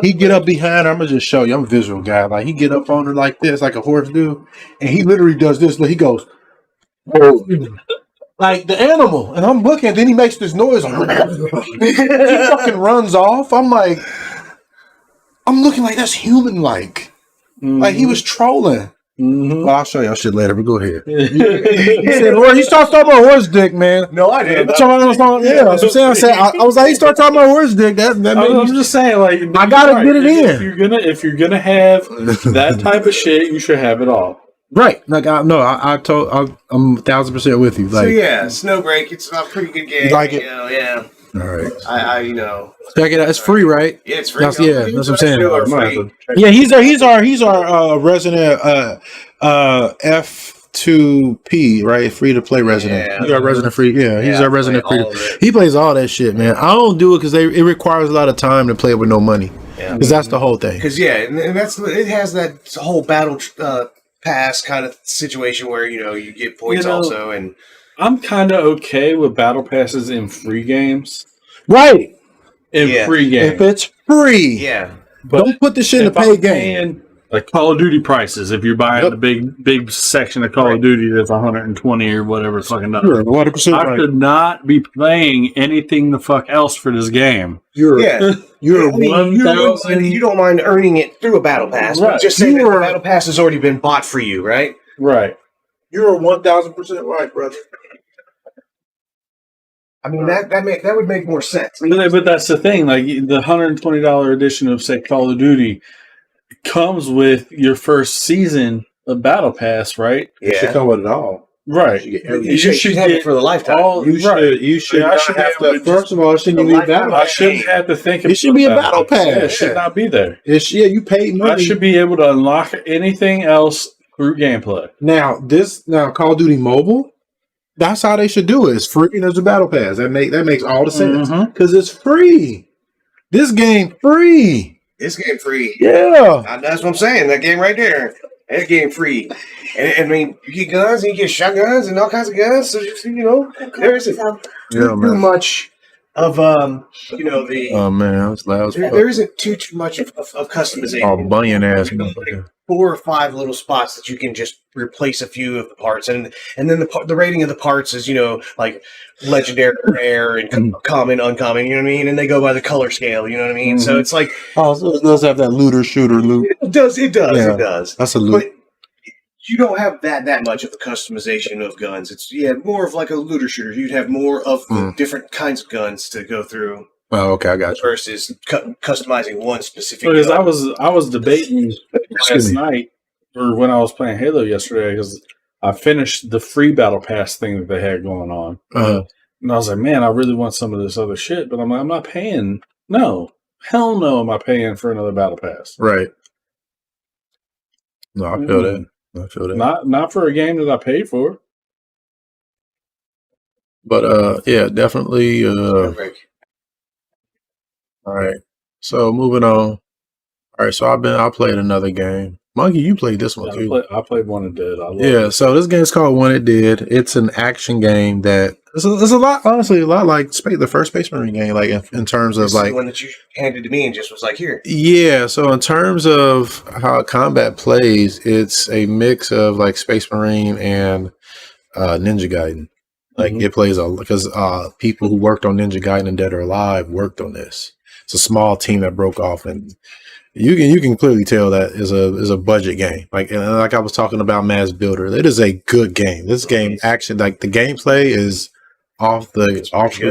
he get up behind her. I'm gonna just show you. I'm a visual guy. Like he get up on her like this, like a horse do, and he literally does this. Look, he goes like the animal, and I'm looking. Then he makes this noise. He fucking runs off. I'm looking like that's human like. Like he was trolling. Well, I'll show y'all shit later, but go ahead. He said, "Horse." He starts talking about horse dick, man. No, I didn't. Yeah, that's what I'm saying. I was like, he started talking about horse dick. I'm just saying, like, I gotta get it in. If you're gonna have that type of shit, you should have it all. Right. Like I'm 1,000% with you. Like, so yeah, Snowbreak. It's a pretty good game. You like it? Yeah. All right. I check it out. It's free, right? Yeah, it's free. That's what I'm saying. Yeah, he's our resident F2P, right? Free to play resident. Yeah. He's our resident free. Yeah, he's our resident free. He plays all that shit, man. I don't do it because it requires a lot of time to play with no money. Because that's the whole thing. Because and it has that whole battle pass kind of situation where you get points also, and I'm kind of okay with battle passes in free games. Right. Free games. If it's free. Yeah. But don't put this shit in a paid game. Like Call of Duty prices, if you're buying the big section of Call of Duty that's 120 or whatever fucking You're 100% I should not be playing anything the fuck else for this game. You're 1,000. You don't mind earning it through a battle pass, right. But just say that the battle pass has already been bought for you, right? Right. You're 1,000% right, brother. I mean that would make more sense. But that's the thing. Like the $120 edition of say Call of Duty comes with your first season of Battle Pass, right? Yeah. It should come with it all. Right. You should have it for the lifetime. You should not have to. First of all, it shouldn't be battle. I shouldn't have to think of it. Should be a battle pass. Yeah, it should not be there. You paid money. I should be able to unlock anything else through gameplay. Now Call of Duty Mobile, That's how they should do it. It's free and there's a battle pass. That makes all the sense because it's free. This game free. This game free. Yeah, That's what I'm saying. That game right there. That game free. And I mean, you get guns and you get shotguns and all kinds of guns. So there isn't too much of the. Oh man, that's loud. There isn't too much of customization. Oh, bunion ass. Like 4 or 5 little spots that you can just replace a few of the parts, and then the rating of the parts is like legendary, rare, and common, uncommon. You know what I mean? And they go by the color scale. You know what I mean? So it's like so it does have that looter shooter loot. It does. Yeah, It does. That's a loot. But you don't have that much of a customization of guns. It's more of like a looter shooter. You'd have more of the different kinds of guns to go through. Oh, okay, I got you. Versus customizing one specific. Because gun. I was debating last night, or when I was playing Halo yesterday, because I finished the free battle pass thing that they had going on, and I was like, man, I really want some of this other shit, but I'm like, I'm not paying. No, hell no, am I paying for another battle pass? Right. No, I feel that. I feel that. Not for a game that I paid for. But yeah, definitely. All right. So moving on. All right. So I played another game. Monkey, you played this one too. I played One It Did. So this game's called One It Did. It's an action game that it's a lot, honestly, a lot like the first Space Marine game, like in terms of like the one that you handed to me and just was like, here. Yeah. So in terms of how combat plays, it's a mix of like Space Marine and Ninja Gaiden. Like it plays because people who worked on Ninja Gaiden and Dead or Alive worked on this. It's a small team that broke off, and you can clearly tell that is a budget game. Like I was talking about M.A.S. Builder, it is a good game. This game action, like the gameplay is off the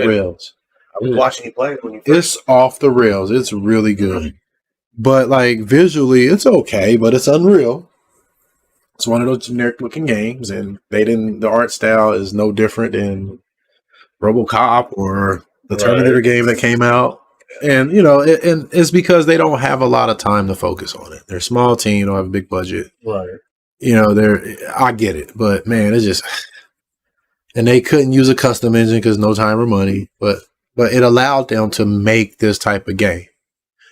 rails. I was watching you play it when you. It's off the rails. It's really good, but like visually, it's okay, but it's unreal. It's one of those generic looking games, and the art style is no different than RoboCop or the Terminator game that came out. And and it's because they don't have a lot of time to focus on it. They're a small team, don't have a big budget. Right. I get it, but man, it's just, and they couldn't use a custom engine because no time or money. But it allowed them to make this type of game.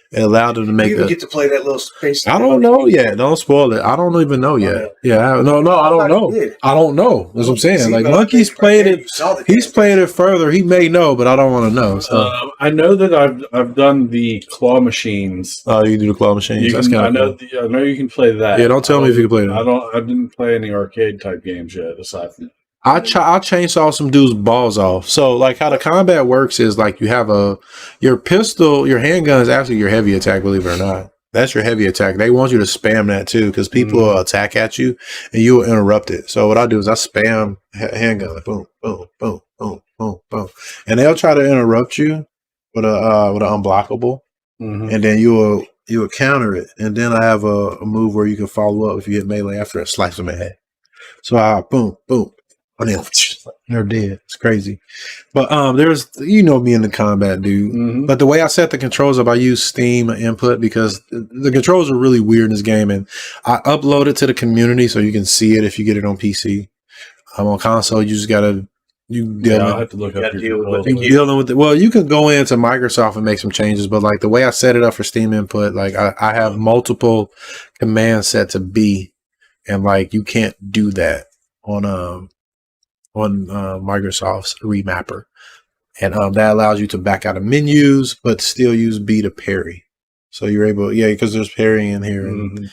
It allowed them to make. You even get to play that little space. I don't know yet. Don't spoil it. I don't even know yet. Yeah, no, I don't know. I don't know. That's what I'm saying. Like Monkey's played it. He's played it further. He may know, but I don't want to know. So I know that I've done the claw machines. Oh, you do the claw machines. That's kind of cool. I know you can play that. Yeah, don't tell me if you can play that. I didn't play any arcade type games yet. Aside from that. I chainsaw some dudes' balls off. So, like, how the combat works is like you have your pistol, your handgun is actually your heavy attack. Believe it or not, that's your heavy attack. They want you to spam that too because people will attack at you and you will interrupt it. So what I do is I spam handgun, like, boom, boom, boom, boom, boom, boom, and they'll try to interrupt you with an unblockable, and then you will counter it. And then I have a move where you can follow up if you hit melee after it, slice them in the head. So I boom, boom. And then they're dead. It's crazy. But there's me in the combat, dude. But the way I set the controls up, I use Steam input because the controls are really weird in this game, and I upload it to the community so you can see it if you get it on PC. I'm on console. You just gotta I'll have to look up your dealing with it. Well, you can go into Microsoft and make some changes, but like the way I set it up for Steam input, like I have multiple commands set to B, and like you can't do that on Microsoft's remapper, and that allows you to back out of menus but still use B to parry. So you're able, because there's parry in here, and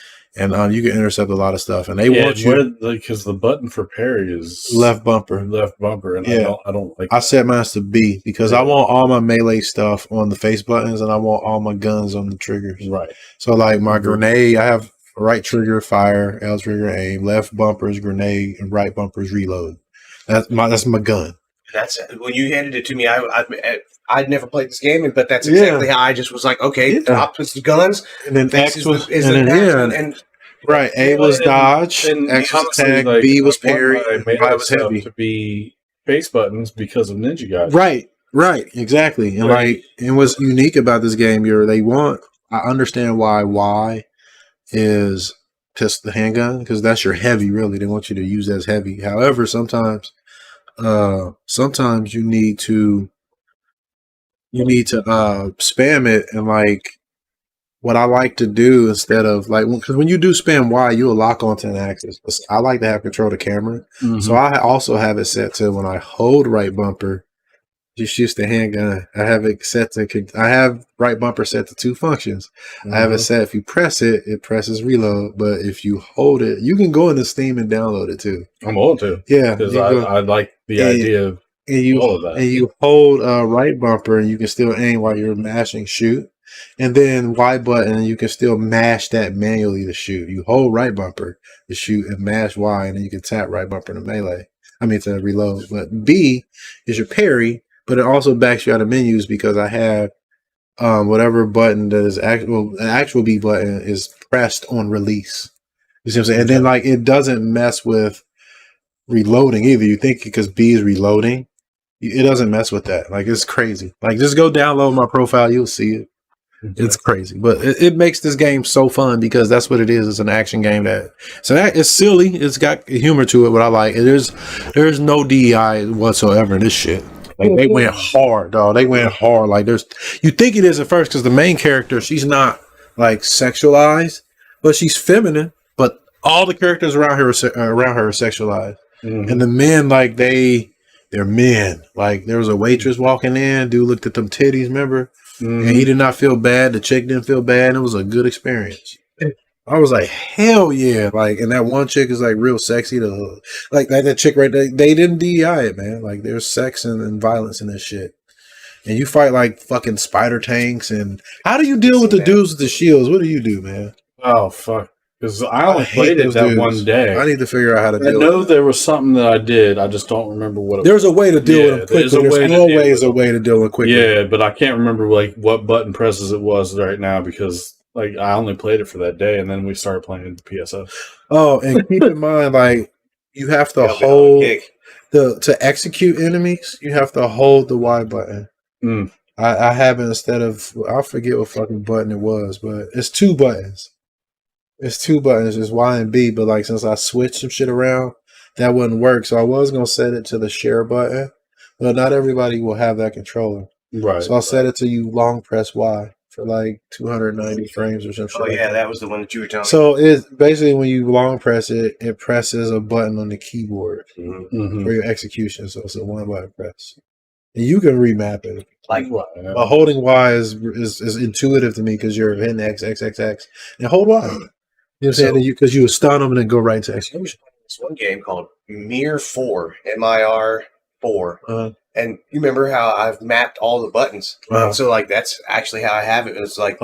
you can intercept a lot of stuff. And they want you because the button for parry is left bumper, and I don't like. I set mine to B because I want all my melee stuff on the face buttons, and I want all my guns on the triggers. Right. So like my grenade, I have right trigger fire, L trigger aim, left bumper is grenade, and right bumper is reload. That's my gun. That's when you handed it to me. I'd never played this game, but that's exactly how I just was like, okay, top was the guns, and then X was right. A was dodge, and X was attack, like, B was parry, and Y was heavy. To be base buttons because of Ninja Gaiden. Right, exactly. And and what's unique about this game, I understand why Y is the handgun, because that's your heavy. Really, they want you to use that as heavy. However, sometimes sometimes you need to spam it, and like what I like to do instead of like, because when you do spam Y, you'll lock onto an axis. I like to have control of the camera, so I also have it set to when I hold right bumper, just shoots the handgun. I have it set to. I have right bumper set to 2 functions. I have it set if you press it, it presses reload, but if you hold it, you can go into Steam and download it too. I'm old too. Yeah, because I like the idea of all of that. And you hold right bumper, and you can still aim while you're mashing shoot. And then Y button, you can still mash that manually to shoot. You hold right bumper to shoot and mash Y, and then you can tap right bumper to melee. I mean to reload. But B is your parry, but it also backs you out of menus because I have whatever button that is an actual B button is pressed on release. You see what I'm saying? And then like it doesn't mess with reloading either. You think because B is reloading, it doesn't mess with that. Like it's crazy. Like just go download my profile, you'll see it. It's crazy, but it makes this game so fun because that's what it is. It's an action game it's silly. It's got humor to it. What I like, there's no DEI whatsoever in this shit. Like they went hard, dog. They went hard. Like you think it is at first because the main character, she's not like sexualized, but she's feminine. But all the characters around her are sexualized, and the men like they're men. Like there was a waitress walking in, dude looked at them titties, remember? And he did not feel bad. The chick didn't feel bad. And it was a good experience. I was like, hell yeah. Like, and that one chick is like real sexy. Like that chick right there. They didn't DEI it, man. Like there's sex and violence in this shit. And you fight like fucking spider tanks. And how do you deal with the dudes with the shields? What do you do, man? Oh, fuck. Because I only played it that one day. I need to figure out how to deal with it. I know there was something that I did. I just don't remember what it was. There's a way to deal with them quickly. There's always a way to deal with quickly. Yeah, but I can't remember like what button presses it was right now because like I only played it for that day and then we started playing the PSS. Oh, and keep in mind, like you have to hold to execute enemies, you have to hold the Y button. I have it instead of I forget what fucking button it was, but it's 2 buttons. It's 2 buttons, it's Y and B, but like since I switched some shit around, that wouldn't work. So I was gonna set it to the share button, but not everybody will have that controller. Right. So I'll set it to you long press Y for like 290 frames or some shit. Oh yeah, that was the one that you were telling me. So it's basically when you long press it, it presses a button on the keyboard for your execution. So it's a 1 button press. And you can remap it. Like but holding Y is intuitive to me because you're hitting X, and hold Y. You know what I'm saying? Because you would stun them and then go right into execution. This one game called Mir 4, MIR 4. And you remember how I've mapped all the buttons? So like that's actually how I have it. It's like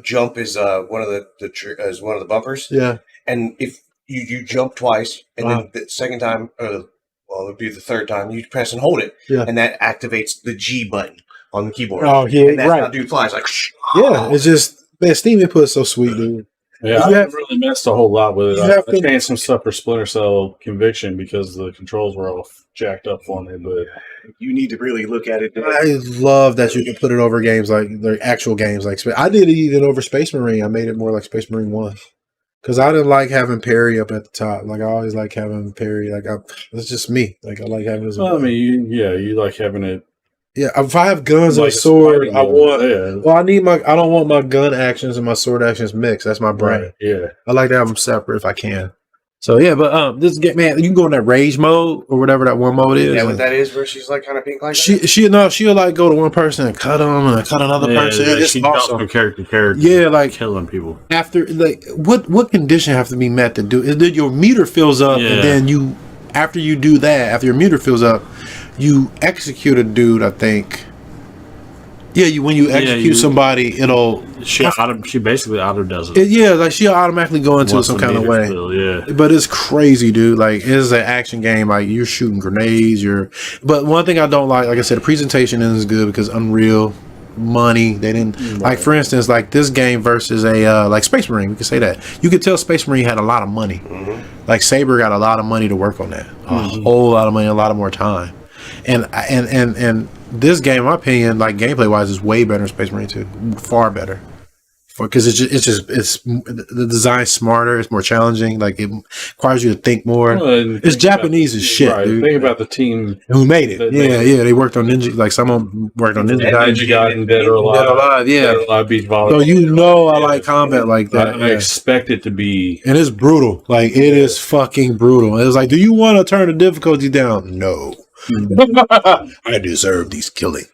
jump is one of the bumpers. Yeah. And if you jump twice, and then the second time, it would be the third time, you press and hold it, and that activates the G button on the keyboard. Oh yeah, and that's how dude flies like. Yeah, it's just man, Steam input is so sweet, dude. Yeah, I haven't really messed a whole lot with it. I changed some stuff for Splinter Cell Conviction because the controls were all jacked up for me, but you need to really look at it. I love that you can put it over games like the actual games like I did it even over Space Marine. I made it more like Space Marine 1 because I didn't like having parry up at the top. Like I always like having parry. Like it's just me. Like I like having this. Well, I mean, you like having it. Yeah, if I have guns and a sword, I want. Yeah. Well, I don't want my gun actions and my sword actions mixed. That's my brain. Right, yeah, I like to have them separate if I can. So yeah, but this game, man, you can go in that rage mode or whatever that one mode is. Yeah, what that is, where she's like kind of pink like she'll like go to one person and cut them and cut another person. Yeah, it's awesome. From character to character. Yeah, like killing people. After like what condition have to be met to do is that your meter fills up and then after you do that, after your meter fills up, you execute a dude, I think. Yeah, when you execute somebody, she basically auto does it. Like she'll automatically go into some kind of way. But it's crazy, dude. Like it's an action game. Like you're shooting grenades. But one thing I don't like I said, the presentation isn't good because Unreal money. They didn't like, for instance, like this game versus a like Space Marine. We can say that you could tell Space Marine had a lot of money. Like Saber got a lot of money to work on that. A whole lot of money, a lot of more time. And this game, in my opinion, like gameplay wise, is way better than Space Marine 2. Far better. because it's the design's smarter, it's more challenging, like it requires you to think more. Well, it's Japanese as shit, right. dude. Think about the team who made it. Yeah, they worked on Ninja, like someone worked on Ninja Gaiden, Dead or Alive, yeah. Dead or Alive Beach Volleyball. So you know I like combat like that. I expect it to be, and it's brutal. Like it is fucking brutal. It was like, do you want to turn the difficulty down? No. I deserve these killings.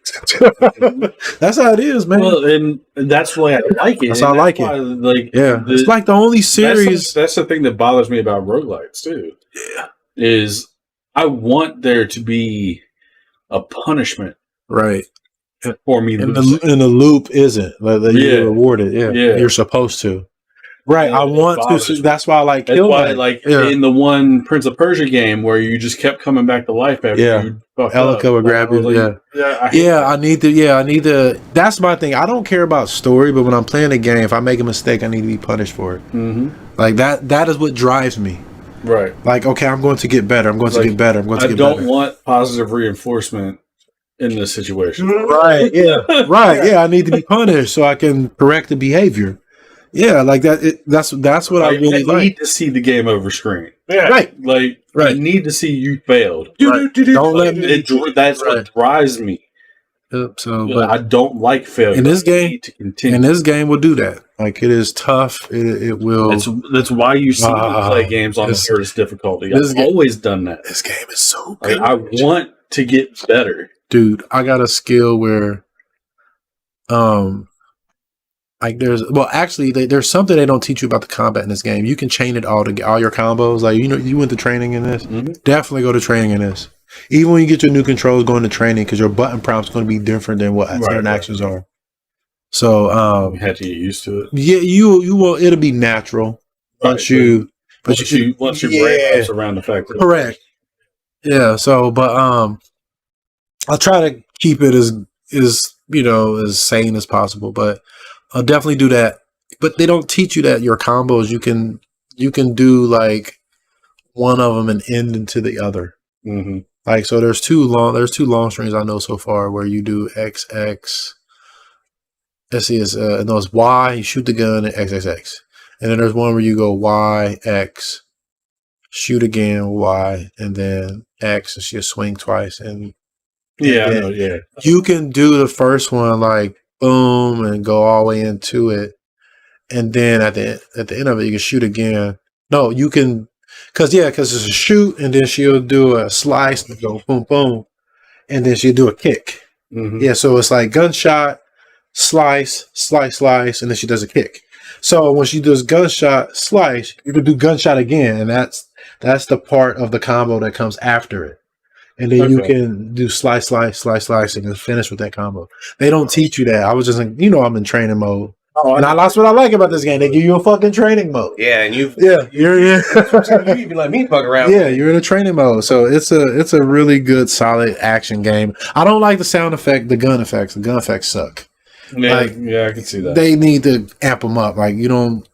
That's how it is, man. Well, and that's why I like it. That's how I like it. Like, it's like the only series. That's the thing that bothers me about roguelites too. Yeah, is I want there to be a punishment, right, for me. And the loop isn't like you're rewarded. Yeah, you're supposed to. Right, I want to. So that's why I like. That's why, like in the one Prince of Persia game where you just kept coming back to life after you fucked up. Elika would grab you. Like, I need to. That's my thing. I don't care about story, but when I'm playing a game, if I make a mistake, I need to be punished for it. Mm-hmm. Like that. That is what drives me. Right. Like, okay, I'm going to get better. I'm going to get better. I'm going to get better. I don't want positive reinforcement in this situation. Right. Yeah. Right. Yeah. I need to be punished so I can correct the behavior. Yeah, like that. That's what I really like. I need to see the game over screen. Yeah, right. Like, I need to see you failed. Right. Don't let me. That's what drives me. So, but I don't like failure. In this game, will do that. Like it is tough. It will. That's why you see me play games on the hardest difficulty. I've always done that. This game is so good. I want to get better, dude. I got a skill where, like there's something they don't teach you about the combat in this game. You can chain it all your combos. Like, you went to training in this. Mm-hmm. Definitely go to training in this. Even when you get your new controls going to training, because your button prompt's going to be different than what certain actions are. So you had to get used to it. Yeah, you will. It'll be natural once your brain wraps around the fact that correct. Yeah. So, but I'll try to keep it as sane as possible, but I'll definitely do that. But they don't teach you that your combos you can do like one of them and end into the other. Mm-hmm. Like, so there's two long strings I know so far where you do XX. Let's see, and those Y, you shoot the gun, and XXX. And then there's one where you go Y, X, shoot again, Y, and then X, and she swing twice. And you can do the first one like boom and go all the way into it, and then at the end of it you can shoot again. No, you can, because it's a shoot, and then she'll do a slice and go boom boom, and then she'll do a kick. Mm-hmm. Yeah, so it's like gunshot, slice, and then she does a kick. So when she does gunshot, slice, you can do gunshot again, and that's the part of the combo that comes after it. And then you can do slice, and then finish with that combo. They don't teach you that. I was just like, I'm in training mode. Oh, and that's what I like about this game. They give you a fucking training mode. Yeah, and you're you even let me fuck around. Yeah, you're in a training mode. So it's a really good, solid action game. I don't like the sound effect, the gun effects. The gun effects suck. Yeah, I can see that. They need to amp them up. Like you don't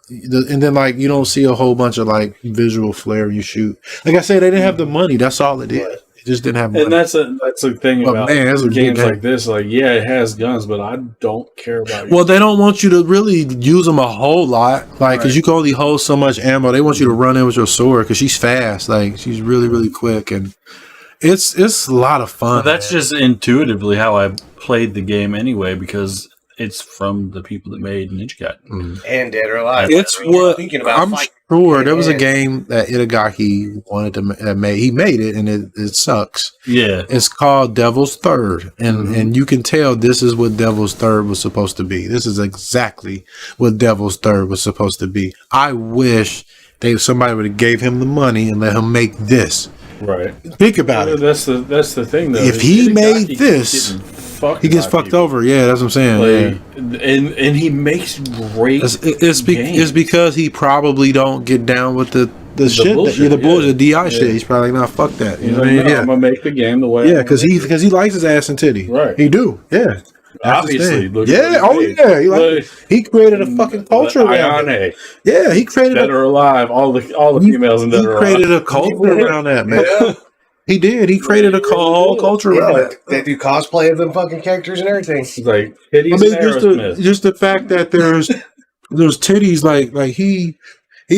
see a whole bunch of like visual flair when you shoot. Like I said, they didn't have the money. That's all it did. Right. It just didn't have money. And that's the thing about games like this. Like, yeah, it has guns, but I don't care about it. Well, they don't want you to really use them a whole lot. Like, because you can only hold so much ammo. They want you to run in with your sword because she's fast. Like, she's really, really quick. And it's a lot of fun. But that's just intuitively how I played the game anyway, because it's from the people that made Ninja Gaiden and Dead or Alive. It's what I'm sure there was a game that Itagaki wanted to make. He made it, and it sucks. Yeah, it's called Devil's Third, and you can tell this is what Devil's Third was supposed to be. This is exactly what Devil's Third was supposed to be. I wish somebody would have gave him the money and let him make this. Right. Think about it. That's the thing, though. If he made this, he gets fucked over. Yeah, that's what I'm saying. Like, and he makes great. It's because he probably don't get down with the shit, bullshit, the bullshit, the DI shit. He's probably like, nah, fuck that. You know what I mean? I'm gonna make the game the way. Yeah, because he likes his ass and titty. Right. He do. Yeah. Obviously, he created a fucking culture around it. Yeah, he created Dead or Alive, all the females in Dead or Alive. He created a culture around that, man. Yeah. He did. He created a whole culture around it. They do cosplay of them fucking characters and everything. It's like just the fact that there's those titties, like he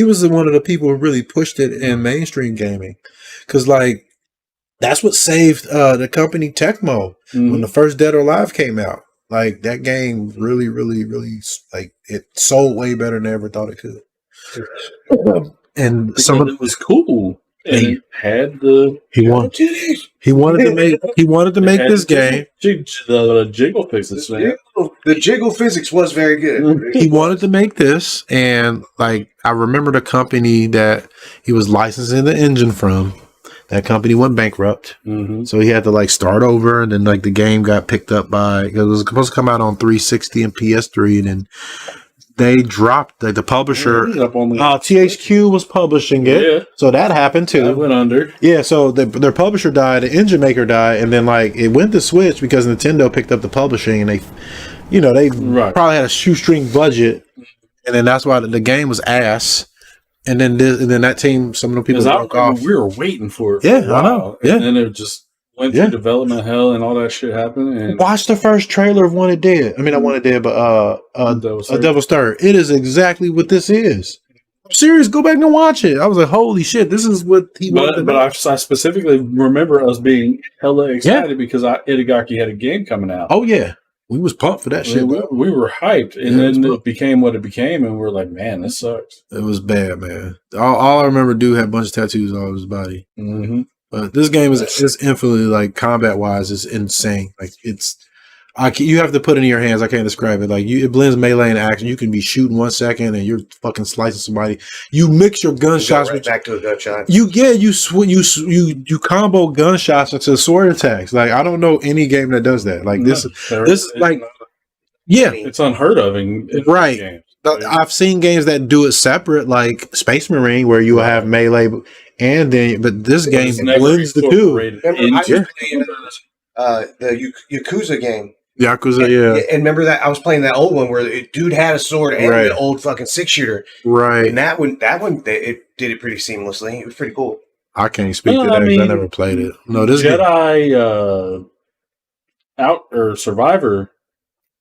was one of the people who really pushed it in mainstream gaming, because like that's what saved the company Tecmo when the first Dead or Alive came out. Like that game really, really, really, like it sold way better than I ever thought it could. And Because some of it was cool. And it had the he wanted to make this game. The jiggle physics. The jiggle physics was very good. He wanted to make this, and like I remember the company that he was licensing the engine from. That company went bankrupt, so he had to like start over, and then like the game got picked up by, it was supposed to come out on 360 and PS3, and then they dropped, like the publisher, THQ was publishing it, so that happened too. That went under. Yeah, so their publisher died, the engine maker died, and then like it went to Switch because Nintendo picked up the publishing, and they probably had a shoestring budget, and then that's why the game was ass. And then that team, some of the people broke off. We were waiting for it. I know. And then it just went through development hell, and all that shit happened. And watch the first trailer of One It Dead. I mean, not One It Dead, but Devil's Third. It is exactly what this is. I'm serious. Go back and watch it. I was like, holy shit, this is what he wanted. But I specifically remember us being hella excited because Itagaki had a game coming out. Oh yeah. We was pumped for that shit. We were hyped, and then it became what it became, and we're like, man, this sucks. It was bad, man. All I remember, dude had a bunch of tattoos all over his body. But this game is just infinitely, like, combat-wise, it's insane. Like, you have to put it in your hands. I can't describe it. Like, it blends melee and action. You can be shooting 1 second, and you're fucking slicing somebody. You mix your gunshots with back to a gunshot. You combo gunshots into sword attacks. Like, I don't know any game that does that. Like this is like, it's unheard of in right. games. I've seen games that do it separate, like Space Marine, where you have melee, but this game blends the two. The Yakuza game. Yakuza, yeah. And remember that I was playing that old one where the dude had a sword and the old fucking 6-shooter. Right. And that one, it did it pretty seamlessly. It was pretty cool. I can't speak to that because I never played it. No, this Jedi Survivor.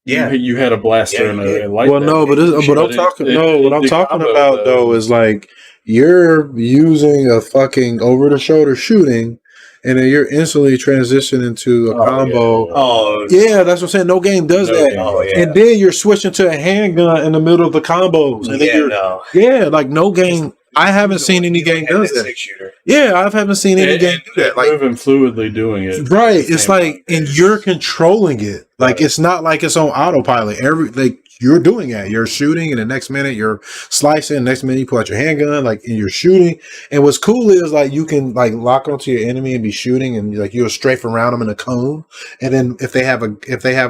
Yeah, you had a blaster and a light. Well, no, but what I'm talking about though is like you're using a fucking over the shoulder shooting. And then you're instantly transitioning into a combo. Yeah, that's what I'm saying. No game does that. And then you're switching to a handgun in the middle of the combos. And then like no game. I haven't seen any game does that. Yeah, I haven't seen any game do that. Like moving fluidly doing it. Right. It's like, and you're controlling it. Like it's not like it's on autopilot. You're doing that. You're shooting, and the next minute you're slicing. Next minute you pull out your handgun, like, and you're shooting. And what's cool is like you can like lock onto your enemy and be shooting, and like you'll strafe around them in a cone. And then if they have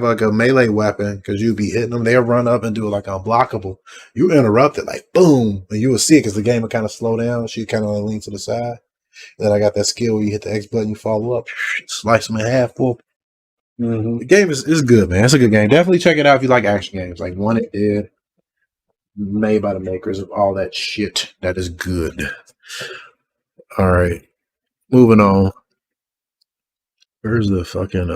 like a melee weapon, because you'll be hitting them, they'll run up and do like unblockable. You interrupt it, like boom, and you will see it because the game will kind of slow down. She kind of lean to the side. Then I got that skill where you hit the X button, you follow up, slice them in half, full. The game is good, man. It's a good game. Definitely check it out if you like action games. Like One It Dead, made by the makers of all that shit. That is good. All right, moving on. Where's the fucking?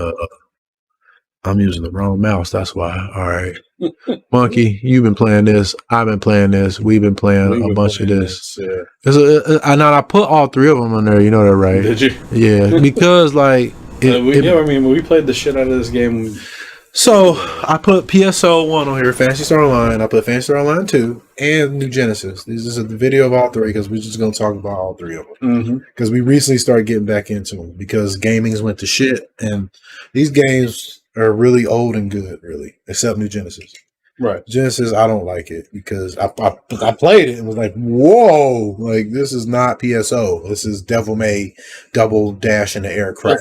I'm using the wrong mouse. That's why. All right, Munkee, you've been playing this. I've been playing this. We've been playing a bunch of this. I put all three of them on there. You know that, right? Did you? Yeah, because like. We played the shit out of this game. So I put PSO 1 on here, Phantasy Star Online. I put Phantasy Star Online 2 and New Genesis. This is a video of all three because we're just going to talk about all three of them. Because we recently started getting back into them because gaming's went to shit. And these games are really old and good, really, except New Genesis. Right. Genesis, I don't like it because I played it and was like, whoa, like this is not PSO. This is Devil May double dash in the air cry.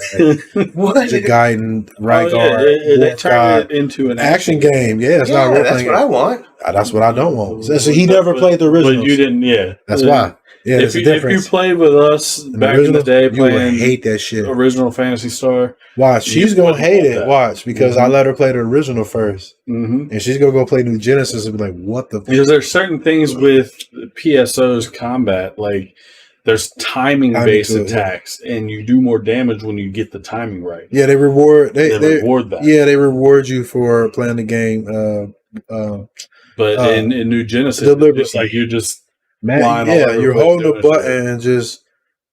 What? Gaiden, Rygar. They turned it into an action game. Yeah, it's not role that's playing. What I want. That's what I don't want. So he never played the original. But you didn't, yeah. That's why. Yeah, if you played with us back in the day, you would hate that shit. Original Phantasy Star. Watch, she's gonna hate it. Watch, because I let her play the original first, and she's gonna go play New Genesis and be like, "What the?" Because there's certain things with PSO's combat, like there's timing based attacks, and you do more damage when you get the timing right. Yeah, they reward. They reward that. Yeah, they reward you for playing the game. But in New Genesis, deliberately. it's like you're just Man, flying all yeah, over you're the place holding a doing shit. button and just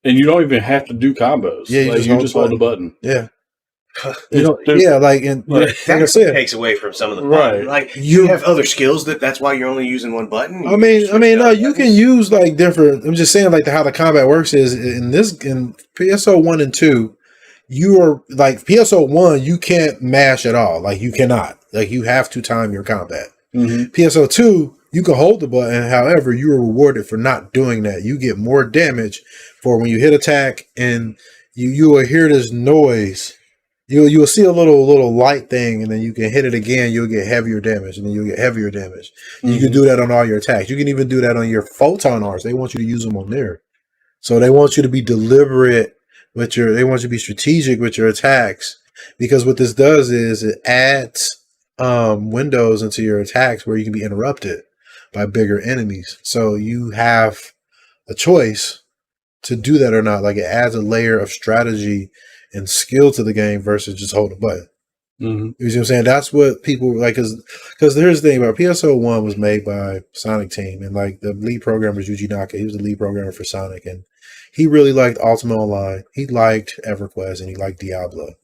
And you don't even have to do combos. Yeah, you just hold the button. yeah. It's Yeah, like and Like, like I said, takes away from some of the Right. fun. Like you have other skills that's why you're only using one button. I mean, no, you can use like different. I'm just saying, like how the combat works is in PSO 1 and 2, you are like PSO 1, you can't mash at all. Like you cannot. Like you have to time your combat. PSO 2, you can hold the button. However, you are rewarded for not doing that. You get more damage for when you hit attack, and you will hear this noise. You'll see a little light thing, and then you can hit it again. You'll get heavier damage, and then you'll get heavier damage. You can do that on all your attacks. You can even do that on your photon arts. They want you to use them on there, so they want you to be deliberate with your. They want you to be strategic with your attacks, because what this does is it adds windows into your attacks where you can be interrupted by bigger enemies. So you have a choice to do that or not. Like it adds a layer of strategy and skill to the game versus just hold a button. You see what I'm saying? That's what people like, because here's the thing about PSO 1 was made by Sonic Team, and like the lead programmer is Yuji Naka. He was the lead programmer for Sonic, and he really liked Ultima Online. He liked EverQuest, and he liked Diablo.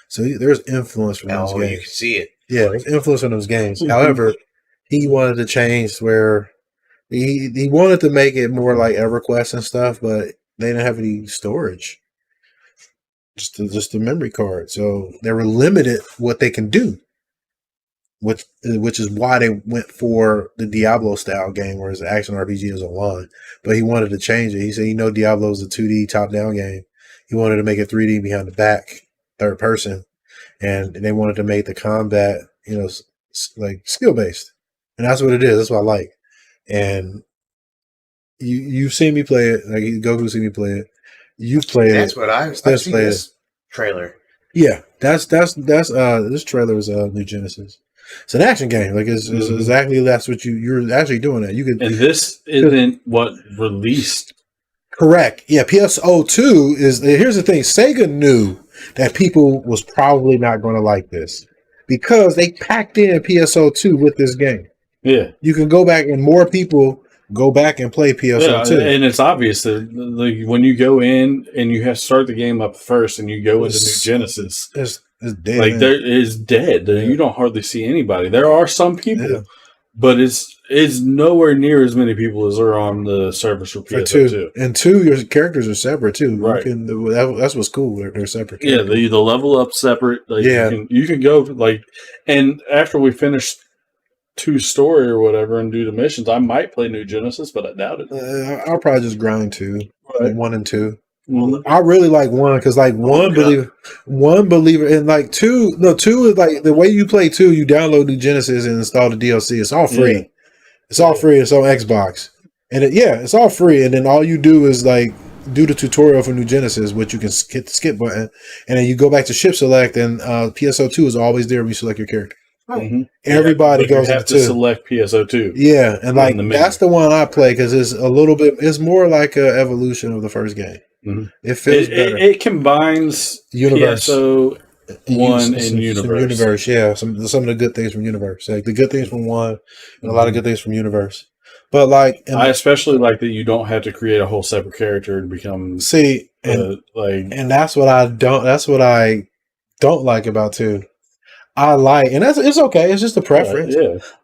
So there's influence from those games. You can see it. Yeah, there's influence on those games. However, he wanted to change where he wanted to make it more like EverQuest and stuff, but they didn't have any storage. Just the memory card. So they were limited what they can do. Which is why they went for the Diablo style game, where it's an action RPG is online. But he wanted to change it. He said, Diablo is a 2D top down game. He wanted to make it 3D behind the back, third person. And they wanted to make the combat, like skill based, and that's what it is. That's what I like. And you've seen me play it. Like Goku seen me play it. You played it. That's what I've seen this trailer. Yeah, that's this trailer is New Genesis. It's an action game. Like it's exactly that's what you're actually doing. That you could. And this isn't what released. Correct. Yeah, PSO 2 is. Here's the thing. Sega knew that people was probably not going to like this because they packed in PSO 2 with this game. Yeah. You can go back and more people go back and play PSO 2. And it's obvious that like, when you go in and you have to start the game up first and you go into New Genesis, it's dead. Like there is dead. Yeah. You don't hardly see anybody. There are some people, but it's nowhere near as many people as are on the servers for PSO 2. And 2, your characters are separate too. Right. That's what's cool. They're separate characters. Yeah, the level up separate. Like, you can go like, and after we finish 2 story or whatever and do the missions, I might play New Genesis, but I doubt it. I'll probably just grind 2, right. 1 and 2. I really like 1 because like one believer and like 2 is like the way you play 2, you download New Genesis and install the DLC. It's all free. Yeah. It's all free. It's on Xbox, and it's all free. And then all you do is like do the tutorial for New Genesis, which you can hit the skip button, and then you go back to ship select, and PSO 2 is always there when you select your character. Everybody goes have to select PSO 2. Yeah, and like that's the one I play because it's a little bit. It's more like an evolution of the first game. It feels better. It combines Universe. PSO 1 and Universe. Yeah, some of the good things from Universe, like the good things from 1, and a lot of good things from Universe. But like, I especially like that you don't have to create a whole separate character to become. And that's what I don't. That's what I don't like about 2. I like, and it's okay. It's just a preference.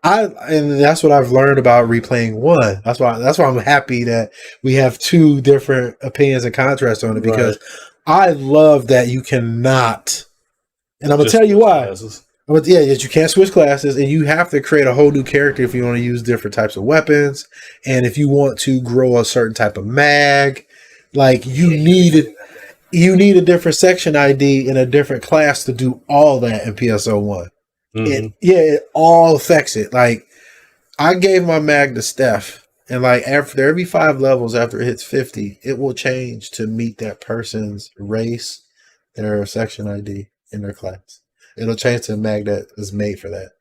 And that's what I've learned about replaying 1. That's why I'm happy that we have 2 different opinions and contrasts on it because I love that you cannot. And I'm gonna tell you why. You can't switch classes, and you have to create a whole new character if you want to use different types of weapons, and if you want to grow a certain type of mag, like you need a different section ID in a different class to do all that in PSO 1. It all affects it. Like I gave my mag to Steph, and like after every 5 levels, after it hits 50, it will change to meet that person's race, their section ID, in their class. It'll change to a mag that is made for that.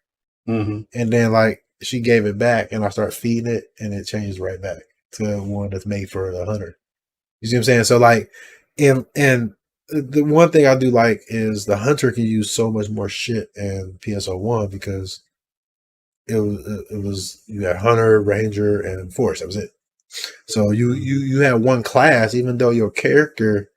And then like she gave it back, and I start feeding it, and it changed right back to one that's made for the hunter. You see what I'm saying? So like. And the one thing I do like is the hunter can use so much more shit in PSO 1 because it was you had hunter, ranger, and force. That was it. So you had one class, even though your character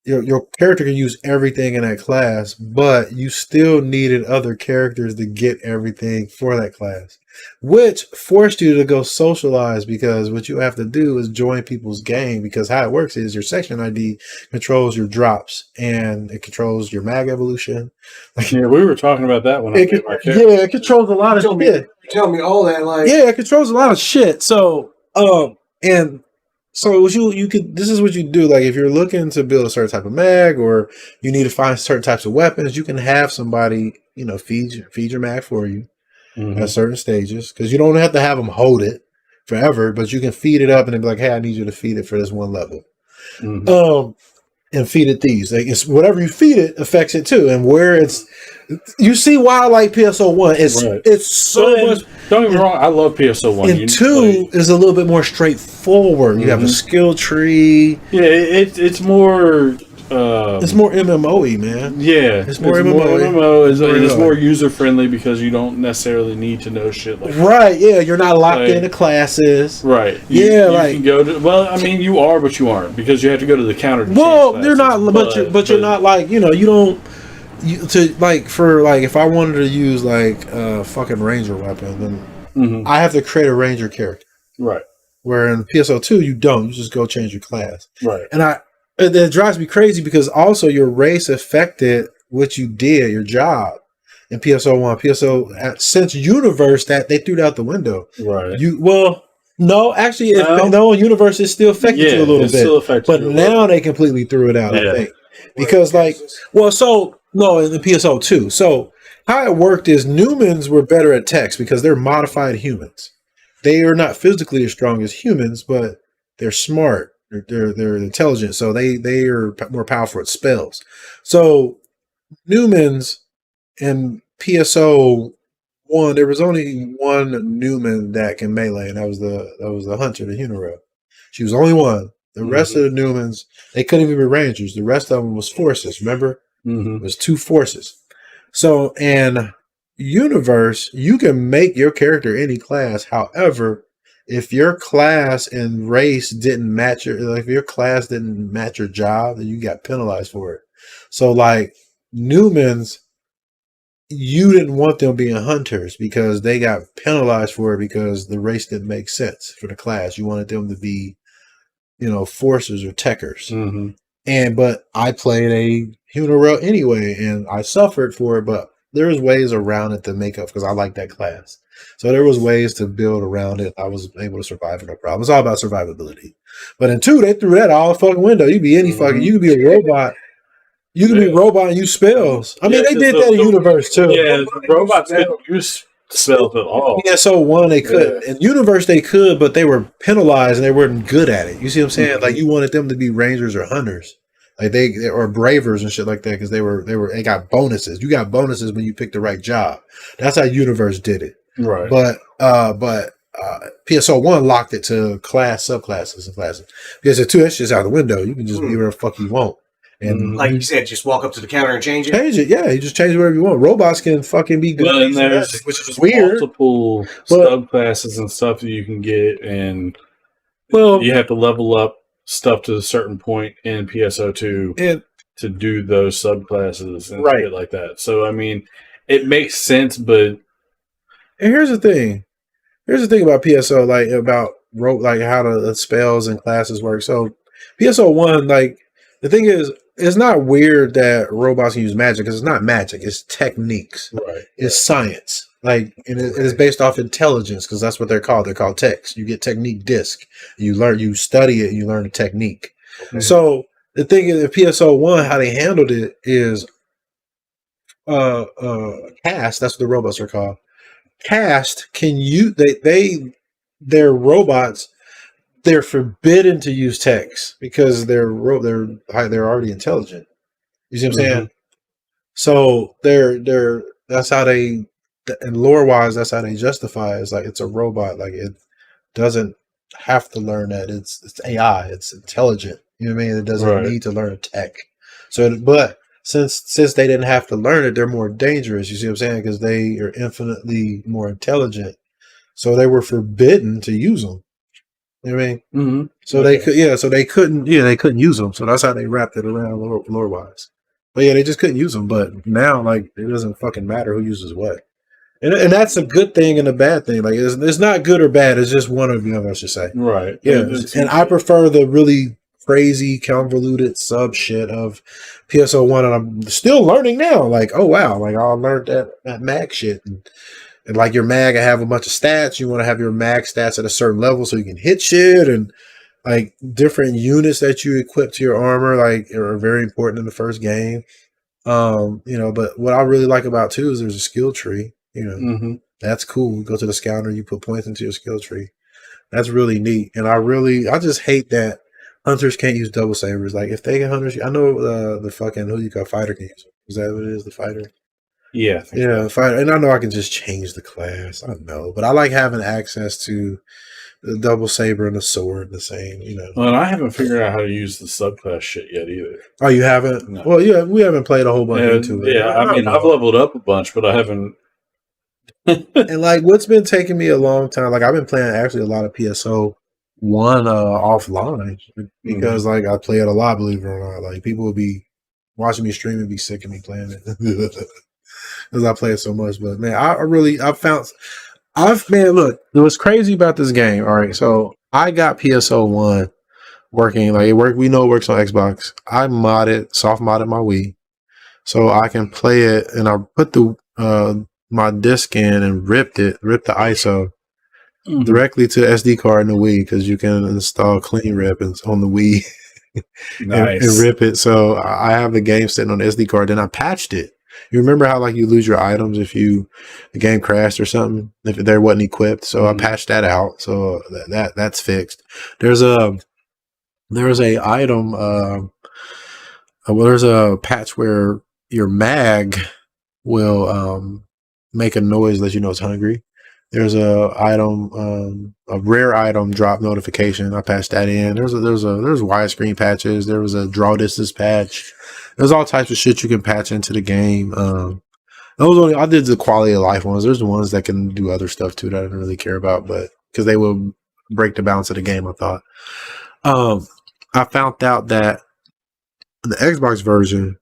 can use everything in that class, but you still needed other characters to get everything for that class, which forced you to go socialize, because what you have to do is join people's game, because how it works is your section ID controls your drops and it controls your mag evolution. Yeah, we were talking about that when I made my character. Yeah, it controls a lot of shit. Tell me all that, like, Yeah, it controls a lot of shit. So, and so you could. This is what you do. Like, if you're looking to build a certain type of mag, or you need to find certain types of weapons, you can have somebody, feed your mag for you at certain stages, because you don't have to have them hold it forever, but you can feed it up and then be like, hey, I need you to feed it for this one level. And feed it these. Like, it's whatever you feed it affects it too. And where you see why I like PSO1. It's so much. Don't get me wrong, I love PSO1. And 2 is a little bit more straightforward. You have a skill tree. Yeah, it's more. It's more MMO-y, man. Yeah, it's more MMO. It's more user friendly, because you don't necessarily need to know shit like that. Right. Yeah, you're not locked into classes. Right. You can go to. Well, I mean, you are, but you aren't, because you have to go to the counter. To they're not. But you're not like you don't. If I wanted to use like a fucking ranger weapon, then I have to create a ranger character. Right. Where in PSO2 you don't. You just go change your class. Right. And it drives me crazy, because also your race affected what you did, your job in PSO1. Since Universe, that they threw it out the window. Right. No, actually, Universe is still affected you a little bit. Still affected, but now they completely threw it out, I think. Because in the PSO2. So how it worked is Newmans were better at text because they're modified humans. They are not physically as strong as humans, but they're smart. They're intelligent, so they are more powerful at spells. So Newmans in PSO 1, there was only one Newman that can melee, and that was the hunter, the Hunero. She was the only one. The rest of the Newmans, they couldn't even be rangers. The rest of them was forces. Remember, it was 2 forces. So in Universe, you can make your character any class. However, if your class and race didn't match if your class didn't match your job, then you got penalized for it. So like Newmans, you didn't want them being hunters because they got penalized for it because the race didn't make sense for the class. You wanted them to be, forcers or techers. But I played a Hunero anyway, and I suffered for it, but there was ways around it to make up, because I like that class. So there was ways to build around it. I was able to survive, no problem. It's all about survivability. But in 2, they threw that out the fucking window. You be any fucking, you could be a robot. You can be a robot and use spells. I mean, they did that in Universe too. Yeah, robots couldn't use spells at all. PSO1 they could. In Universe they could, but they were penalized and they weren't good at it. You see what I'm saying? Like, you wanted them to be rangers or hunters. Like they or bravers and shit like that, because they got bonuses. You got bonuses when you pick the right job. That's how Universe did it. Right. But PSO1 locked it to subclasses and classes. PSO2, that's just out the window. You can just be whatever the fuck you want. And like you said, just walk up to the counter and change it. Yeah. You just change whatever you want. Robots can fucking be good. Well, and there's which is weird. Multiple subclasses and stuff that you can get, and you have to level up stuff to a certain point in PSO2 to do those subclasses and shit like that. So I mean, it makes sense, but here's the thing. Here's the thing about PSO, like how the spells and classes work. So PSO1, like, the thing is, it's not weird that robots can use magic, because it's not magic. It's techniques. Right. It's science. Like, and it is based off intelligence, because that's what they're called. They're called techs. You get technique disc. You study it, and you learn the technique. Okay. So the thing is, in PSO1, how they handled it is cast. That's what the robots are called. Cast can use their robots. They're forbidden to use techs because they're already intelligent. You see what I'm saying? So that's how they, and lore wise, that's how they justify it. It's like, it's a robot. Like, it doesn't have to learn that. It's AI. It's intelligent. You know what I mean? It doesn't need to learn a tech. So since they didn't have to learn it, they're more dangerous. You see what I'm saying? Because they are infinitely more intelligent. So they were forbidden to use them. You know what I mean? Mm-hmm. So they couldn't use them. So that's how they wrapped it around lore wise. But yeah, they just couldn't use them. But now, like, it doesn't fucking matter who uses what. And that's a good thing and a bad thing. Like, it's not good or bad. It's just one or the other, I should say. Right. Yeah. And I prefer the really crazy, convoluted sub shit of PSO1. And I'm still learning now. Like, oh, wow. Like, I learned that mag shit. And like your mag, I have a bunch of stats. You want to have your mag stats at a certain level so you can hit shit. And like different units that you equip to your armor, like, are very important in the first game. But what I really like about too is there's a skill tree. That's cool. Go to the scouter, you put points into your skill tree. That's really neat. And I just hate that hunters can't use double sabers. Like if they get hunters, I know the fucking who you call fighter can use them. Is that what it is? The fighter? Yeah. Yeah, fighter. And I know I can just change the class. I know, but I like having access to the double saber and the sword the same. Well, and I haven't figured out how to use the subclass shit yet either. Oh, you haven't? No. Well, yeah, we haven't played a whole bunch into it. Yeah, I mean, I've leveled up a bunch, but I haven't. And like, what's been taking me a long time? Like, I've been playing actually a lot of PSO1 offline because like I play it a lot. Believe it or not, like people will be watching me stream and be sick of me playing it because I play it so much. But man, look, what's crazy about this game? All right, so I got PSO1 working. Like we know it works on Xbox. I soft modded my Wii, so I can play it, and I put the my disc in and ripped the ISO directly to the SD card in the Wii because you can install clean rip on the Wii Nice. and rip it. So I have the game sitting on the SD card. Then I patched it. You remember how like you lose your items if the game crashed or something if there wasn't equipped. So I patched that out. So that's fixed. There's a item. There's a patch where your mag will make a noise that you know it's hungry. There's a rare item drop notification. I patched that in. There's widescreen patches. There was a draw distance patch. There's all types of shit you can patch into the game. I did the quality of life ones. There's the ones that can do other stuff too that I didn't really care about, but because they will break the balance of the game, I thought. I found out that the Xbox version.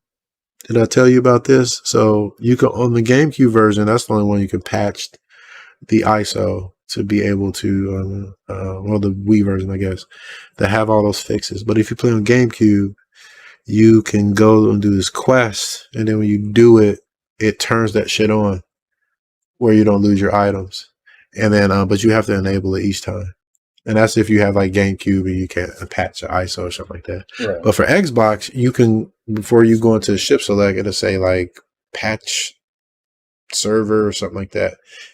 Did I tell you about this? So you can on the GameCube version. That's the only one you can patch the ISO to be able to. The Wii version, I guess, to have all those fixes. But if you play on GameCube, you can go and do this quest, and then when you do it, it turns that shit on, where you don't lose your items, and then but you have to enable it each time. And that's if you have like GameCube and you can't patch the ISO or something like that. Right. But for Xbox, you can, before you go into ship select, it'll say like patch server or something like that.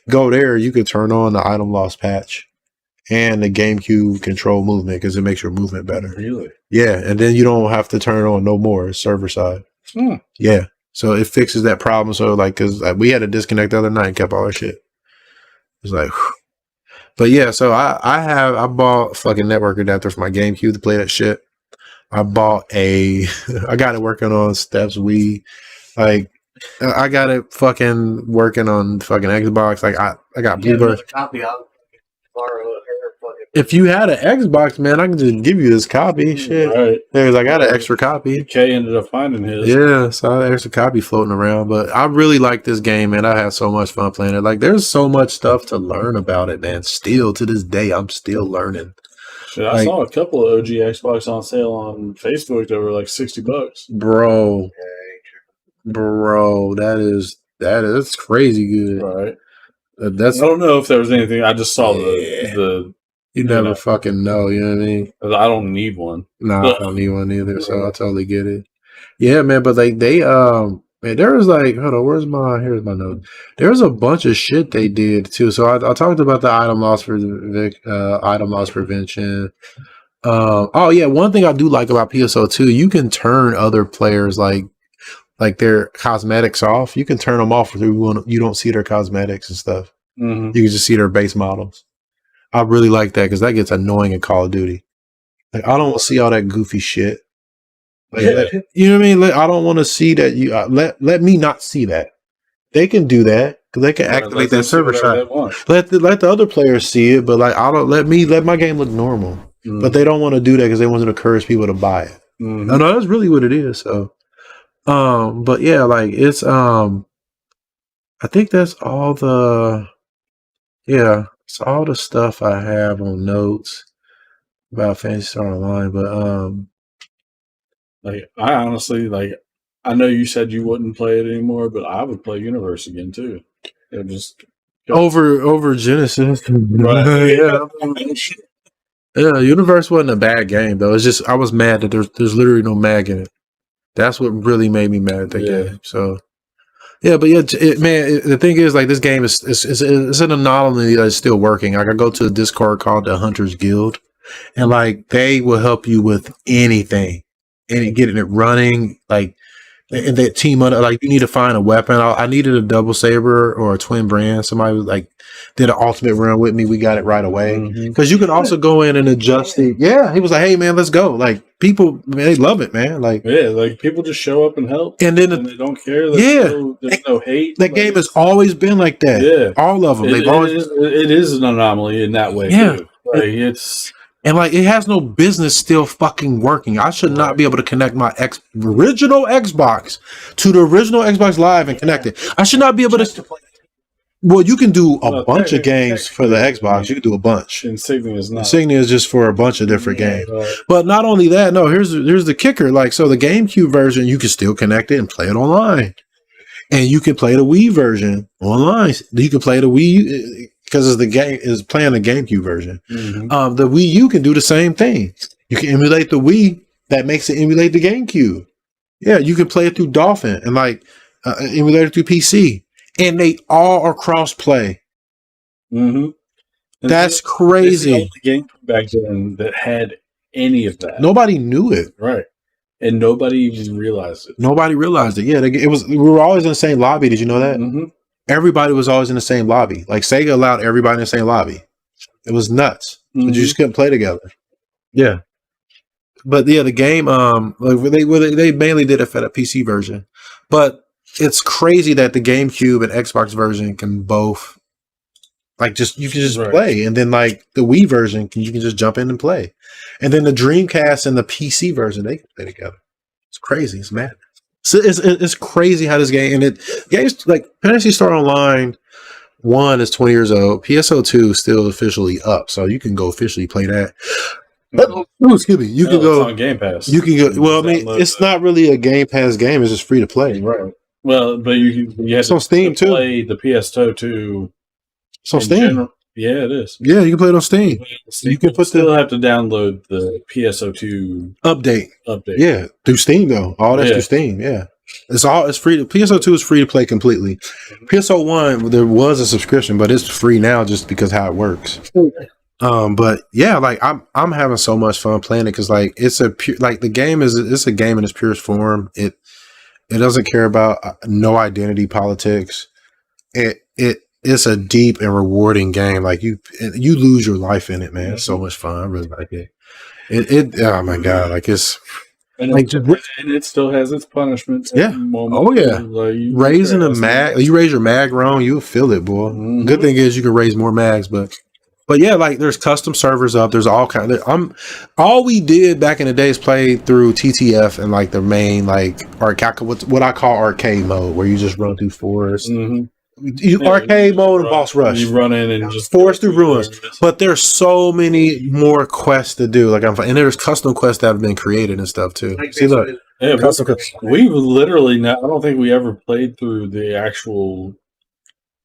Go there, you can turn on the item loss patch and the GameCube control movement because it makes your movement better. Really? Yeah. And then you don't have to turn on no more server side. Yeah. So it fixes that problem. So like, cause we had a disconnect the other night and kept all our shit. It's like, whew. But yeah, so I bought fucking network adapter for my GameCube to play that shit. I got it working on Steph's Wii. Like, I got it fucking working on fucking Xbox. Like, I got Bluebird. If you had an Xbox, man, I can just give you this copy. Shit. Right. Because I got an extra copy. Kay ended up finding his. Yeah, so I had an extra copy floating around. But I really like this game, man. I had so much fun playing it. Like, there's so much stuff to learn about it, man. Still, to this day, I'm still learning. Shit, I saw a couple of OG Xbox on sale on Facebook that were like $60. Bro, that's crazy good. Right. I don't know if there was anything. I just saw the You never fucking know, you know what I mean? I don't need one. No, I don't need one either, so I totally get it. Yeah, man, but like man, there was like, hold on, here's my note. There's a bunch of shit they did too. So I talked about the item loss prevention. Oh yeah, one thing I do like about PSO2, you can turn other players like their cosmetics off. You can turn them off if you don't see their cosmetics and stuff. You can just see their base models. I really like that because that gets annoying in Call of Duty. Like, I don't see all that goofy shit. Like, you know what I mean? I don't want to see that. You let me not see that. They can do that because they can activate that server side. Let the other players see it, but like I don't let my game look normal. But they don't want to do that because they want to encourage people to buy it. I know that's really what it is. So, but yeah, like it's I think that's all the it's all the stuff I have on notes about Phantasy Star Online. But like I honestly like. I know you said you wouldn't play it anymore, but I would play Universe again too. It just over Genesis, right? Yeah, Universe wasn't a bad game though. It's just I was mad that there's literally no mag in it. That's what really made me mad at that game. So yeah, but yeah, the thing is like this game is it's an anomaly that's still working. Like I go to a Discord called the Hunters Guild, and like they will help you with anything and getting it running like. And that team on like you need to find a weapon. I needed a double saber or a twin brand. Somebody like did an ultimate run with me. We got it right away because you can also go in and adjust it. Yeah, he was like, "Hey man, let's go!" Like people, man, they love it, man. Like like people just show up and help, and then they don't care. There's no hate. That game has always been like that. Yeah, all of them. It is an anomaly in that way. Yeah, too. Like it's. And like it has no business still fucking working. I should not be able to connect my original Xbox to the original Xbox Live and connect it. I should not be able to play. Well, you can do a bunch of games for the Xbox. You can do a bunch. Insignia is not. Insignia is just for a bunch of different games. But not only that, no, here's the kicker. Like, so the GameCube version, you can still connect it and play it online. And you can play the Wii version online. You can play the Wii because the game is playing the GameCube version. The Wii U can do the same thing. You can emulate the Wii. That makes it emulate the GameCube. Yeah, you can play it through Dolphin and like emulate it through PC. And they all are cross-play. That's crazy. The only game back then that had any of that. Nobody knew it. Right. And nobody even realized it. Nobody realized it. Yeah, we were always in the same lobby. Did you know that? Everybody was always in the same lobby. Like Sega allowed everybody in the same lobby. It was nuts. But you just couldn't play together. Yeah. But yeah, the game, they mainly did it for the PC version. But it's crazy that the GameCube and Xbox version can both like you can just play, and then like the Wii version you can just jump in and play, and then the Dreamcast and the PC version they can play together. It's crazy. It's mad. So it's crazy how this game games like Phantasy Star Online 1 is 20 years old. PSO2 is still officially up, so you can go officially play that. Excuse me. You can go it's on Game Pass. You can go. Well, I mean, it's not really a Game Pass game. It's just free to play. Right. Well, but you have on Steam to play the PS2 It's on Steam. Yeah, it is. Yeah, you can play it on Steam. You can still have to download the PSO2 update. Yeah, through Steam though. All that's through Steam. Yeah, it's free. PSO2 is free to play completely. PSO1 there was a subscription, but it's free now just because how it works. But yeah, like I'm having so much fun playing it because like it's a the game it's a game in its purest form. It doesn't care about no identity politics. It's a deep and rewarding game. Like you lose your life in it, man. It's so much fun. I really like it. Oh my god, like it's and it still has its punishments. Yeah. Oh yeah. Like raising a mag, you raise your mag wrong, you'll feel it, boy. Good thing is you can raise more mags, but yeah, like there's custom servers up. There's all kind of. All we did back in the day is play through TTF and like the main like arcade, what I call arcade mode, where you just run through forests. Arcade mode and boss rush. You run in and just forest through ruins. But there's so many more quests to do. Like and there's custom quests that have been created and stuff too. See, look, custom quests. We literally I don't think we ever played through the actual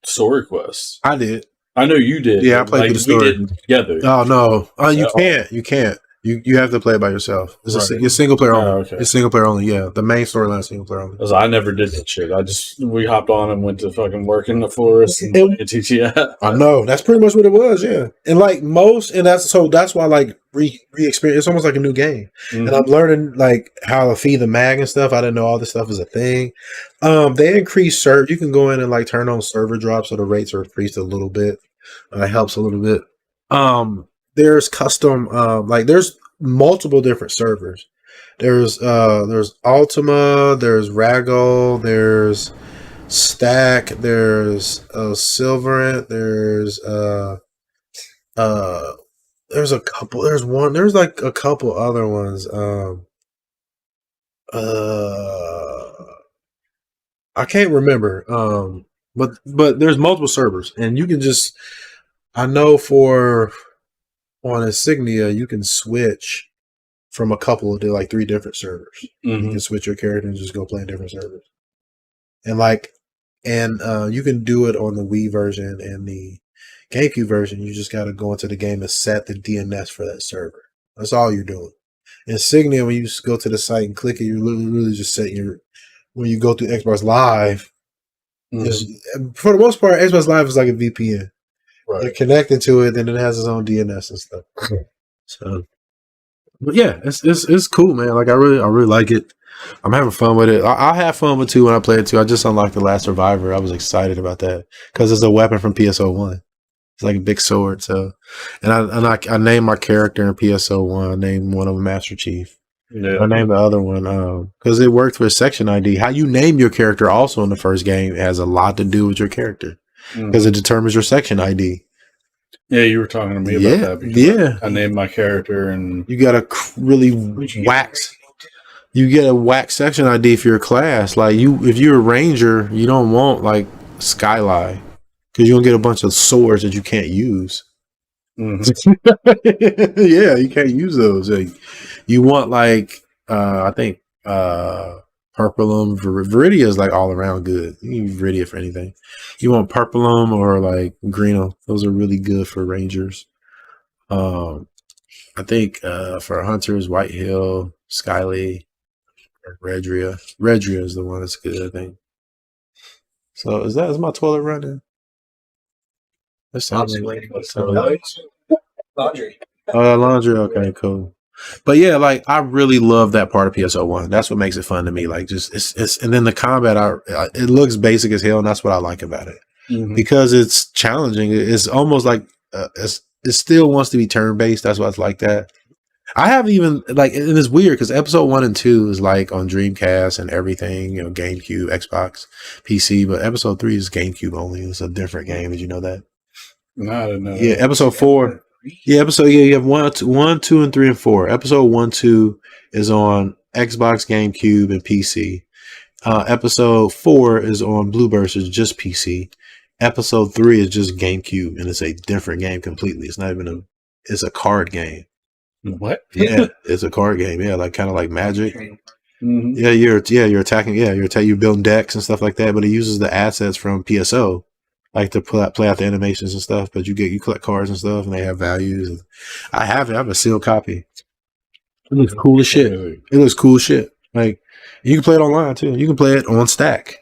story quests. I did. I know you did. Yeah, I played through the story. We did together. Oh no, you can't. You can't. You have to play it by yourself. It's single player only. Okay. It's single player only. Yeah, the main storyline is single player only. I never did that shit. We hopped on and went to fucking work in the forest and TTF. I know that's pretty much what it was. Yeah, and like that's why like re-experience. It's almost like a new game. And I'm learning like how to feed the mag and stuff. I didn't know all this stuff is a thing. They increased server. You can go in and like turn on server drops so the rates are increased a little bit. It helps a little bit. There's custom, there's multiple different servers. There's Ultima, there's Raggle, there's Stack, there's Silverant, there's a couple. There's like a couple other ones. I can't remember. But there's multiple servers, and you can just. I know for on Insignia you can switch from a couple to like 3 different servers. You can switch your character and just go play in different servers, and you can do it on the Wii version and the GameCube version. You just got to go into the game and set the DNS for that server. That's all you're doing. Insignia, when you go to the site and click it, you're really just setting your. When you go through Xbox Live, for the most part, Xbox Live is like a VPN. Right. You're connected to it, and it has its own DNS and stuff. So, but yeah, it's cool, man. Like I really like it. I'm having fun with it. I'll have fun with 2 when I play it too. I just unlocked The Last Survivor. I was excited about that because it's a weapon from PSO1. It's like a big sword. So, and I named my character in PSO1. I named one of them Master Chief. Yeah. I named the other one because it worked for Section ID. How you name your character also in the first game has a lot to do with your character because it determines your Section ID. Yeah, you were talking to me about that. Yeah, I named my character, and you got to really wax. You get a whack Section ID for your class. Like if you're a ranger, you don't want like Skyline because you're gonna get a bunch of swords that you can't use. Yeah, you can't use those. Like, you want like I think Purpleum, Viridia is like all around good. You can use Viridia for anything. You want Purpleum or like Greenum. Those are really good for rangers. I think for hunters, White Hill, Skyly, Redria. Redria is the one that's good, I think. So is my toilet running? That sounds like laundry. Laundry. Okay, cool. But yeah, like I really love that part of PSO1. That's what makes it fun to me. Like just it's and then the combat, it looks basic as hell, and that's what I like about it because it's challenging. It's almost like it still wants to be turn based. That's why it's like that. I haven't even like, and it's weird because episode 1 and 2 is like on Dreamcast and everything, you know, GameCube, Xbox, PC, but episode 3 is GameCube only. It's a different game. Did you know that? No, I didn't know. Yeah, episode 4. Yeah, you have 1, 2, and 3, and 4. Episode 1, 2 is on Xbox, GameCube, and PC. Episode 4 is on Blueburst, it's just PC. Episode 3 is just GameCube, and it's a different game completely. It's not even it's a card game. What? Yeah, it's a card game. Yeah, like kind of like Magic. Yeah, you're attacking. Yeah, you're building decks and stuff like that. But it uses the assets from PSO, like to play out the animations and stuff. But you collect cards and stuff, and they have values. And I have a sealed copy. It looks cool as shit. It looks cool as shit. Like you can play it online too. You can play it on Stack.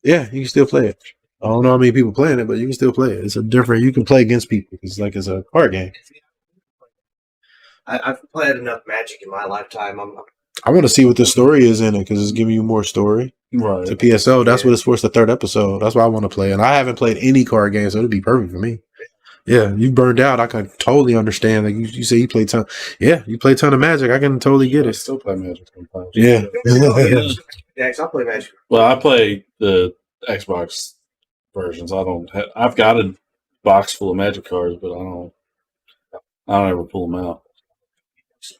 Yeah, you can still play it. I don't know how many people playing it, but you can still play it. It's a different. You can play against people. It's like it's a card game. I've played enough Magic in my lifetime. I want to see what the story is in it because it's giving you more story. Right. To PSO, that's what it's for. It's the 3rd episode. That's why I want to play. And I haven't played any card games, so it'd be perfect for me. Yeah, you burned out. I can totally understand. Like you say, you play ton. Yeah, you play ton of Magic. I can totally get it. I still play Magic sometimes. Yeah. Yeah, I play Magic. Well, I play the Xbox versions. I've got a box full of Magic cards, but I don't ever pull them out.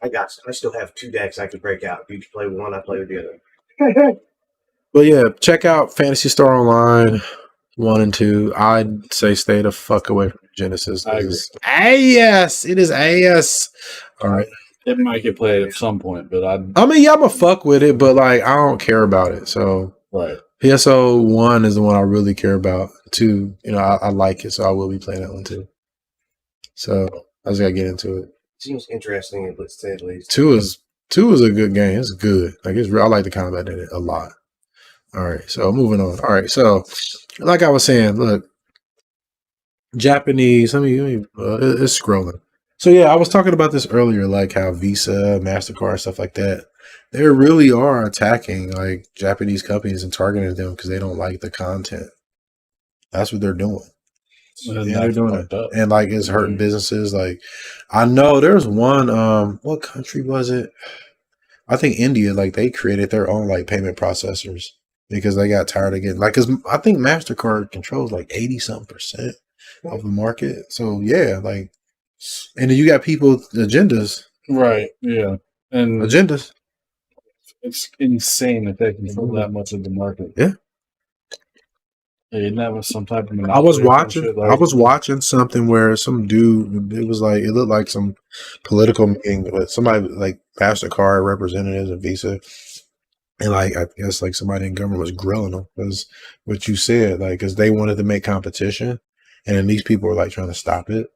I still have 2 decks I could break out. If you play with one, I play with the other. But yeah, check out Phantasy Star Online 1 and 2. I'd say stay the fuck away from Genesis. I agree. A.S. It is A.S. All right. It might get played at some point, but I'm a fuck with it, but like I don't care about it. So right. PSO 1 is the one I really care about. 2, I like it, so I will be playing that one too. So I just gotta get into it. Seems interesting, let's say at least. 2 is a good game. It's good. Like it's real. I like the combat in it a lot. All right, so moving on. All right, so like I was saying, look, Japanese. It's scrolling. So yeah, I was talking about this earlier, like how Visa, Mastercard, stuff like that. They really are attacking like Japanese companies and targeting them because they don't like the content. That's what they're doing. And Yeah, they're doing fucked it, up. and like it's hurting businesses. Like I know there's one. What country was it? I think India. Like they created their own like payment processors because they got tired of getting like. Because I think Mastercard controls like 80% of the market. So yeah, like, and then you got people with agendas. Right. Yeah. And Agendas. it's insane that they control that much of the market. Yeah. Isn't that was some type of monopoly? I was or some watching. shit I was watching something where some dude. It was like it looked like some political meeting, but somebody like Mastercard representatives and Visa, and like I guess like somebody in government was grilling them because what you said, like because they wanted to make competition, and then these people were like trying to stop it.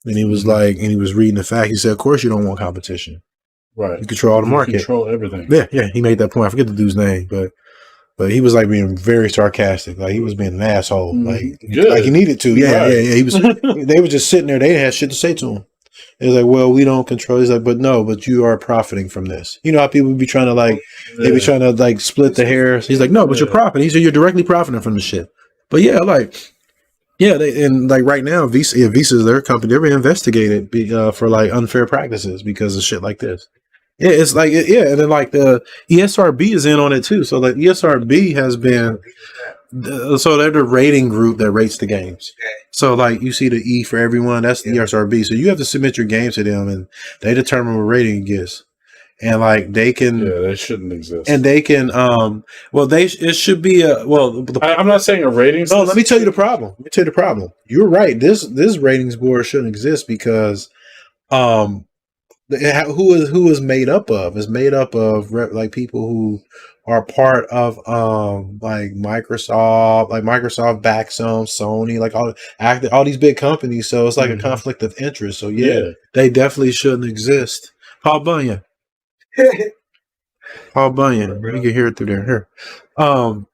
And he was like, and he was reading the fact. He said, "Of course you don't want competition. Right. You control the market. Control everything." Yeah. He made that point. I forget the dude's name, but he was like being very sarcastic. Like he was being an asshole. Like he needed to. Yeah. He was. They were just sitting there. They didn't have shit to say to him. It was like, well, we don't control. He's like, but you are profiting from this. You know how people be trying to like, they be trying to like split the hairs. He's like, no, but you're profiting. He said, you're directly profiting from the shit. But yeah, like, yeah, they and like right now, Visa's their company. They're being investigated for like unfair practices because of shit like this. Yeah, it's like yeah, and then like the ESRB is in on it too. So like ESRB has been, so they're the rating group that rates the games. So like you see the E for everyone, that's the ESRB. So you have to submit your game to them, and they determine what rating it gets. And like they can, they shouldn't exist. and they can, it should be a I'm not saying a rating. No, let me tell you the problem. You're right. This ratings board shouldn't exist because, who is made up of is made up of like people who are part of like Microsoft backs them, Sony, like all these big companies. So it's like a conflict of interest. So yeah, they definitely shouldn't exist. Paul Bunyan. Paul Bunyan. You can hear it through there. Here.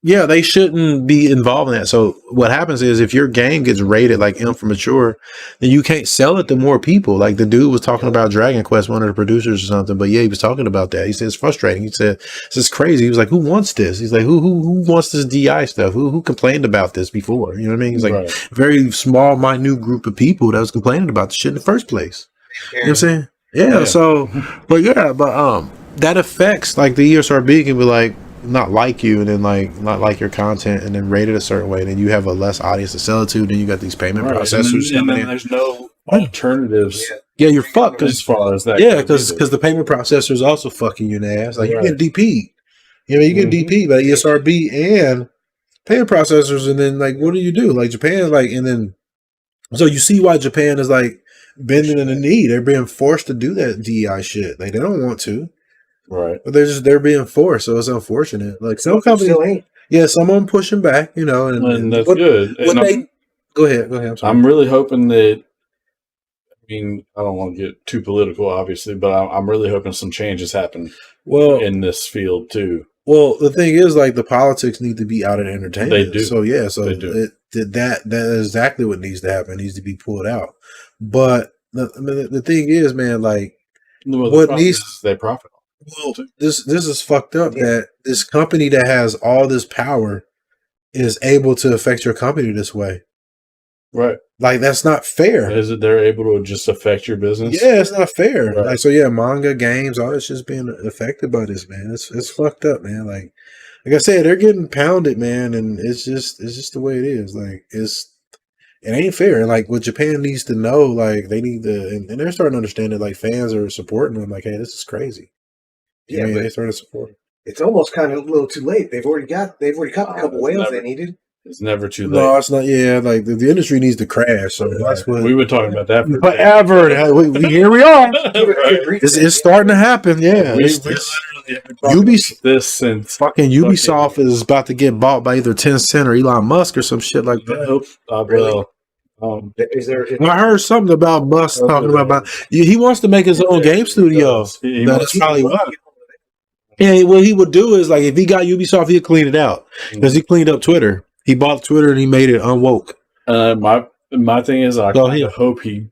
Yeah, they shouldn't be involved in that. So what happens is if your game gets rated like M for mature, then you can't sell it to more people. Like the dude was talking about Dragon Quest, one of the producers or something. But yeah, he was talking about that. He said it's frustrating. He said this is crazy. He was like, who wants this? He's like, who wants this DI stuff? Who complained about this before? You know what I mean? He's like very small, minute group of people that was complaining about the shit in the first place. You know what I'm saying? Yeah. So, but that affects like the ESRB can be like, not like you and then like not like your content and then rate it a certain way, and then you have a less audience to sell it to, then you got these payment processors and then there's no alternatives. Yeah, you're fucked as far as that. Yeah, because the payment processor is also fucking you in the ass. Like you get DP. You know, you get DP by ESRB and payment processors, and then like what do? Like Japan, like, and then so you see why Japan is like bending in the knee. They're being forced to do that DEI shit. Like they don't want to. Right, but they're being forced, so it's unfortunate. Like some companies, some of them pushing back, you know, and that's good. Go ahead. I'm really hoping that. I mean, I don't want to get too political, obviously, but I'm really hoping some changes happen. In this field too. Well, the thing is, like the politics need to be out of entertainment. They do. So yeah, so that is exactly what needs to happen. It needs to be pulled out. But the thing is, man, like what needs they profit. Well, this is fucked up that this company that has all this power is able to affect your company this way. Right. Like that's not fair. Is it they're able to just affect your business? Yeah, it's not fair. Right. Like so manga, games, all this just being affected by this, man. It's fucked up, man. Like I said, they're getting pounded, man, and it's just the way it is. Like it ain't fair. And like what Japan needs to know, like they need to and they're starting to understand that like fans are supporting them, like, hey, this is crazy. Yeah, but they started supporting. It's almost kind of a little too late. They've already caught a couple whales they needed. It's never too late. No, it's not. Yeah, like the industry needs to crash. So that's what we were talking about that forever. Here we are. It's starting to happen. Yeah, Ubisoft is about to get bought by either Tencent or Elon Musk or some shit like that. Really? I heard something about Musk talking about he wants to make his own game studio. That's probably why. Yeah, what he would do is like if he got Ubisoft, he'd clean it out because he cleaned up Twitter. He bought Twitter and he made it unwoke. My thing is, I hope he.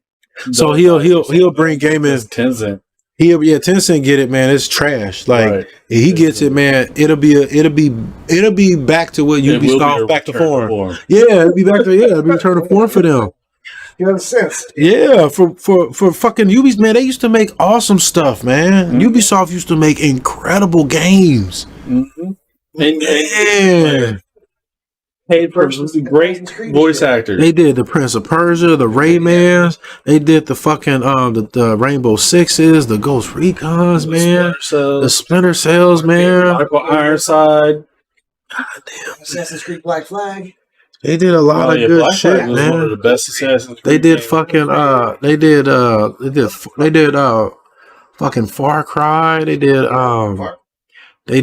So he'll bring gaming. Tencent Tencent get it, man. It's trash. Like if he gets it, man. It'll be back to what Ubisoft back to form. Yeah, it'll be back to it'll be return to form for them. You know the sense. Yeah, for fucking Ubisoft, man. They used to make awesome stuff, man. Ubisoft used to make incredible games. And paid for great voice actors. They did the Prince of Persia, the Raymans. They did the fucking the Rainbow Sixes, the Ghost Recons, man. The Splinter Cells, man. Michael Ironside. God damn. Assassin's Creed Black Flag. They did a lot of good Black shit, Flag was man. one of the best Assassin's Creed They did games. fucking fucking Far Cry. They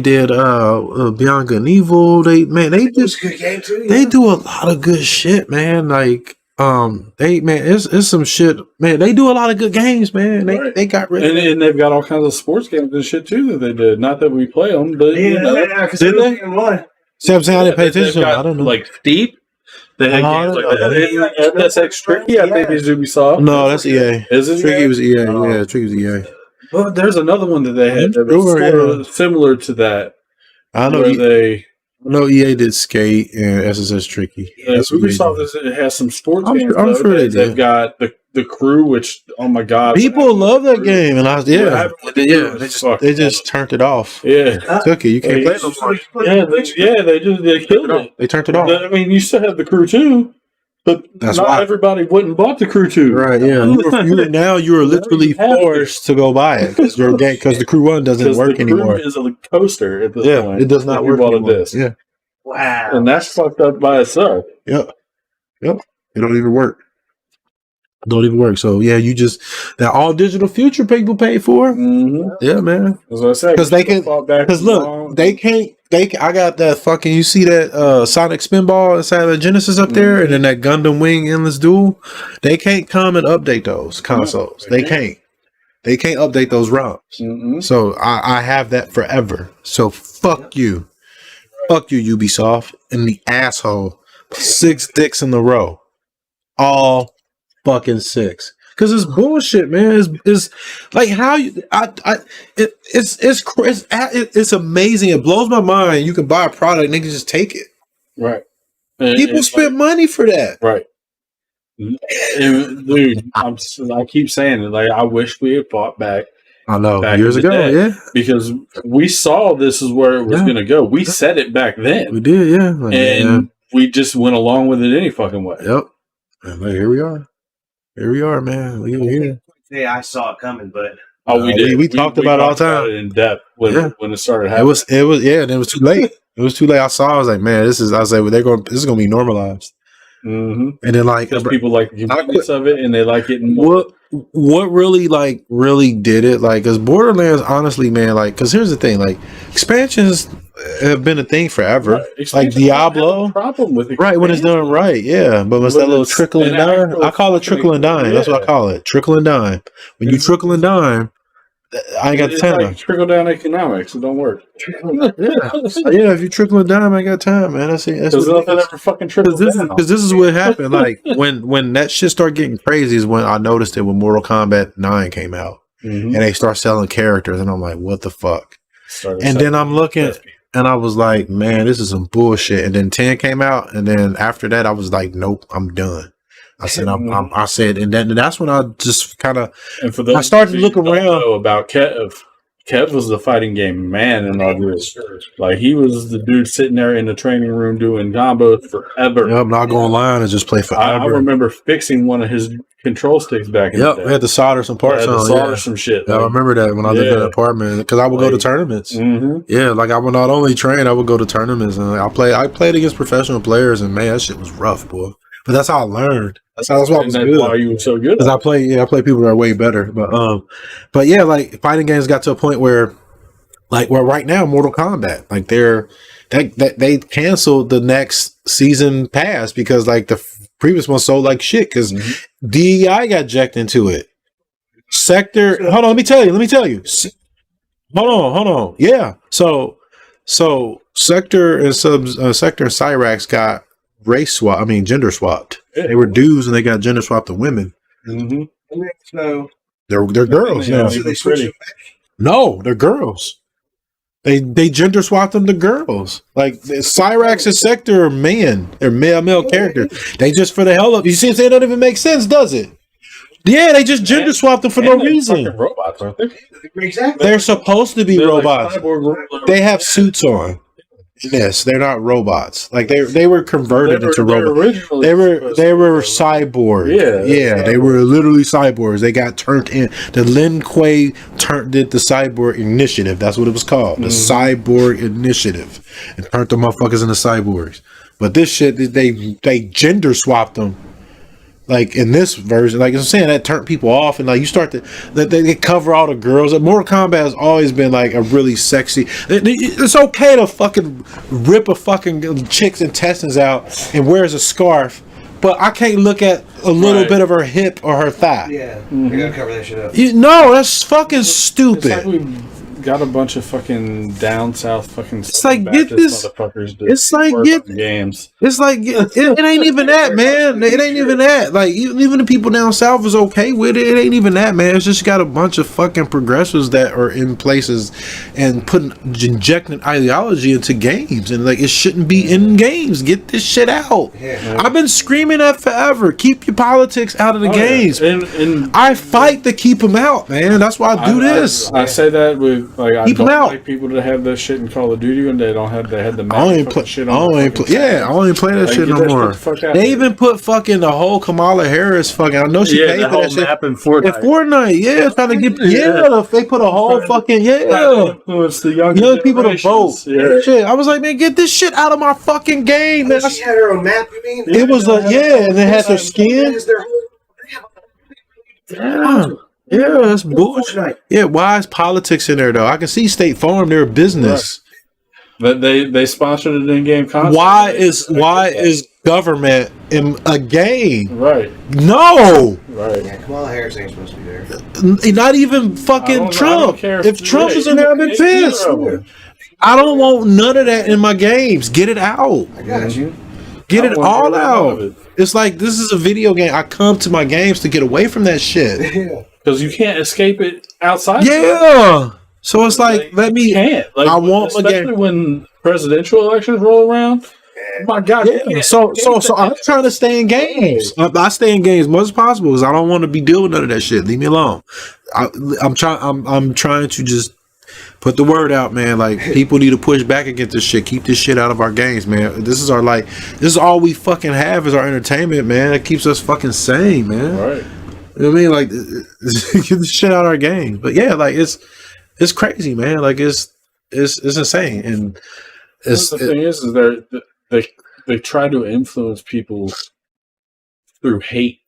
did Beyond Good and Evil. They just Good game too. they do a lot of good shit, man. Like it's some shit, man. They do a lot of good games, man. They got rid of and they've got all kinds of sports games and shit too that they did. Not that we play them, but because Did they? one. See what I'm saying? I didn't pay they've attention. got, I don't know. like Steep. They had games like that. FSX Tricky, I think is Ubisoft. No, that's EA. Is it? Tricky was EA. Oh. Yeah, Tricky was EA. Well, there's another one that they had that was Sure, sort of similar to that. I know. Where EA did Skate and SSS Tricky. That's what Ubisoft EA did. has some sports I'm games. sure they did. They've got the Crew, which oh my god, People love that game, and they Fuck. just turned it off. Yeah, Took it. You can't play it no more. they killed it. They turned it off. I mean, you still have the Crew 2, but That's not why. everybody went and bought the Crew 2. Right? Yeah. You are literally forced to go buy it because the Crew 1 doesn't work the Crew anymore. is a coaster at this Yeah, point. it does not If work you bought anymore. a disc. Yeah. Wow. And that's fucked up by itself. Yep. It don't even work. So yeah, you just that all digital future people pay for. Mm-hmm. Yeah, man. As I said, Because they can. Because look, they can't. I got that fucking. You see that Sonic Spinball inside the Genesis up there, and then that Gundam Wing Endless Duel. They can't come and update those consoles. They can't. They can't update those ROMs. Mm-hmm. So I have that forever. So fuck you, Ubisoft, and the asshole. 6 dicks in a row, all fucking 6. Because it's bullshit, man. It's like how you. It's amazing. It blows my mind. You can buy a product and they can just take it. Right. People spend money for that. Right. And, dude, I keep saying it. Like I wish we had fought back. I know. Back Years in the ago, day. yeah. Because we saw this is where it was going to go. We said it back then. We did, yeah. Like, And we just went along with it any fucking way. Yep. And like, here we are. Here we are, man. We're here. Yeah, I saw it coming, but Oh, we did. We talked about it all the talked time. about it in depth when it started It happening. was, and it was too late. It was too late. I saw. I was like, man, this is gonna be normalized. Mm-hmm. And then like Because people like the convenience of it, and they like it more. what really did it, like, because Borderlands, honestly, man, like, because here's the thing, like, expansions have been a thing forever. Right. Like Diablo, problem with it, right, when it's done right, yeah. But what's that little trickle and dime? I call it trickle and dime. That's what I call it, trickle and dime. When you trickle and dime, I ain't got it's time. like trickle down economics. It don't work. Yeah, if you trickle and dime, I ain't got time, man. That's Because what nothing ever fucking trickles down. because this is what happened. Like when that shit started getting crazy is when I noticed it when Mortal Kombat 9 came out Mm-hmm. and they start selling characters, and I'm like, what the fuck? And then I'm looking, and I was like, man, this is some bullshit. And then 10 came out, and then after that, I was like, nope, I'm done. I said, I said, and then that's when I just kind of, I started to look around about Kev. Kev was the fighting game man in all this. Like he was the dude sitting there in the training room doing combos forever. I'm not going to lie and just play forever. I remember fixing one of his control sticks back in the day. We had to solder some parts on. Solder some shit. I remember that when I lived in an apartment because I would go to tournaments. Mm-hmm. Yeah, like I would not only train, I would go to tournaments, and I played against professional players, and man, that shit was rough, boy. But that's how I learned. That's why I was good. Why you were so good? Because I play people that are way better. But yeah, like fighting games got to a point where right now, Mortal Kombat, like they canceled the next season pass because like the previous one sold like shit because DEI got jacked into it. Sector, hold on, let me tell you. Hold on. Yeah, so Sector and Sector and Cyrax got gender swapped. Yeah. They were dudes and they got gender swapped to women. Mm-hmm. so They're girls. Yeah, Yeah. So they they're switched pretty. it back. No, they're girls. They gender swapped them to girls. Like Cyrax and Sector are men. They're male characters. They just for the hell of you see, they don't even make sense, does it? Yeah, they just gender swapped them for no And they're reason. fucking robots, aren't they? Exactly. They're supposed to be They're like robots. cyborg They have suits on. Yes, they're not robots. Like they were converted into robots. They were cyborg. Yeah, They were literally cyborgs. They got turned in. The Lin Kuei did the cyborg initiative. That's what it was called. The cyborg initiative, and turned the motherfuckers into cyborgs. But this shit, they gender swapped them. Like in this version, like I'm saying, that turned people off, and like you start to they cover all the girls. Mortal Kombat has always been like a really sexy. It's okay to fucking rip a fucking chick's intestines out and wears a scarf, but I can't look at a little bit of her hip or her thigh. Yeah, you gotta cover that shit up. No, that's fucking It's stupid. like we got a bunch of fucking down south fucking. It's like, Baptist get this- motherfuckers to it's like, work get- on games. It's like it ain't even that, man. It ain't even that. Like even the people down south is okay with it. It ain't even that, man. It's just got a bunch of fucking progressives that are in places and injecting ideology into games, and like it shouldn't be in games. Get this shit out. Yeah. I've been screaming that forever. Keep your politics out of the games. And I fight to keep them out, man. That's why I do this. I say that with like I Keep 'em don't out. like people to have this shit in Call of Duty when they had the I Magic don't even play. shit I on. don't even play. Yeah, I don't even play that Like, shit get no that more. shit the fuck out They of even put fucking the whole Kamala Harris fucking. I know she paid the for whole that shit. map in In Fortnite. Fortnite, yeah, trying to get they put a whole fucking influence the young people to vote. Yeah. Shit, I was like, man, get this shit out of my fucking game, man. She had her own map, you mean? It was and it had their skin. Is their whole Yeah, that's bullshit. Yeah, why is politics in there though? I can see State Farm, they're a business. But they sponsored an in-game content. Why is government in a game? Right? No. Right. Yeah, Kamala Harris ain't supposed to be there. Not even I fucking don't Trump. care If Trump yeah, was in there, I'd been either pissed. of them. I don't want none of that in my games. Get it out. I got you. Get I it want all none out. of it. It's like this is a video game. I come to my games to get away from that shit. Yeah. Because you can't escape it outside. Yeah. So it's like, let me. You can't. Like, I want my especially game. when presidential elections roll around. My God. you Yeah. can't So escape I'm trying to stay in games. I stay in games as much as possible because I don't want to be dealing with none of that shit. Leave me alone. I'm trying to just put the word out, man. Like people need to push back against this shit. Keep this shit out of our games, man. This is all we fucking have is our entertainment, man. It keeps us fucking sane, man. Right. You know what I mean? Like get the shit out of our games. But yeah, like it's crazy, man. Like it's insane. And The thing is they try to influence people through hate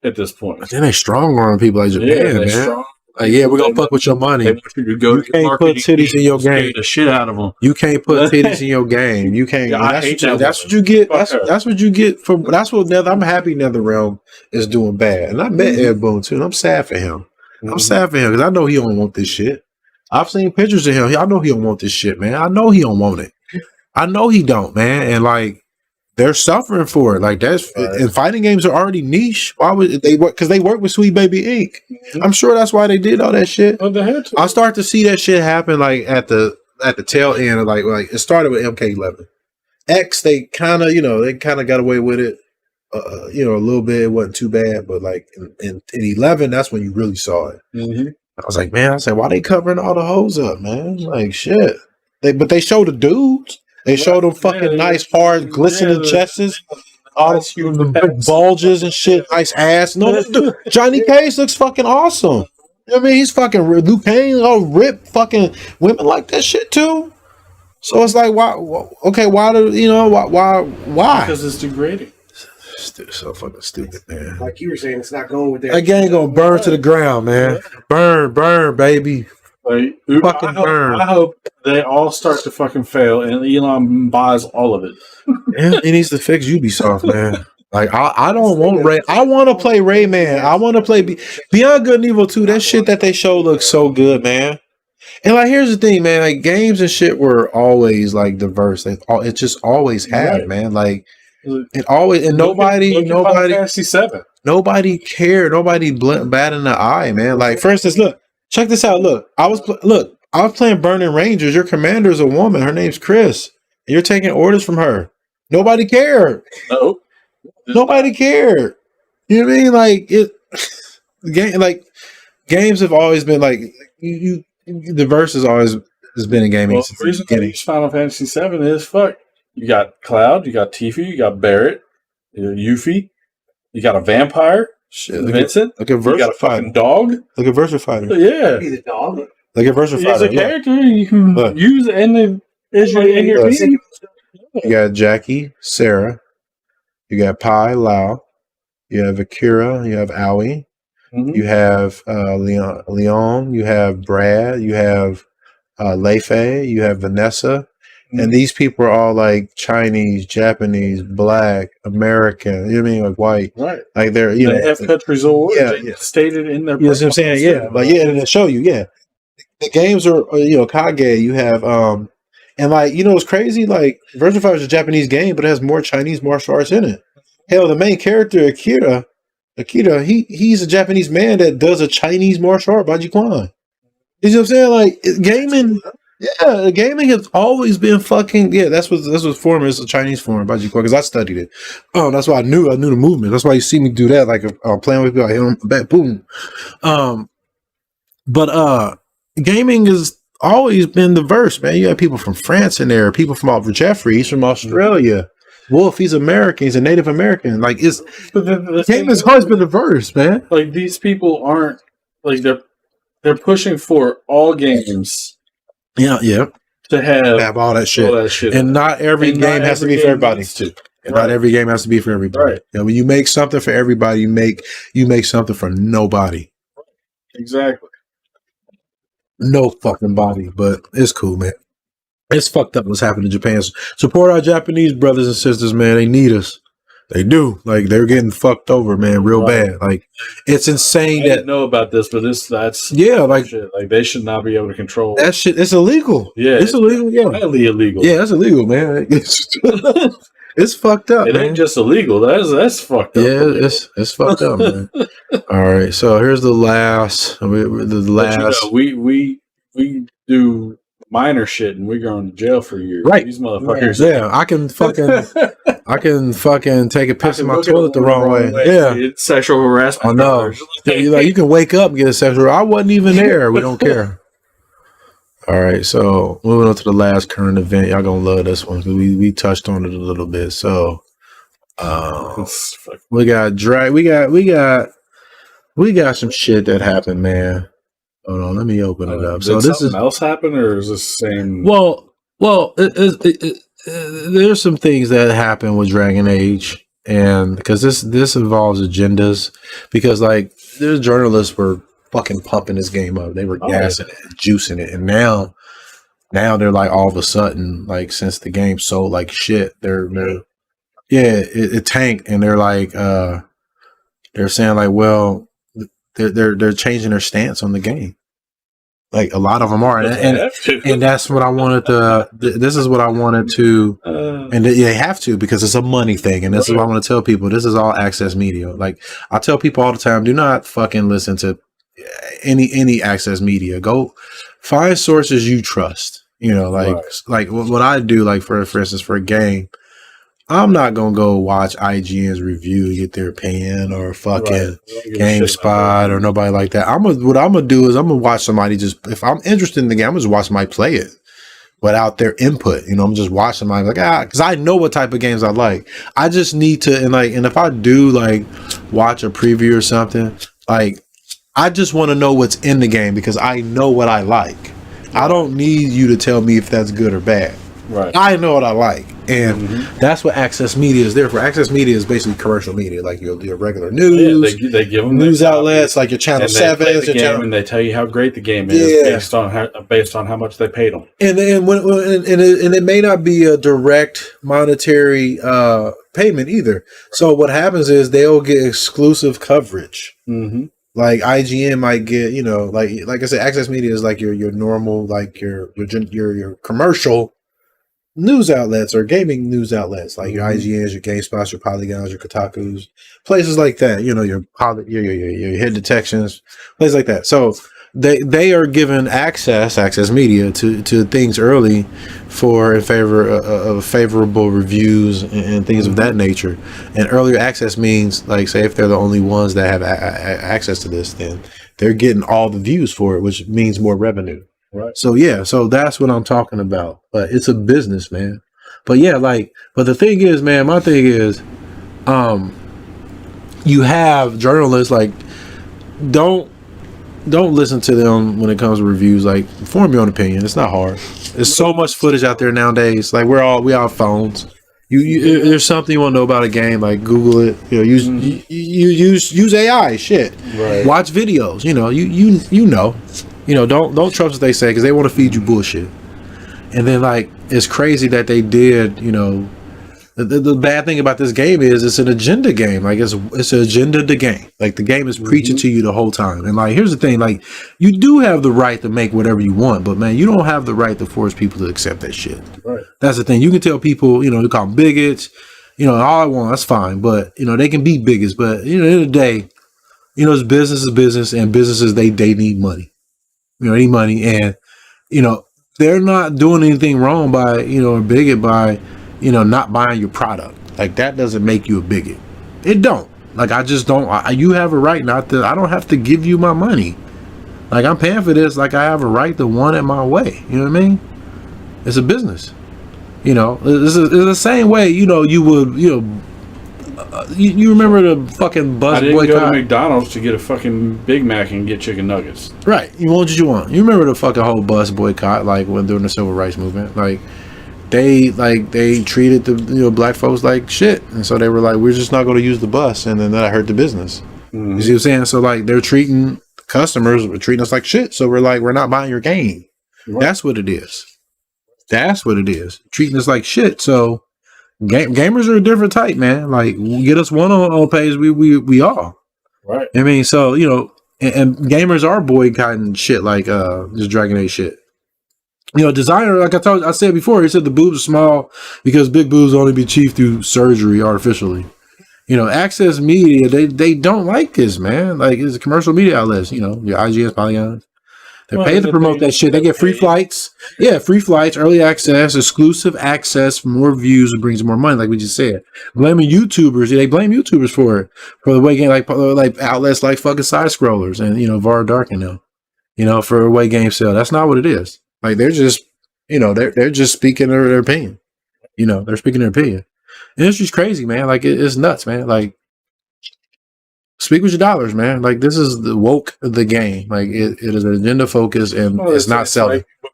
at this point. then they strong on people like Japan, they're man. strong. Like, yeah, we're gonna fuck with your They money. want you to go You to can't put marketing titties in your scare game. the shit out of them. You can't put titties in your game. You can't. Yeah, I that's, hate what you, that that's woman. what you get. Fuck her. That's what you get from. That's what I'm happy NetherRealm is doing bad, and I met Ed Boon too, and I'm sad for him. I'm sad for him because I know he don't want this shit. I've seen pictures of him. I know he don't want this shit, man. I know he don't want it. I know he don't, man. And like they're suffering for it. Like that's and fighting games are already niche. Why would they work? Because they work with Sweet Baby Inc. I'm sure that's why they did all that shit. Well, they had to. I start to see that shit happen like at the tail end of like it started with MK11. X they kind of got away with it. A little bit. It wasn't too bad, but like in 11, that's when you really saw it. Mm-hmm. I was like, man, I said, why they covering all the hoes up, man? Like shit. They showed the dudes. They showed them fucking nice, hard, glistening chests. All the big bulges and shit, nice ass. No, dude, Johnny Cage looks fucking awesome. You know what I mean, he's fucking Liu Kang, all ripped, fucking women like that shit too. So it's like, why? Okay, why do why? Because it's degrading. So fucking stupid, man. Like you were saying, it's not going with their. That game gonna burn to the ground, man. Burn, baby. Like, Fucking burn. I hope they all start to fucking fail and Elon buys all of it. Yeah, he needs to fix Ubisoft, man. Like I don't want Ray. I want to play Rayman. I want to play Beyond Good and Evil 2. That shit that they show looks so good, man. And like, here's the thing, man. Like games and shit were always like diverse. It just always had, Right. man. Like it always and nobody. Fantasy 7. nobody cared. Nobody bat in the eye, man. Like, for instance, look, check this out. Look, I was playing Burning Rangers. Your commander is a woman. Her name's Chris. And you're taking orders from her. Nobody cared. No. Nobody cared. You know what I mean? Like games have always been like the verse has always has been in gaming. Well, the reason I use Final Fantasy VII is fuck. You got Cloud, you got Tifa, you got Barrett, you got Yuffie, you got a vampire, Vincent. Like a you got a fucking dog. Like a Versa Fighter. Yeah. Be the dog. Like a Versa He's Fighter. a character you can use in your team. You got Jackie, Sarah, you got Pi, Lao, you have Akira, you have Aoi, you have Leon, you have Brad, you have Leifei, you have Vanessa, and these people are all like Chinese, Japanese, Black, American, you know what I mean, like white, right? Like they're they have countries of origin stated in their. You know what I'm saying? Yeah, like and they show you, the games are Kage. You have and like it's crazy. Like Virtua Fighter is a Japanese game, but it has more Chinese martial arts in it. Hell, the main character Akira, he's a Japanese man that does a Chinese martial art, Baji Kwan. You know what I'm saying? Like gaming has always been fucking That's what form is, a Chinese form, Baji Kwan, because I studied it. Oh, that's why I knew the movement. That's why you see me do that. Like I'm playing with people, I hit them back, boom. But gaming has always been diverse, man. You have people from France in there, people from Jeffrey, he's from Australia. Wolf, he's American, he's a Native American. Like the game has always been diverse, man. Like these people aren't like they're pushing for all games. Yeah. To have all that shit. And not every game has to be for everybody. Not every game has to be for everybody. Right. When you make something for everybody, you make something for nobody. Exactly. No fucking body, but it's cool, man. It's fucked up what's happening in Japan. Support our Japanese brothers and sisters, man. They need us. They do. Like they're getting fucked over, man, real bad. Like it's insane I didn't know about this, but that's like shit. Like they should not be able to control that shit. It's illegal. Yeah, it's illegal. Yeah, highly illegal. Yeah, that's illegal, man. It's fucked up. It ain't just illegal. That's fucked up. Yeah, it's fucked up, man. All right, so here's the last. We do minor shit and we're going to jail for years. Right. These motherfuckers. Yeah, I can fucking take a piss in my toilet the wrong way. Yeah. It's sexual harassment. I know. You can wake up and get a sexual. I wasn't even there. We don't care. All right, so moving on to the last current event. Y'all gonna love this one because we touched on it a little bit. So we got some shit that happened, man. Hold on, let me open it up. So this something else happen, or is this the same? Well, there's some things that happen with Dragon Age, and because this involves agendas, because like there's journalists were fucking pumping this game up, they were gassing it, juicing it, and now they're like all of a sudden, like since the game sold like shit, it tanked, and they're like they're saying like, well, they're changing their stance on the game. Like a lot of them are, and that's what I wanted to. This is what I wanted to, and they have to because it's a money thing, and this is what I want to tell people. This is all access media. Like I tell people all the time, do not fucking listen to any access media. Go find sources you trust. Like what I do. Like for instance, for a game, I'm not gonna go watch IGN's review, get their opinion, or fucking GameSpot or nobody like that. What I'm gonna do is I'm gonna watch somebody if I'm interested in the game, I'm just watch somebody play it without their input. I'm just watching somebody because I know what type of games I like. I just need to and if I do like watch a preview or something, like I just want to know what's in the game because I know what I like. I don't need you to tell me if that's good or bad. Right. I know what I like. And that's what access media is there for. Access media is basically commercial media, like your regular news. Yeah, they give them news outlets like your Channel 7, and they tell you how great the game is based on how much they paid them. And it may not be a direct monetary payment either. So what happens is they'll get exclusive coverage. Mm-hmm. Like IGN might get, like I said, access media is like your normal, like your commercial news outlets or gaming news outlets like your IGNs, your GameSpots, your Polygons, your Kotakus, places like that. You know, your hit detections, places like that. So they are given access media to things early for in favor of favorable reviews and things of that nature. And earlier access means, like, say if they're the only ones that have access to this, then they're getting all the views for it, which means more revenue. Right. So yeah, so that's what I'm talking about. But it's a business, man. But yeah, like, but the thing is, man, my thing is, you have journalists, like, don't listen to them when it comes to reviews. Like, form your own opinion. It's not hard. There's so much footage out there nowadays. Like, we all have phones. You there's something you want to know about a game, like Google it. You know, use AI. Shit. Right. Watch videos. You know, you know. You know, don't trust what they say because they want to feed you bullshit. And then, like, it's crazy that they did. You know, the bad thing about this game is it's an agenda game. Like, it's an agenda to game. Like, the game is preaching to you the whole time. And, like, here's the thing: like, you do have the right to make whatever you want, but man, you don't have the right to force people to accept that shit. Right. That's the thing. You can tell people, you know, you call them bigots. You know, all I want, that's fine. But you know, they can be bigots. But you know, at the end of the day, you know, it's business is business, and businesses they need money. You know, any money, and you know, they're not doing anything wrong by, you know, a bigot by, you know, not buying your product. Like, that doesn't make you a bigot. It don't. Like, I just don't. You have a right not to. I don't have to give you my money. Like, I'm paying for this. Like, I have a right to want it my way. You know what I mean? It's a business. You know, it's the same way. You know, you would. You know. You remember the fucking bus boycott? I didn't go to McDonald's to get a fucking Big Mac and get chicken nuggets. Right. You want what you want. You remember the fucking whole bus boycott, like, when during the civil rights movement? Like, they treated the, you know, black folks like shit, and so they were like, we're just not going to use the bus, and then that hurt the business. You see what I'm saying? So, like, they're treating customers, treating us like shit. So we're like, we're not buying your game. Right. That's what it is. That's what it is. Treating us like shit. So gamers are a different type, man. Like, get us one on page, we all. Right. I mean, so, you know, and gamers are boycotting shit like this Dragon Age shit. You know, designer, like I said before, he said the boobs are small because big boobs only be achieved through surgery artificially. You know, access media, they don't like this, man. Like, it's a commercial media outlets, you know, your IGNs, Polygons. They're paid to promote that shit. They get free flights. Yeah, free flights, early access, exclusive access, more views, and brings more money, like we just said. Blaming YouTubers. They blame YouTubers for it. For the way game, like outlets like fucking Side Scrollers and, you know, Var Dark and them. You know, for a way game sale. That's not what it is. Like, they're just, you know, they're just speaking their opinion. You know, they're speaking their opinion. The industry's crazy, man. Like, it's nuts, man. Like, speak with your dollars, man. Like, this is the woke of the game. Like, it is an agenda focus, and it's not selling. Like,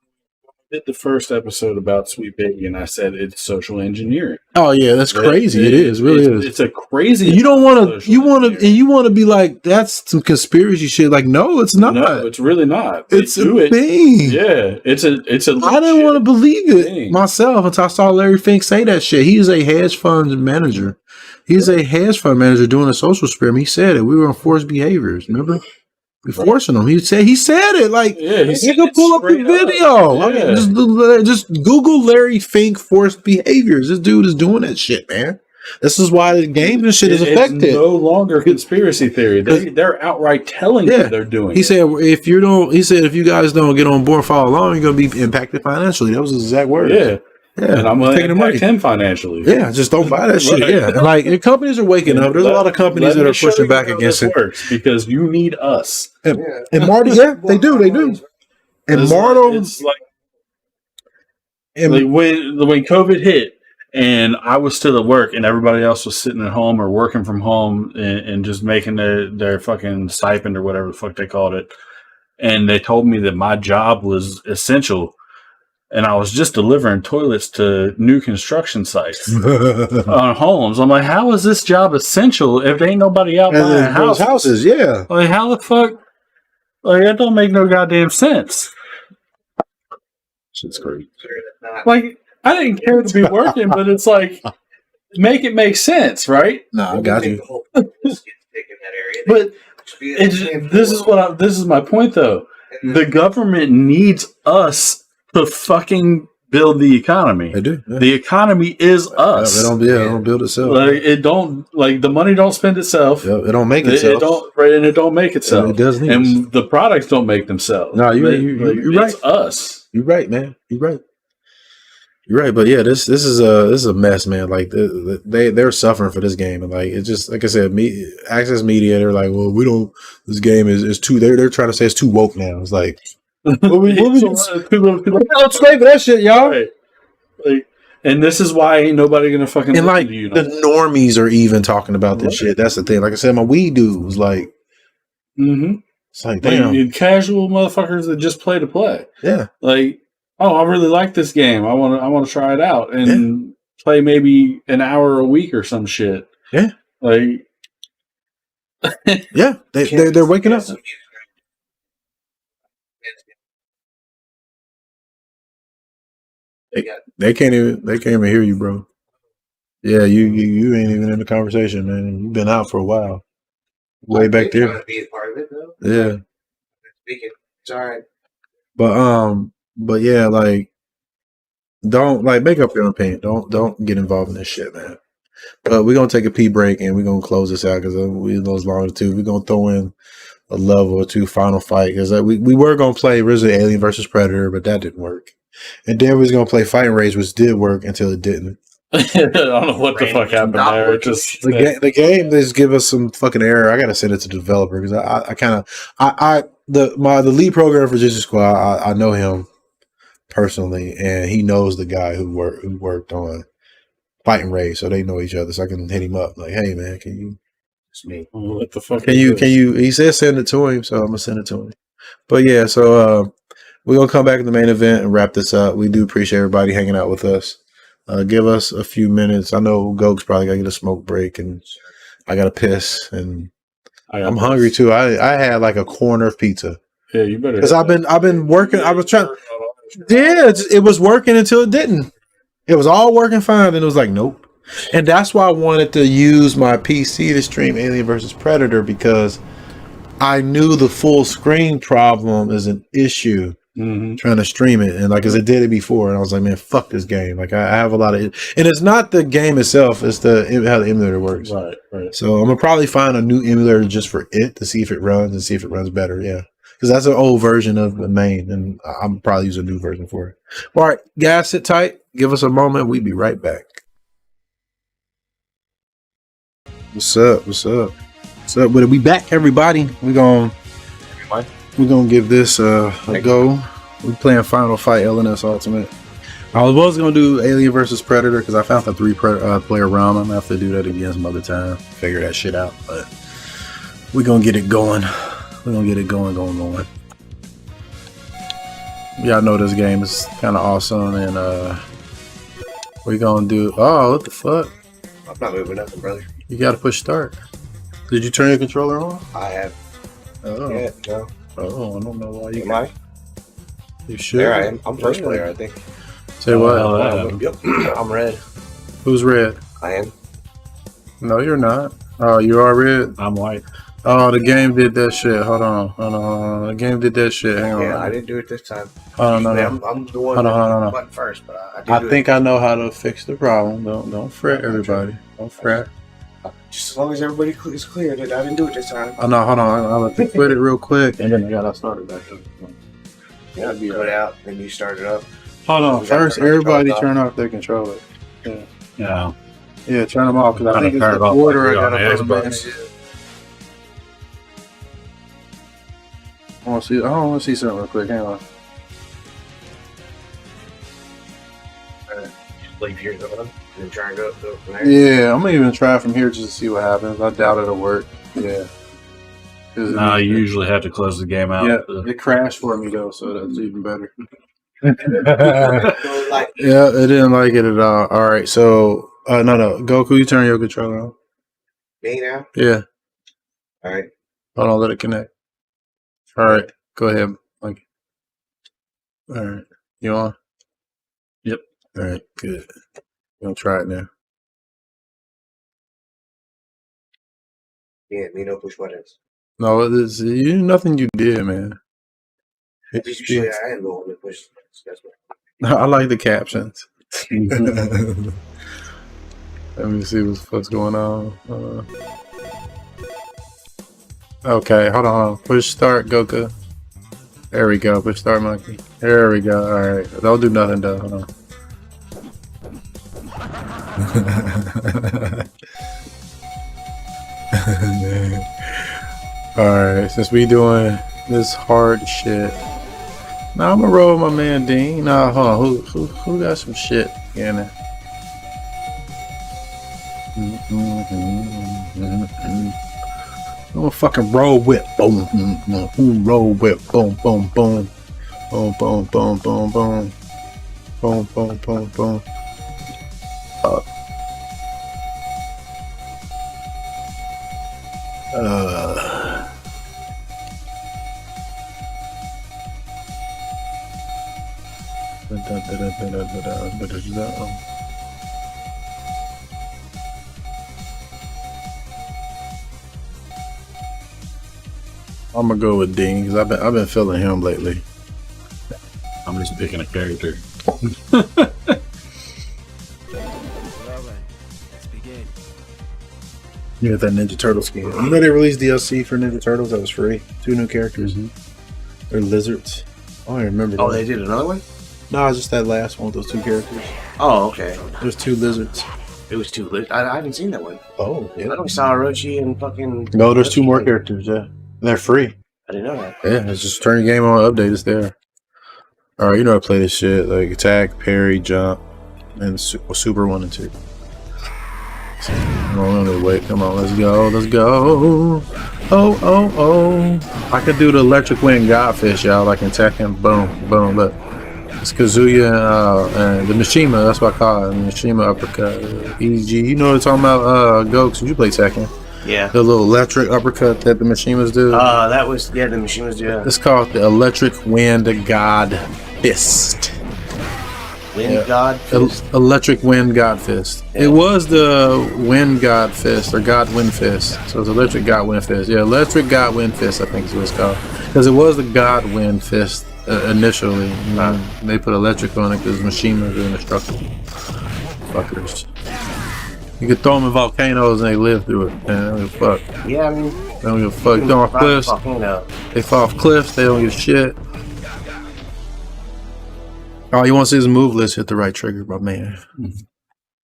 I did the first episode about Sweet Baby, and I said it's social engineering. Oh yeah, that's crazy. It is, really is. It's a crazy. You don't want to. You want to be like, that's some conspiracy shit. Like, no, it's not. No, it's really not. It's a thing. Yeah, it's a. I didn't want to believe it myself until I saw Larry Fink say that shit. He is a hedge fund manager. He's a hedge fund manager doing a social experiment. He said it. We were on forced behaviors. Remember? We're forcing them. He said it. Like, you can pull up the video. Yeah. I mean, just Google Larry Fink forced behaviors. This dude is doing that shit, man. This is why the game and shit is affected. It's no longer conspiracy theory. They're outright telling you they're doing. He said, if you guys don't get on board and follow along, you're gonna be impacted financially. That was his exact words. Yeah. Yeah, and I'm going to impact him financially. Yeah, just don't buy that shit. Yeah, and like, companies are waking up. There's a lot of companies that are pushing back against it. Works because you need us. And Marty, they do. And Marty, it's like when COVID hit, and I was still at work, and everybody else was sitting at home or working from home, and just making their fucking stipend or whatever the fuck they called it. And they told me that my job was essential. And I was just delivering toilets to new construction sites on homes. I'm like, how is this job essential if there ain't nobody out buying houses? Yeah. Like, how the fuck? Like, that don't make no goddamn sense. Shit's crazy. Like, I didn't care to be working, but it's like, make it make sense, right? No, I got you. But this is my point, though. The government needs us to fucking build the economy. They do. Yeah. The economy is us. They don't build itself. Like the money don't spend itself. Yeah, it don't make itself. It don't make itself. It doesn't. And the products don't make themselves. No, you're right. It's us. You're right, man. You're right. You're right, but yeah, this is a mess, man. Like they're suffering for this game, and like it's just like I said, Access Media. They're like, well, we don't. This game is too. They're trying to say it's too woke now. It's like, let's scrape that shit, y'all. Right. Like, and this is why ain't nobody gonna fucking. And like you the normies are even talking about this shit. That's the thing. Like I said, my weed dude was like, it's like damn, like, casual motherfuckers that just play to play. Yeah, like. Oh, I really like this game. I want to try it out and play maybe an hour a week or some shit. Yeah, like yeah, they're waking up. They can't even hear you, bro. Yeah, you ain't even in the conversation, man. You've been out for a while, way back there. Trying to be a part of it, though. Yeah, speaking. It's all right. But yeah, like don't like make up your own opinion. Don't get involved in this shit, man. But we're gonna take a pee break and we're gonna close this out because we those longer too. We're gonna throw in a level or two final fight because we were gonna play Resident Alien versus Predator, but that didn't work. And then we was gonna play Fighting Rage, which did work until it didn't. I don't know what the fuck happened there. It just the game just give us some fucking error. I gotta send it to the developer because the lead programmer for Jiu-Jitsu Squad. I know him personally, and he knows the guy who worked on Fighting Rage, so they know each other. So I can hit him up like, "Hey man, can you?" It's me. What the fuck? Can you? He said send it to him, so I'm gonna send it to him. But yeah, so we're gonna come back to the main event and wrap this up. We do appreciate everybody hanging out with us. Give us a few minutes. I know Goku's probably gotta get a smoke break, and I gotta piss, and I'm hungry too. I had like a corner of pizza. Yeah, you better. Because I've been working. I was trying. Yeah, it was working until it didn't. It was all working fine, and it was like nope. And that's why I wanted to use my PC to stream Alien versus Predator because I knew the full screen problem is an issue. Trying to stream it, and like as I did it before, and I was like, man, fuck this game. Like I have a lot of it, and it's not the game itself; it's how the emulator works. Right. So I'm gonna probably find a new emulator just for it to see if it runs and see if it runs better. Yeah, because that's an old version of the main, and I'm probably use a new version for it. All right, guys, sit tight. Give us a moment. We'll be right back. What's up? But we back, everybody. We're gonna give this a go. We're playing Final Fight LNS Ultimate. I was gonna do Alien versus Predator because I found the 3-player realm. I'm gonna have to do that again some other time. Figure that shit out. But we're gonna get it going. Going. Y'all know this game is kind of awesome, and we're gonna do. Oh, what the fuck? I'm not moving nothing, brother. You gotta push start. Did you turn your controller on? I have. Oh. Yeah, no. Oh, I don't know why you. Am I? You should. There I am. I'm first player, I think. Say what? Yep. I'm red. Who's red? I am. No, you're not. Oh, you are red? I'm white. Oh, the game did that shit. Hold on. The game did that shit. Hang on. Yeah, I didn't do it this time. Hold on, no. I'm the one Hold on. button first, but I think I know how to fix the problem. Don't fret, everybody. Don't fret. Just as long as everybody is clear that I didn't do it this time. Oh no, hold on. I'll have to quit it real quick, and then I gotta start it back up. Yeah, you put it out, then you start it up. Hold on. First, everybody turn off their controller. Yeah. Yeah, turn them off because I think it's the order I gotta put them in. I want to see something real quick. Hang on. Leave here, and then try and go from there. Yeah, I'm gonna even try from here just to see what happens. I doubt it'll work. Yeah. No, you usually have to close the game out. Yeah, it crashed for me though, so that's even better. Yeah, it didn't like it at all. All right, so no, Goku, you turn your controller on. Me now? Yeah. All right. Hold on, let it connect. All right, go ahead. All right, you on? Yep. All right, good. You gonna try it now? Yeah, me no push buttons. No, nothing you did, man. I had no one to push. That's what. I like the captions. Mm-hmm. Let me see what's going on. Okay, hold on. Push start, Goku. There we go. Push start, Munkee. There we go. All right. Don't do nothing though. Hold on. All right. Since we doing this hard shit, now I'm gonna roll my man Dean. Nah, hold on. Who got some shit in it? I'm gonna fucking roll whip. Boom, boom, roll whip. Boom, boom, boom. Boom, boom, boom, boom, boom. Boom, boom, boom, boom. I'm gonna go with Dean because I've been feeling him lately. I'm just picking a character. Yeah, that Ninja Turtle skin. You know they released DLC for Ninja Turtles that was free. 2 new characters. They're lizards. Oh, I remember. Oh, that. they did another one? No, it's just that last one with those 2 characters. Oh, okay. There's 2 lizards. It was too lit. I haven't seen that one. Oh, I only saw Orochi and fucking... No, there's 2 more characters, yeah. They're free. I didn't know that. Yeah, it's just turn your game on, update, it's there. Alright, you know how to play this shit. Like attack, parry, jump, and super 1 and 2. Come on, wait, come on, let's go, let's go. Oh. I can do the electric wind godfish, y'all. I can attack him, boom, boom, look. It's Kazuya and the Mishima, that's what I call it. The Mishima uppercut. EG, you know what I'm talking about, Goku, you play Tekken. Yeah. The little electric uppercut that the Mishimas do. That was, yeah, the Mishimas do that. It's called the Electric Wind God Fist. Wind God Fist? Electric Wind God Fist. Yeah. It was the Wind God Fist, or God Wind Fist. So it's Electric God Wind Fist. Yeah, Electric God Wind Fist, I think is what it's called. Because it was the God Wind Fist initially. They put electric on it because Mishima is indestructible. Fuckers. You can throw them in volcanoes and they live through it. Man, they don't give a fuck. Yeah, I mean... They don't give a fuck. They fall off cliffs. They fall off cliffs. They don't give a shit. All you want to see is a move list. Hit the right trigger, my man.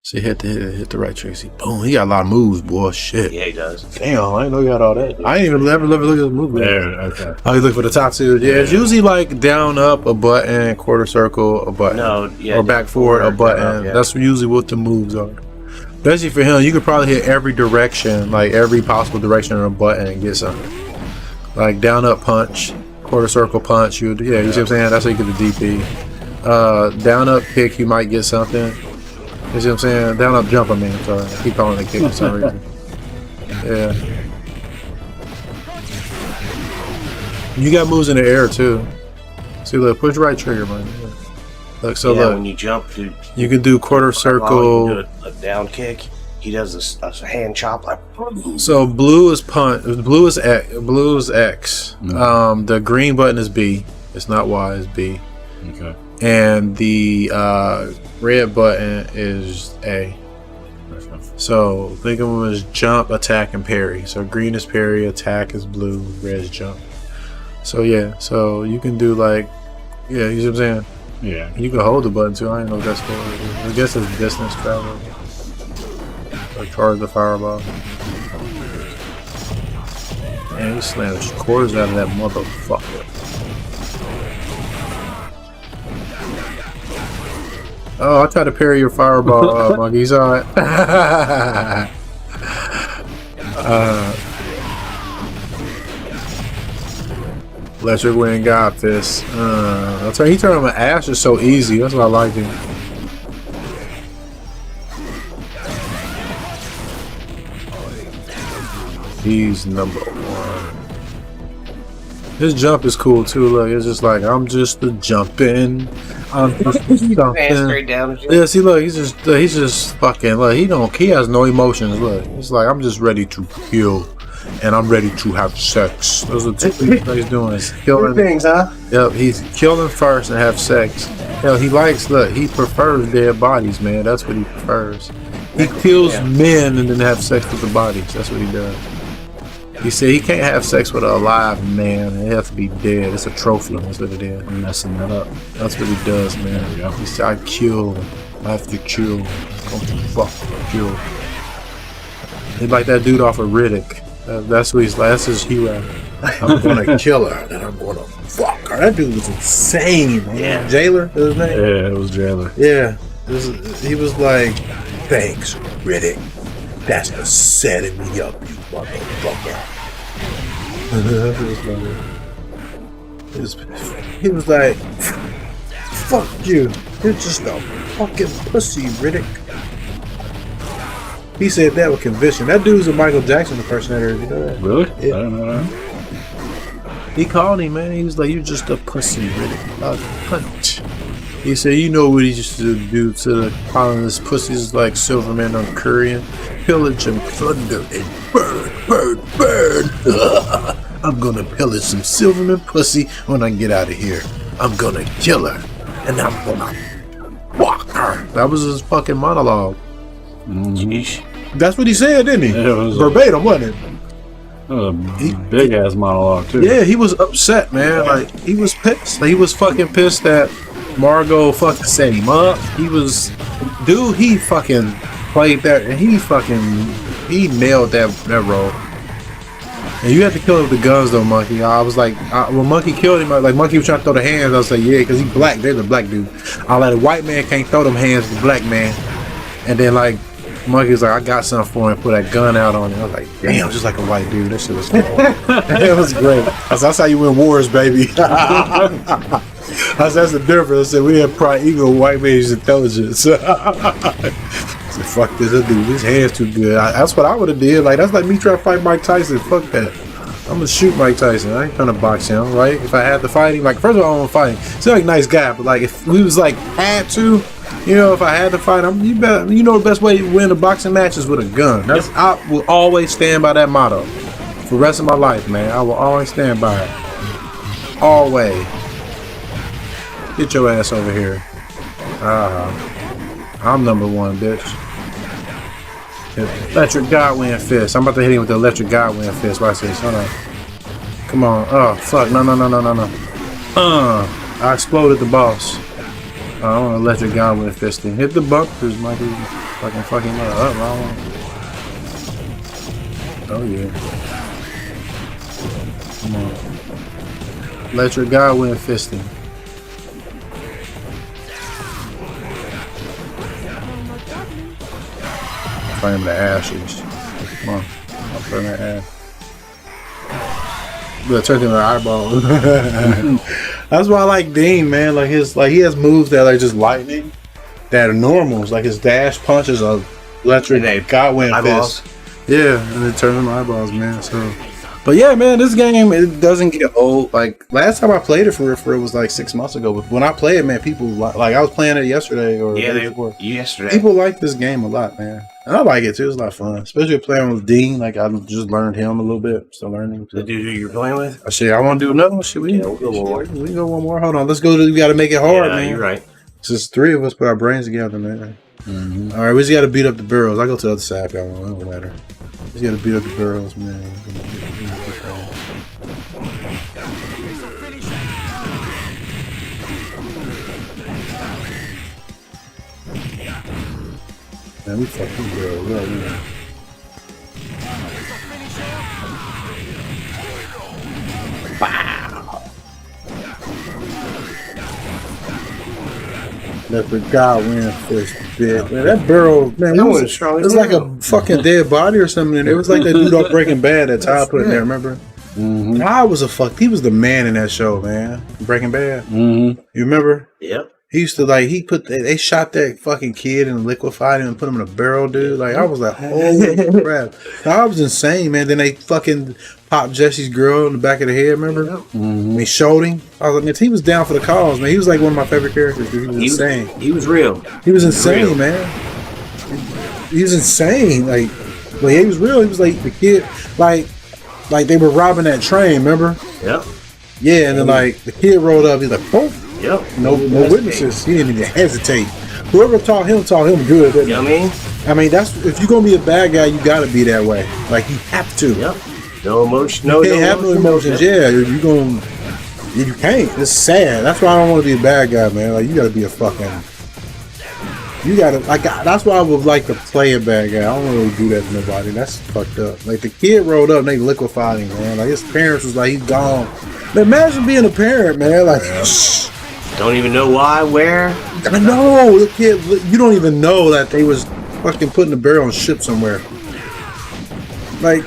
See, hit the right trigger. See, boom. He got a lot of moves, boy. Shit. Yeah, he does. Damn, I didn't know you had all that. I ain't even ever look at the move list. Yeah, okay. Oh, you look for the top two. Yeah, it's usually like down, up, a button, quarter circle, a button. No, yeah. Or back forward, a button. Up, yeah. That's usually what the moves are. Especially for him, you could probably hit every direction, like every possible direction on a button and get something. Like down, up punch, quarter circle punch. You see what I'm saying? That's how you get the DP. Down, up kick, you might get something. You see what I'm saying? Down, up jump, I mean. I'm sorry. I keep calling it kick for some reason. Yeah. You got moves in the air too. See, look, push right trigger, man. Look, so yeah, look, when you jump, dude, you can do quarter circle. You do a down kick. He does a hand chop like. So blue is punch. Blue is X. Blue is X. The green button is B. It's not Y. It's B. Okay. And the red button is A. So think of them as jump, attack, and parry. So green is parry, attack is blue, red is jump. So yeah. So you can do like, yeah. You see what I'm saying? Yeah. You can hold the button too. I don't know what that's for. I guess it's distance travel. Or charge the fireball. Man, he slammed the quarters out of that motherfucker. Oh, I tried to parry your fireball, Munkee. You saw it. Electric Wind God Fist. I'll tell you, he turned on my ass just so easy. That's what I like him. He's number 1. His jump is cool too. Look, it's just like I'm just a jumping. I'm just jumping. Straight down. Yeah, see, look, he's just fucking. Look, he has no emotions. Look, it's like I'm just ready to kill. And I'm ready to have sex. Those are two things he's doing. He's killing things, huh? Yep, he's killing first and have sex. Hell, he prefers dead bodies, man. That's what he prefers. He kills men and then have sex with the bodies. That's what he does. He said he can't have sex with an alive man. It has to be dead. It's a trophy. That's what it is. I'm messing that up. That's what he does, man. He said, I have to kill. Kill. He's like that dude off of Riddick. That's what he's like. That's his hero. I'm gonna kill her and I'm gonna fuck her. That dude was insane, man. Yeah. Jailer, is his name? Yeah, it was Jailer. Yeah. He was like, thanks, Riddick. That's for setting me up, you motherfucker. He was like, fuck you. You're just a fucking pussy, Riddick. He said that with conviction. That dude's a Michael Jackson impersonator. You know that? Really? Yeah. I don't know that. He called him, man. He was like, "You're just a pussy, Riddick." Punch. He said, "You know what he used to do to the colonists' pussies like Silverman on Korean? Pillage and plunder and burn. I'm gonna pillage some Silverman pussy when I get out of here. I'm gonna kill her, and I'm gonna walk her." That was his fucking monologue. Yeesh. That's what he said, didn't he? Yeah, it was verbatim, wasn't it? a big ass monologue too. Yeah, he was upset, man. Like, he was pissed. He was fucking pissed that Margot fucking set him up. He fucking played that, and he nailed that role. And you had to kill him with the guns, though, Munkee. I was like, when Munkee killed him, like Munkee was trying to throw the hands. I was like, yeah, because he's black. They're the black dude. I like, a white man can't throw them hands to the black man. And then, like, Munkee was like, I got something for him, put that gun out on him. I was like, damn, just like a white dude. That shit was cool. It was great. I said, that's how you win wars, baby. I said, that's the difference. I said, we have pride equal white man's intelligence. I said, fuck this dude. His hands too good. That's what I would have did. Like, that's like me trying to fight Mike Tyson. Fuck that. I'm gonna shoot Mike Tyson. I ain't trying to box him, right? If I had to fight him, like, first of all, I don't fight him. He's like a nice guy, but like, if we was like had to, you know, if I had to fight him, you know the best way to win a boxing match is with a gun. I will always stand by that motto for the rest of my life, man. I will always stand by it. Always. Get your ass over here. I'm number one, bitch. Electric Godwin fist. I'm about to hit him with the electric Godwin fist. Watch this. Hold on. Come on. Oh, fuck. No. I exploded the boss. I want to electric Godwin fisting. Hit the bumpers, Mikey. Fucking up. Oh, yeah. Come on. Electric Godwin fisting. Flame the ashes. Come on. I'll burn that ass. But turn him the eyeball. That's why I like Dean, man. Like he has moves that are just lightning, that are normals. Like his dash punches are electric Godwin fist. Yeah, and it turns them eyeballs, man. So, but yeah, man, this game, it doesn't get old. Like last time I played it for it was like 6 months ago. But when I play it, man, people like I was playing it yesterday or yesterday. People like this game a lot, man. And I like it too. It's a lot of fun, especially playing with Dean. Like I just learned him a little bit. Still learning. The dude who you're playing with? I said I want to do another one. Shit, we go one more. We go one more. Hold on, let's go. We got to make it hard, man. You're right. It's just three of us put our brains together, man. Mm-hmm. All right, we just got to beat up the barrels. I go to the other side if y'all want. It don't matter. We just got to beat up the barrels, man. Man, we fucking girl, right now. Wow. That's the Godwin fist, bitch. Man, that barrel, man, it was like a fucking dead body or something. It was like that dude off Breaking Bad that Ty put in there, remember? Mm-hmm. Ty was he was the man in that show, man. Breaking Bad. Mm-hmm. You remember? Yep. He used to they shot that fucking kid and liquefied him and put him in a barrel, dude. Like I was like, holy crap. I was insane, man. Then they fucking popped Jesse's girl in the back of the head, remember? Mm-hmm. They showed him. I was like, man, he was down for the cause, man. He was like one of my favorite characters, dude. He was insane. He was real. He was insane, man. He was insane. Like he was real. He was like the kid, like they were robbing that train, remember? Yep. Yeah, and then like the kid rolled up, he's like, boom. Yep. No witnesses. He didn't even hesitate. Whoever taught him good. You know what I mean? I mean, that's if you're gonna be a bad guy, you gotta be that way. Like you have to. Yep. No emotion. You can't have no emotions. Yeah, you gonna. You can't. It's sad. That's why I don't want to be a bad guy, man. Like you gotta be a fucking. You gotta like. That's why I would like to play a bad guy. I don't really do that to nobody. That's fucked up. Like the kid rolled up and they liquefied him, man. Like his parents was like, he's gone. Man, imagine being a parent, man. Like. Don't even know why, where. I know the kid. You don't even know that they was fucking putting the barrel on a ship somewhere. Like,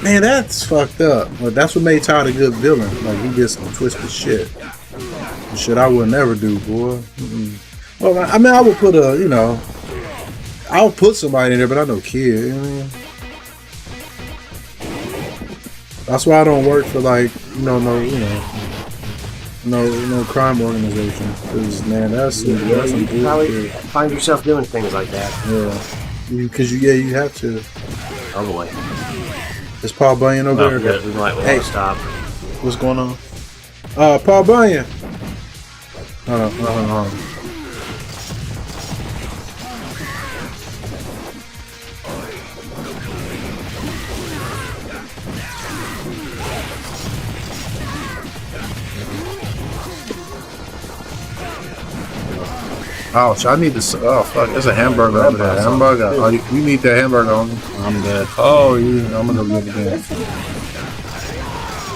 man, that's fucked up. But that's what made Todd a good villain. Like, he did some twisted shit. Shit I would never do, boy. Well, I mean, I would put I would put somebody in there, but I know kid. You know what I mean? That's why I don't work for like, no crime organization. Because man, that's some you probably find yourself doing things like that. Yeah, because you have to. Oh boy, is Paul Bunyan over there? Yeah, we might stop. What's going on? Paul Bunyan. Hold on. Oh, so I need to. Oh, fuck. There's a hamburger over there. Hamburger. Oh, you need that hamburger on me. I'm dead. Oh, I'm gonna go get it again.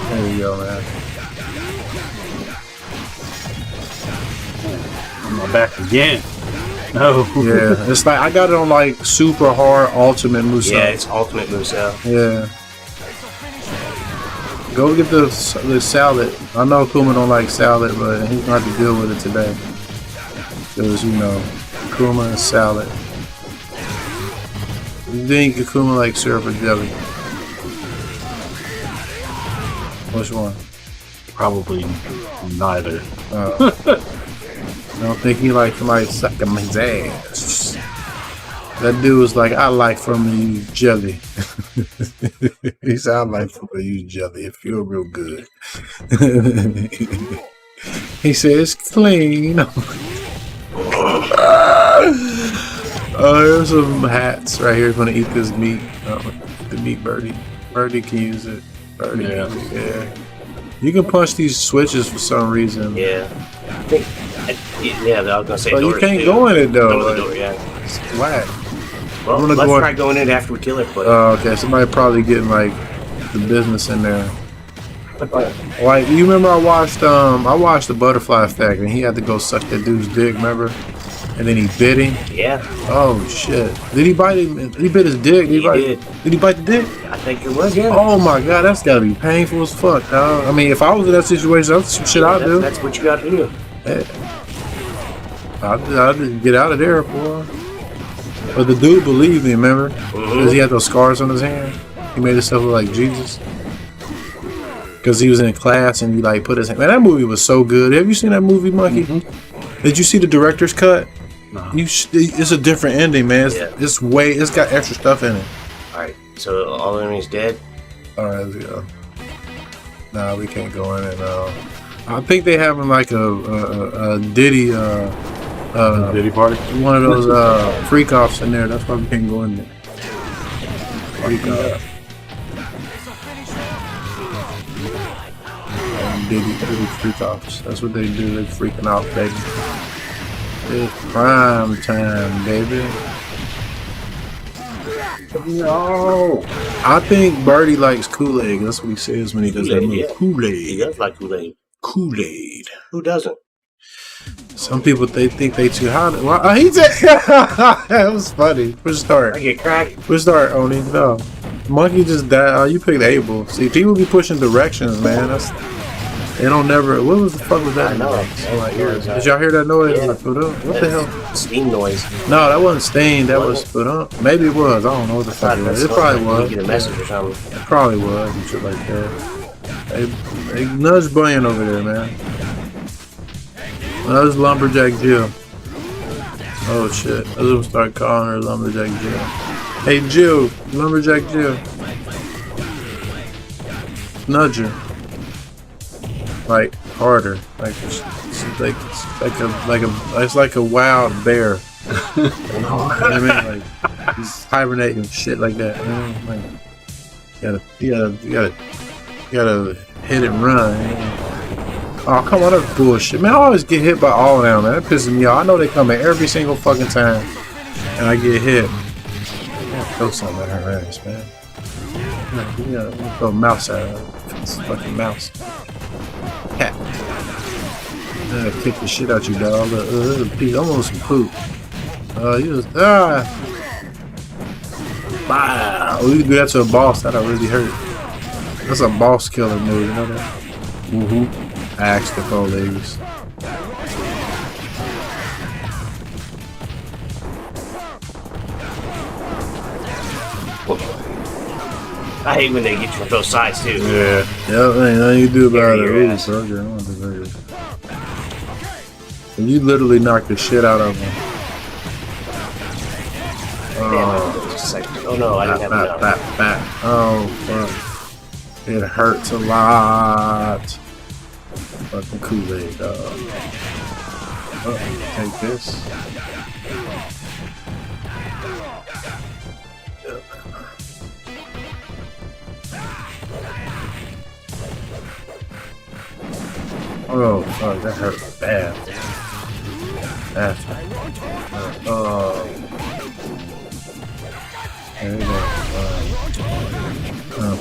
There you go, man. On my back again. No. Yeah, it's like I got it on like super hard ultimate Musa. Yeah, it's ultimate Musa. Yeah. Go get the salad. I know Kuma don't like salad, but he's gonna have to deal with it today. Because, Kuma and salad. You think Kuma like syrup or jelly? Which one? Probably neither. I don't think he likes somebody sucking his ass. That dude was like, I like for him to use jelly. He said, I like for him to use jelly. It feels real good. He said, it's clean. There's some hats right here. Gonna eat this meat. The meat birdie. Birdie can use it. Birdie. Yeah. You can punch these switches for some reason. Yeah. I think. I was gonna say. But you can't go in it though. Like, the door, yeah. It's whack. Well, let's try going in after we kill everybody. Oh, okay. Somebody probably getting like the business in there. Like you remember I watched the Butterfly Effect and he had to go suck that dude's dick, remember? And then he bit him. Yeah. Oh shit! Did he bite him? Did he bit his dick? Did he bite the dick? I think it was. Yeah. Oh my god, that's gotta be painful as fuck, dog. I mean, if I was in that situation, that's some shit I'd do. That's what you got to do. Yeah. I'd get out of there, boy. But the dude believed me, remember? Because he had those scars on his hand. He made himself look like Jesus. Because he was in class and he like put his hand. Man, that movie was so good. Have you seen that movie, Munkee? Did you see the director's cut? No. It's a different ending, man. It's got extra stuff in it. Alright, so all the enemies dead? Alright, let's go. Nah, we can't go in it now. I think they having like a Diddy Diddy party? one of those freak offs in there. That's why we can't go in there. Freak off. Diddy freak offs. That's what they do. They're freaking off, baby. It's prime time, baby. No. I think Birdie likes Kool-Aid. That's what he says when he does that move. Yeah. Kool-Aid. He does like Kool-Aid. Kool-Aid. Who doesn't? Some people they think they too hot. Well, he said that was funny. We'll start. I get cracked. We'll start, Oni. No. Monkey just died. Oh, you picked Abel. See, people be pushing directions, man. They don't never. What was the fuck was that? I know. Did y'all hear that noise? Yeah. What the hell? Steam noise. No, that wasn't Stain. That was put up. Maybe it was. I don't know what the fuck it was. It probably was. Get a message or something. It probably was and shit like that. They nudge Brian over there, man. That was Lumberjack Jill. Oh shit. I was gonna start calling her Lumberjack Jill. Hey Jill, Lumberjack Jill. Nudge her. Like, harder. Like it's like a wild bear. You know what I mean? Like he's hibernating shit like that. You know? Like you gotta hit and run. You know? Oh come on, that's bullshit, man! I always get hit by all of them, man. That pisses me off. I know they come in every single fucking time, and I get hit. Throw something at her ass, man. You gotta throw a mouse at her. It's a fucking mouse. Cat. Kick the shit out you, dog. There's a piece. I want some poop. You just Wow. We can do that to a boss. That'll really hurt. That's a boss killer move. You know that? Mm-hmm. Axe the police. I hate when they get you on both sides too. Yeah. Yep, ain't nothing you do about it. Really, and you literally knocked the shit out of him. Oh no, I didn't have enough. Oh fuck. It hurts a lot. Fucking Kool-Aid, dog. Oh, take this. Oh, fuck, that hurt bad. That's there you go.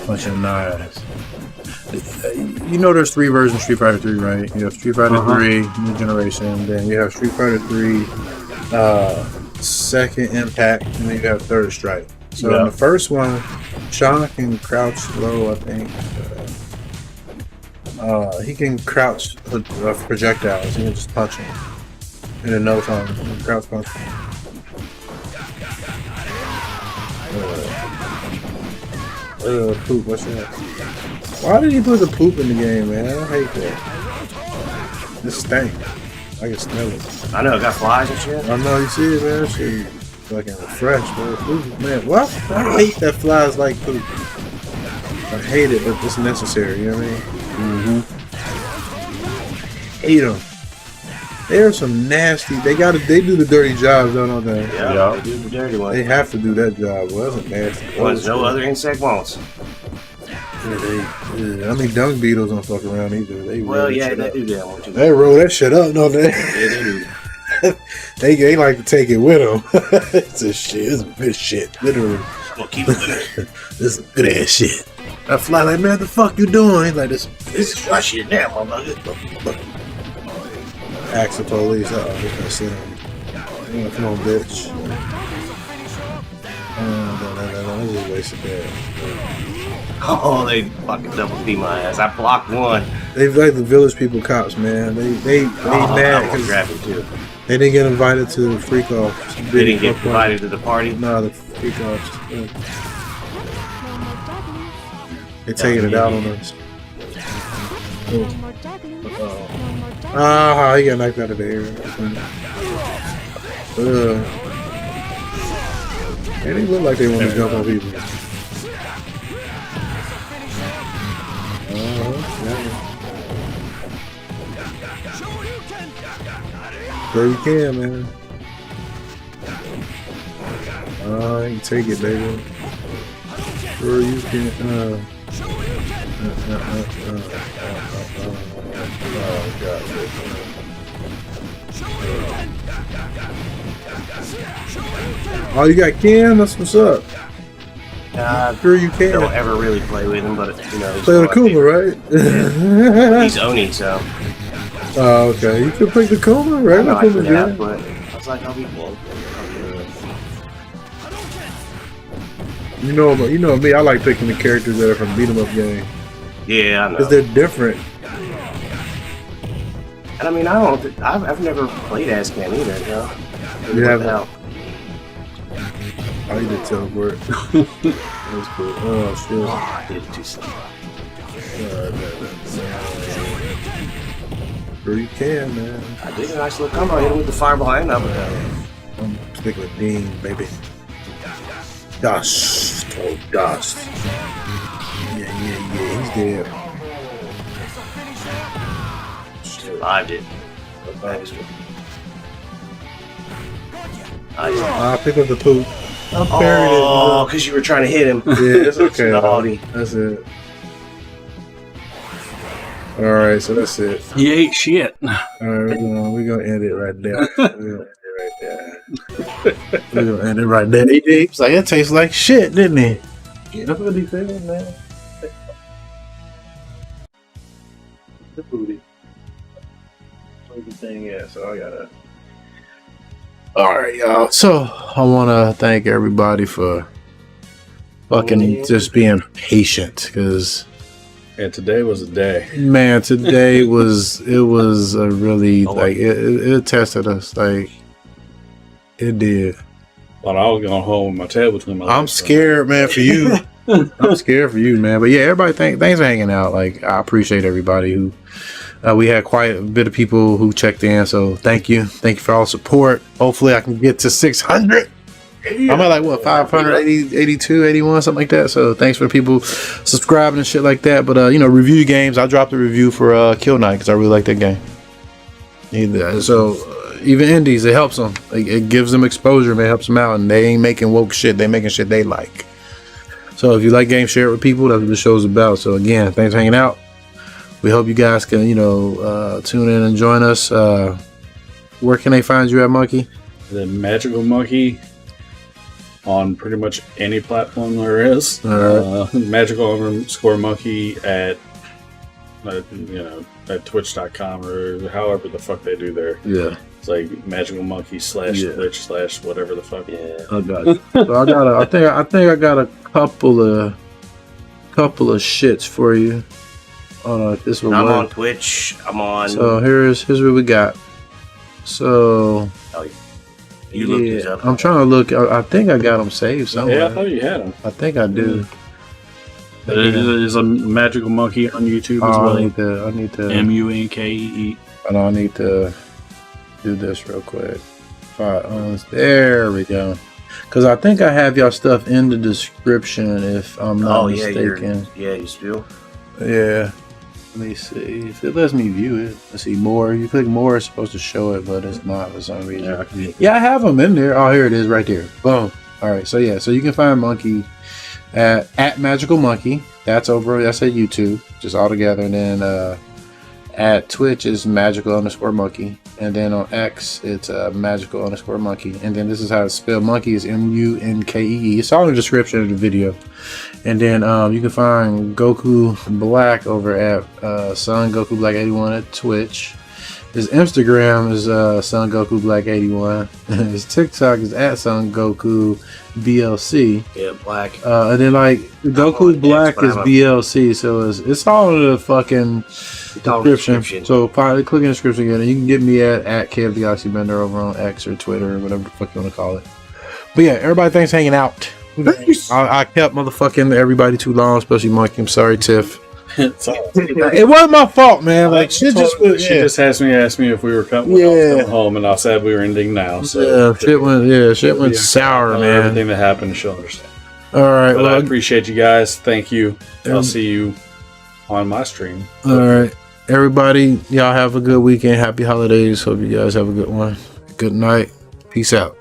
Punching knives. You know there's 3 versions of Street Fighter 3, right? You have Street Fighter 3, New Generation, then you have Street Fighter 3, Second Impact, and then you have Third Strike. So in the first one, Sean can crouch low, I think. He can crouch projectiles. He can just punch him. And then no time, crouch punch him. Poop, what's that? Why did he put the poop in the game, man? I hate that. This stank. I can smell it. I know, it got flies and shit. I know, you see it, man. That shit fucking fresh, man. Poop, man, what? I hate that flies like poop. I hate it, but it's necessary, you know what I mean? Hate them. They're some nasty. They do the dirty jobs, don't they? Yeah, they do the dirty ones. They have to do that job. Well, that's a nasty. Ones no other insect wants. Yeah, I mean, dung beetles don't fuck around either. They do that one too. They roll that shit up, don't they? Yeah, they do. they like to take it with them. It's a shit. It's good shit. Literally. I'm gonna keep it there. This is good ass shit. I fly like, man, what the fuck you doing? He's like, this is my shit now, motherfucker. Axe the police. He's gonna sit on me. Come on, bitch. This is a waste of that. Oh, they fucking double beat my ass. I blocked one. They like the village people cops, man. They mad because they didn't get invited to the freak off. They didn't get invited to the party? No, the freak offs. They taking it out on us. Ah, he got knocked out of the air. They didn't look like they want to jump on people. Sure you can, man. You can take it, baby. Sure you can. Oh, God. Oh, you got Ken? That's what's up. Sure you can. Don't ever really play with him, but you know. Play with Kuma, right? Yeah. He's Oni, so. Oh, okay. You could pick the Kuma, right? I could have, but I was like, I'll be cool. You know me. I like picking the characters that are from beat 'em up game. Yeah, I know. Because they're different. And I mean, I've never played as Ken either, you know. You haven't? I did teleport. That was cool. Oh, shit. Oh, I did do something. Sure you can, man. I did a nice little combo. I hit him with the fire behind up. I'm sticking with Dean, baby. Dust. Oh, dust. Yeah. He's dead. Revived it. Extra. Nice. I picked up the poop. I buried Oh, because you were trying to hit him. it. Yeah, it's okay. Naughty. That's it. All right, so that's it. You ate shit. All right, we're gonna end it right there. We're gonna end it right there. He was like, it tastes like shit, didn't he? Yeah, that's what he said, man. The booty. Where's the thing at? So I gotta. All right, y'all. So I want to thank everybody for fucking just being patient, because And today was a day. man, today was a really like it tested us, like it did. But I was going home with my tail between my legs. I'm scared, man, for you. I'm scared for you, man. But yeah, everybody, thanks for hanging out. Like, I appreciate everybody who. We had quite a bit of people who checked in, so thank you for all the support. Hopefully I can get to 600. I'm at like what, 580, 82, 81, something like that. So thanks for people subscribing and shit like that. But review games. I dropped a review for Kill Knight because I really like that game. So even indies, it helps them. It gives them exposure, man. It helps them out, and they ain't making woke shit. They making shit they like. So if you like games, share it with people. That's what the show's about. So again, thanks for hanging out. We hope you guys can, tune in and join us. Where can they find you at, Munkee? The Magical Munkee on pretty much any platform there is. Magical_Munkee at twitch.com or however the fuck they do there. Yeah. It's like Magical Munkee /Twitch/ whatever the fuck. Yeah. I got it. So I think I got a couple of shits for you. This one. I'm on Twitch. I'm on. So here's what we got. So you look these up. I'm trying to look. I think I got them saved somewhere. Yeah, I thought you had them. I think I do. There's a Magical Munkee on YouTube as well. I need to. Munkee. And I need to do this real quick. There we go. Because I think I have y'all stuff in the description if I'm not mistaken. You still. Yeah. Let me see if it lets me view it. Let's see more. You click more, it's supposed to show it, but it's not for some reason. Yeah, I have them in there. Oh, here it is, right there. Boom. All right. So yeah, so you can find Munkee at Magical Munkee. That's at YouTube, just all together. And then at Twitch is Magical_Munkee, and then on X it's Magical_Munkee. And then this is how it's spelled. Munkee is Munkee. It's all in the description of the video. And then you can find Goku Black over at Son Goku Black 81 at Twitch. His Instagram is Son Goku Black 81. His TikTok is at Son Goku BLC. Yeah, Black. And then like Goku Black is BLC, so it's all in the fucking description. So click in the description again, and you can get me at Kev the Galaxybender over on X or Twitter or whatever the fuck you want to call it. But yeah, everybody, thanks for hanging out. I kept motherfucking everybody too long, especially Munkee. I'm sorry, Tiff. It wasn't my fault, man. Like she just asked me if we were coming home, and I said we were ending now. So shit went sour, man. Everything that happened, she'll understand. All right, but I appreciate you guys. Thank you. I'll see you on my stream. All right, everybody, y'all have a good weekend. Happy holidays. Hope you guys have a good one. Good night. Peace out.